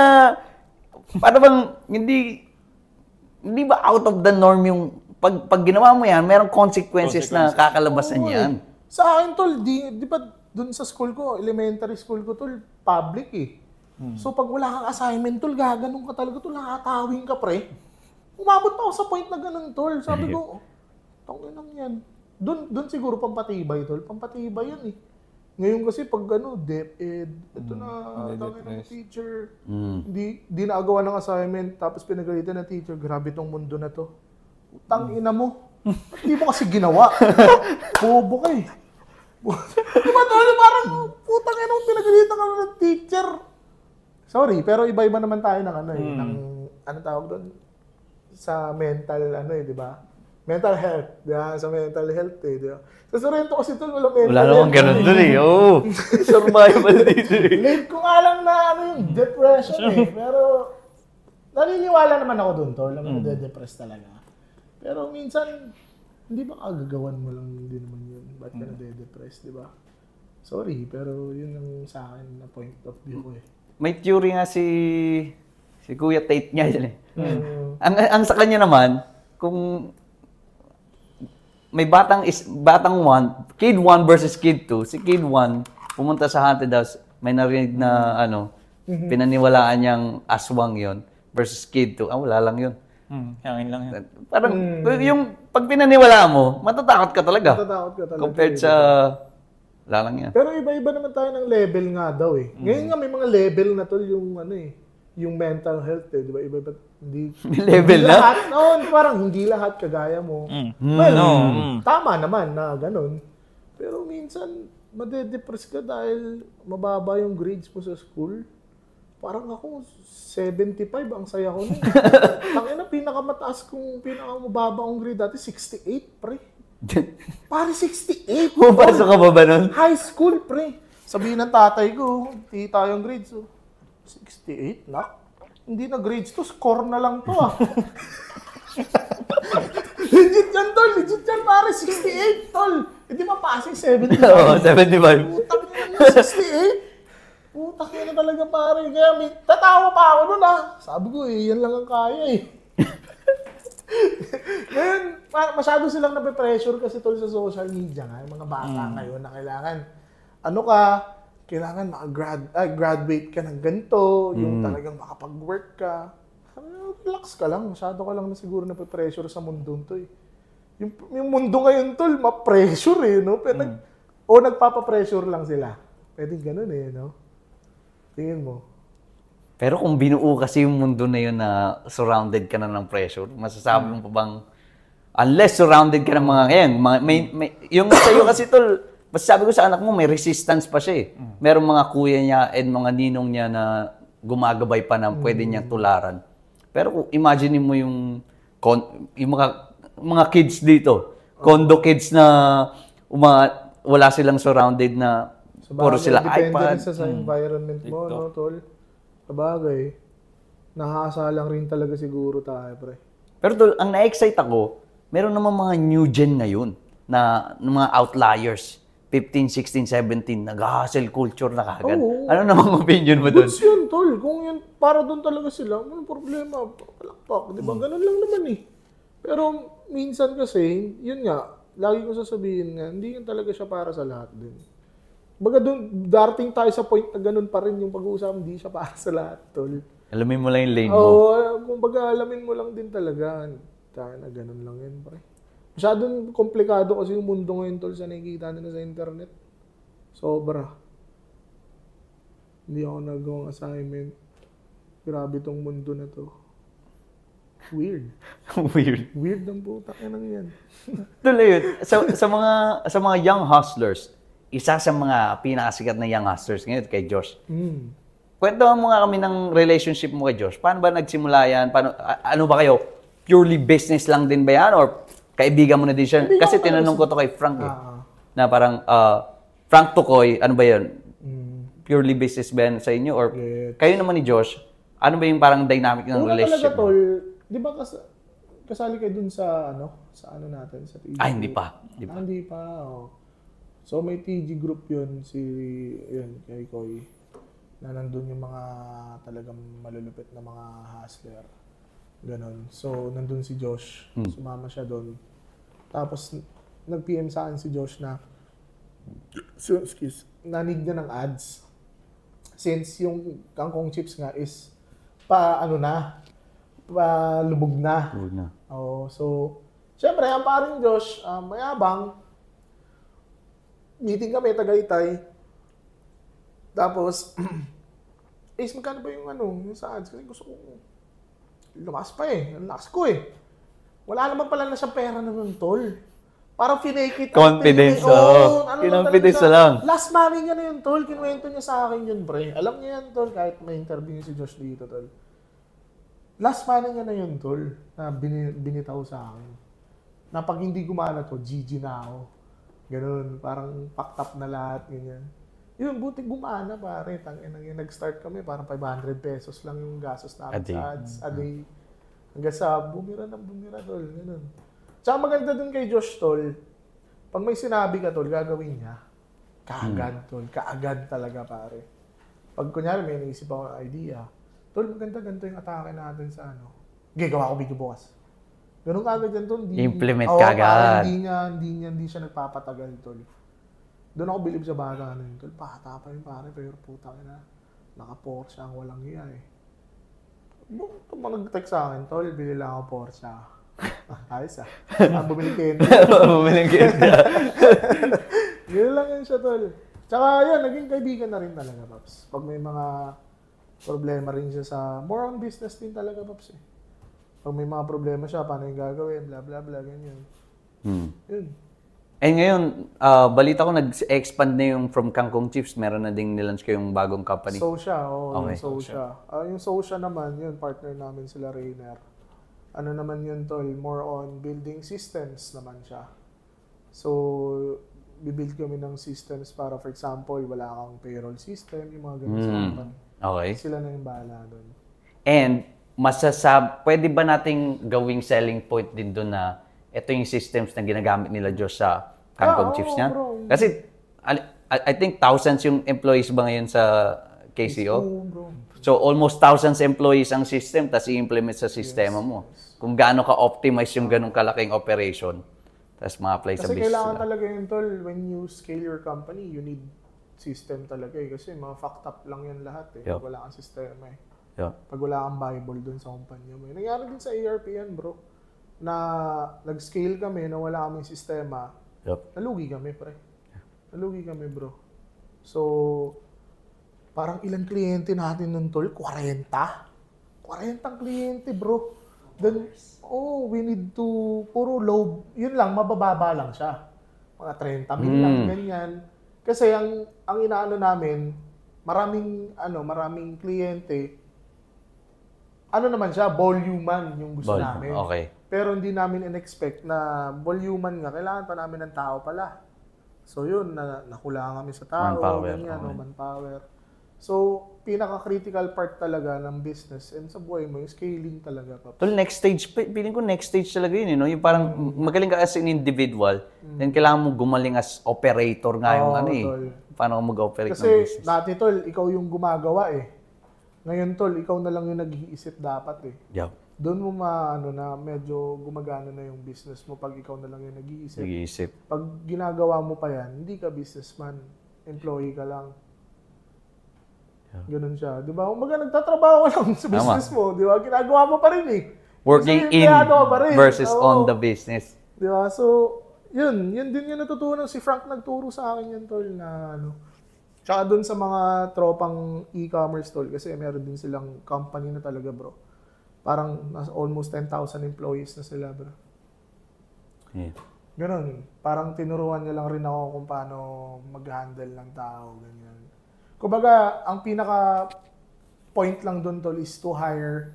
paano bang, hindi ba out of the norm yung, pag ginawa mo yan, merong consequences na kakalabasan yan. Sa akin, tol, di ba dun sa school ko, elementary school ko, tol, public eh. So pag wala kang assignment, tol, gaganong ka talaga, tol, nakatawing ka, pre. Umabot pa ako sa point na ganun, tol. Sabi ko, tangin lang yan. Doon siguro pampatibay, tol. Pampatibay yan eh. Ngayon kasi pag DepEd, ito na, tangin ng teacher. Di naagawa ng assignment, tapos pinagalitan ng teacher, grabe tong mundo na to. Tangina mo. Hindi mo kasi ginawa. Bobo ka eh. Diba, tol, parang putang ina mo pinagalitan ka ng teacher. Sorry, pero iba-iba naman tayo ng ng tawag doon? Sa mental, di ba? Mental health, di ba? Sa mental health, di ba? Sa Sorrento kasi tol, wala mental health. Wala namang ganun doon eh. Survival dito eh. Late ko nga lang na yung depression eh. Pero naniniwala naman ako dun, tol. Alam mo, nade-depress talaga. Pero minsan, hindi ba kagagawan mo lang din naman yun? Ba't ka nade-depress, di ba? Sorry, pero yun ang sa akin na point of view ko eh. May theory nga si Kuya Tate niya yun eh. Ang sa kanya naman, kung may batang 1, kid 1 versus kid 2, si kid 1 pumunta sa haunted house, may narinig na pinaniwalaan niyang aswang yon versus kid 2, wala lang yun. Hangin lang yun. Parang yung pag pinaniwalaan mo, matatakot ka talaga. Matatakot ka talaga. Compared sa wala lang yan. Pero iba-iba naman tayo ng level nga daw eh. Ngayon nga may mga level na tol yung yung mental health eh, di ba? Iba-iba hindi level hindi na? Lahat, parang hindi lahat kagaya mo. Well, tama naman na ganun. Pero minsan made-depress ka dahil mababa yung grades mo sa school. Parang ako 75 ang saya ko nun. Tangina pinakamababa kong grade dati 68 pre. Pare 68. Pumapasok ka ba nun? High school, pre. Sabihin ng tatay ko, hindi tayong grades. 68, nak? Hindi na grades to, score na lang to ah. Legit yan, tol. Legit yan, pare. 68, tol. Hindi mapasing 75. Oo, 75. Putang na 68. Putang na talaga, pare. Kaya tatawa pa ako nun ah. Sabi ko yan lang ang kaya eh. Ngayon, masyado silang nape-pressure kasi tol sa social media nga, yung mga bata ngayon na kailangan maka-graduate ka ng ganito, yung talagang makapag-work ka. Relax ka lang, masyado ka lang na siguro nape-pressure sa mundong to eh. Yung mundo ngayon tol, ma-pressure eh, no? Pero nagpapa-pressure lang sila. Pwede ganun eh, no? Tingin mo. Pero kung binuo kasi yung mundo na yun na surrounded ka na ng pressure, masasabi mo pa bang, unless surrounded ka ng mga, yung sa'yo kasi tol, masasabi ko sa anak mo, may resistance pa siya eh. Merong mga kuya niya and mga ninong niya na gumagabay pa na pwede niyang tularan. Pero kung imagine mo yung mga kids dito, condo kids na wala silang surrounded na puro sila iPad. Depende sa environment mo, no, tol? Sabagay, nakakasa lang rin talaga siguro tayo, pre. Pero tol, ang na-excite ako, meron naman mga new gen ngayon na mga outliers. 15, 16, 17, nag-hustle culture na kagad. Ano namang opinion mo doon? Goods yun, tol. Kung yun, para doon talaga sila, walang problema. Palakpak, di ba? Ganun lang naman eh. Pero minsan kasi, yun nga, lagi ko sasabihin nga, hindi yun talaga siya para sa lahat din. Baga doon, darating tayo sa point na ganun pa rin yung pag-uusap, hindi siya para sa lahat, tol. Alamin mo lang yung lane mo. Kumbaga alamin mo lang din talaga. Tayo na ganun lang yan, pre. Masyadong komplikado kasi yung mundo ngayon, tol, sa nakikita nila sa internet. Sobra. Hindi ako nagawang assignment. Grabe tong mundo na to. Weird. Weird ang putak yan yan. Tuloy yun. Sa mga young hustlers, isa sa mga pinakasikat na young hustlers ngayon kay Josh. Kwentuhan mo nga kami ng relationship mo kay Josh. Paano ba nagsimula yan? Ano ba kayo? Purely business lang din ba yan? Or kaibigan mo na din siya? Kasi tinanong ko to kay Frank eh. Na parang, Frank Tukoy, ano ba yun? Purely business ba yan sa inyo? Or kayo naman ni Josh, ano ba yung parang dynamic ng relationship? Talaga, tol. Di ba kasali kayo dun sa ano natin? Sa TG hindi pa. Hindi pa, So may TG group yun, kay Koy. Na nandun yung mga talagang malulupit na mga hustler. Ganon. So nandun si Josh. Sumama siya doon. Tapos nag-PM sa akin si Josh na nanig na ng ads. Since yung kangkong chips nga is lubog na. So syempre ang paring Josh, mayabang. Meeting kami, Tagaytay. Tapos, magkano ba yung sa ads? Kasi gusto ko, lumas pa eh. Ang lakas ko eh. Wala naman pala na siyang pera naman, tol. Parang finake it. Confidence, confidence na lang. Last money niya na yun, tol. Kinuwento niya sa akin yun, pre. Alam niya yan, tol. Kahit may interview si Josh dito, tol. Last money niya na yun, tol. Na binitaw sa akin. Na pag hindi gumana to, GG na ako. Ganun, parang packed up na lahat, ganyan. Yun, buti gumana pare. Nag-start kami, parang 500 pesos lang yung gastos namin sa ads a day. Hanggang sa bumira tol. Ganun. Tsaka maganda dun kay Josh tol, pag may sinabi ka tol, gagawin niya. Kaagad tol, kaagad talaga pare. Pag kunyari may naisip ako ng idea, tol, maganda ganito yung atake natin sa ano. Gawa ko video bukas. Ganun kagad yan tol. Implement kagad. Hindi siya nagpapatagal tol. Doon ako bilib sa bata na yun tol. Bata pa yun pare, pero puta ka na. Naka-Porsche ang walang iya eh. Nag-text sa akin tol, bili lang ako Porsche. Ayos ah. Bumili Kenda. Bumili Kenda. Gano'n lang yun siya tol. Tsaka yan, naging kaibigan na rin talaga Paps. Pag may mga problema rin siya sa, more on business din talaga Paps eh. Pag may mga problema siya, paano yung gagawin, bla bla bla, ganyan. Yun. Eh ngayon, balita ko nag-expand na yung from Kangkong Chips, meron na ding nilaunch kayong bagong company. Sosya, Okay. yung Sosya. Yung Sosya naman, yun, partner namin sila Rainer. Ano naman yun tol, more on building systems naman siya. So, bibuild kami ng systems para for example, wala kang payroll system, yung mga ganun sa company. Okay. Sila na yung bahala doon. And pwede ba nating gawing selling point din doon na ito yung systems na ginagamit nila Diyos sa Kangkong Chips niya? Bro. Kasi I think thousands yung employees ba ngayon sa KCO? Bro. So almost thousands employees ang system tapos i-implement sa sistema mo. Kung gaano ka-optimize yung ganung kalaking operation tapos ma-apply sa Kasi business. kailangan talaga yun tol, when you scale your company, you need system talaga eh. Kasi mga fucked up lang yan lahat eh. Yup. Pag wala kang sistema eh. Yeah. Pag wala kang Bible dun sa kumpanya mo. Nangyari din sa ERP yan bro. Na nag-scale kami, na wala kaming sistema, nalugi kami pre. Nalugi kami bro. So, parang ilang kliyente natin nun tol? 40? 40 kliyente bro. Then, we need to, puro low, yun lang, mabababa lang siya. Mga 30 mil lang, ganyan. Kasi ang inaano namin, maraming kliyente, ano naman siya, volume-man yung gusto namin. Okay. Pero hindi namin in-expect na volume-man nga, kailangan pa namin ng tao pala. So yun, nakulangan kami sa tao, Manpower, ganyan, okay. manpower. So, pinaka-critical part talaga ng business and sa buhay mo, yung scaling talaga. Paps. Tol, next stage, feeling ko next stage talaga yun, no? Yung parang magaling ka as an individual, then kailangan mo gumaling as operator nga yung tol. Paano ka mag-operate ng Kasi business. dati tol, ikaw yung gumagawa eh. Ngayon tol, ikaw na lang yung nag-iisip dapat eh. Yeah. Doon mo na medyo gumagana na yung business mo pag ikaw na lang yung nag-iisip. Nag-iisip. Pag ginagawa mo pa yan, hindi ka businessman, employee ka lang. Ganun siya. Di ba? Umaga nagtatrabaho ka lang sa business mo. Di ba? Ginagawa mo pa rin eh. Working Kasi in pa rin. versus on the business. Di ba? So, yun din yung natutunan. Si Frank nagturo sa akin yan, tol, na ano. Tsaka dun sa mga tropang e-commerce, tol, kasi meron din silang company na talaga, bro. Parang almost 10,000 employees na sila, bro. Yeah. Ganun. Parang tinuruan niya lang rin ako kung paano mag-handle ng tao, ganyan. Kumbaga, ang pinaka point lang doon tol is to hire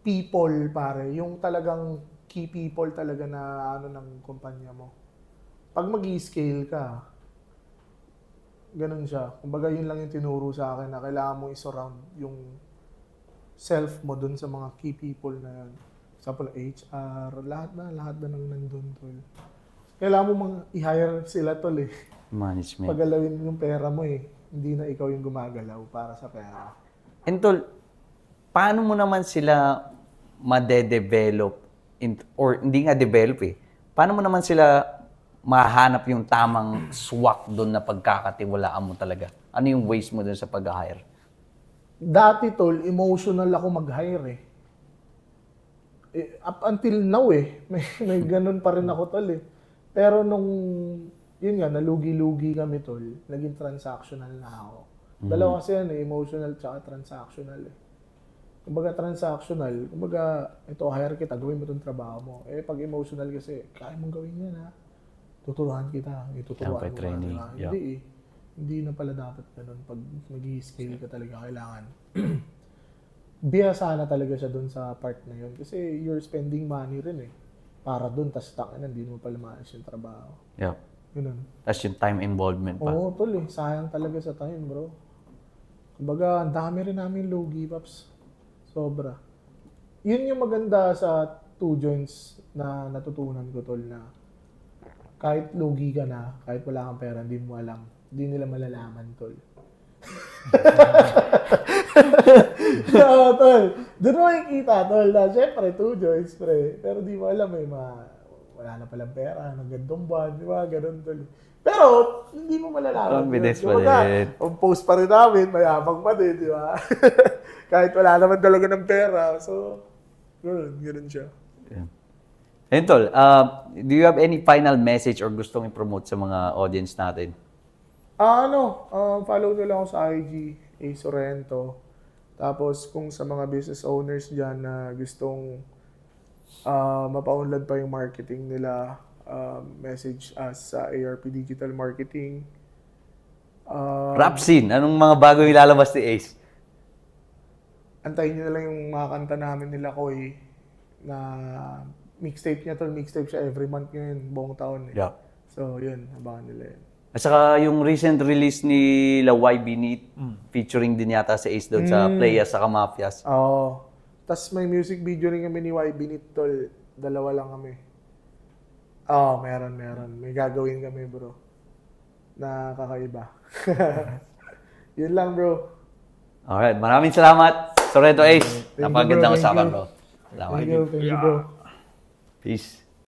people, pare. Yung talagang key people talaga na ano ng kumpanya mo. Pag mag-i-scale ka, ganun siya. Kumbaga, yun lang yung tinuro sa akin na kailangan mo i-surround yung self mo doon sa mga key people na yun. Example, HR, lahat na nang nandun tol. Kailangan mo i-hire sila tol eh. Management. Pagalawin yung pera mo eh. Hindi na ikaw yung gumagalaw para sa pera. And tol, paano mo naman sila made-develop or hindi nga develop eh. Paano mo naman sila mahanap yung tamang swak doon na pagkakatiwalaan mo talaga? Ano yung ways mo doon sa pag-hire? Dati tol, emotional ako mag-hire eh. Up until now eh, may ganun pa rin ako tol eh. Pero nung yun nga, nalugi-lugi kami tol, naging transactional na ako. Dalawa kasi yan eh, emotional tsaka transactional eh. Kumbaga transactional, kumbaga ito hire kita, gawin mo itong trabaho mo. Eh pag emotional kasi, kaya mong gawin yan ha. Tuturuan kita, ituturuan mo training. Diba? Yeah. Hindi eh. Hindi na pala dapat ganun. Pag nag-i-scale ka talaga, kailangan. Biyasa na talaga siya dun sa part na yun. Kasi you're spending money rin eh. Para dun, tas takin, hindi mo pala maalis yung trabaho. Yeah. Ganun. Tapos yung time involvement pa. Oo, tol eh. Sayang talaga sa time, bro. Kumbaga, ang dami rin namin low give-ups. Sobra. Yun yung maganda sa 2 joints na natutunan ko, tol, na kahit logi ka na, kahit wala kang pera, hindi mo alam. Hindi nila malalaman, tol. Oo, tol. Doon mo makikita, tol, na syempre, 2 joints, pre. Pero di mo alam, wala na palang pera, nagandong buwan, di ba? Ganun, tol. Pero, hindi mo malalaman. Confidence pa din. Ang post pa rin namin, mayabang pa din, di ba? Kahit wala naman talaga ng pera. So, ganun siya. Yeah. Ayun, Tol, do you have any final message or gustong i-promote sa mga audience natin? Follow nyo lang ako sa IG, A. Sorrento. Tapos, kung sa mga business owners dyan na gustong mapaunlad pa yung marketing nila, message us sa ARP Digital Marketing. Rap scene, anong mga bago yung ilalabas ni Ace? Antayin nyo na lang yung mga kanta namin nila Koy na mixtape niya, tol. Mixtape siya every month ngayon, buong taon. Yeah. So, yun. Abangan nila yun. At saka yung recent release ni YB Neat, featuring din yata si Ace doon sa Playas sa Mafias. Oo. Tapos may music video rin kami ni YB Neat, tol. 2 lang kami. Meron. May gagawin kami, bro. Na kakaiba. Yun lang, bro. Alright, maraming salamat. Sorrento Ace. Napakagandang usapan, bro. Salamat. Thank you, bro. Peace.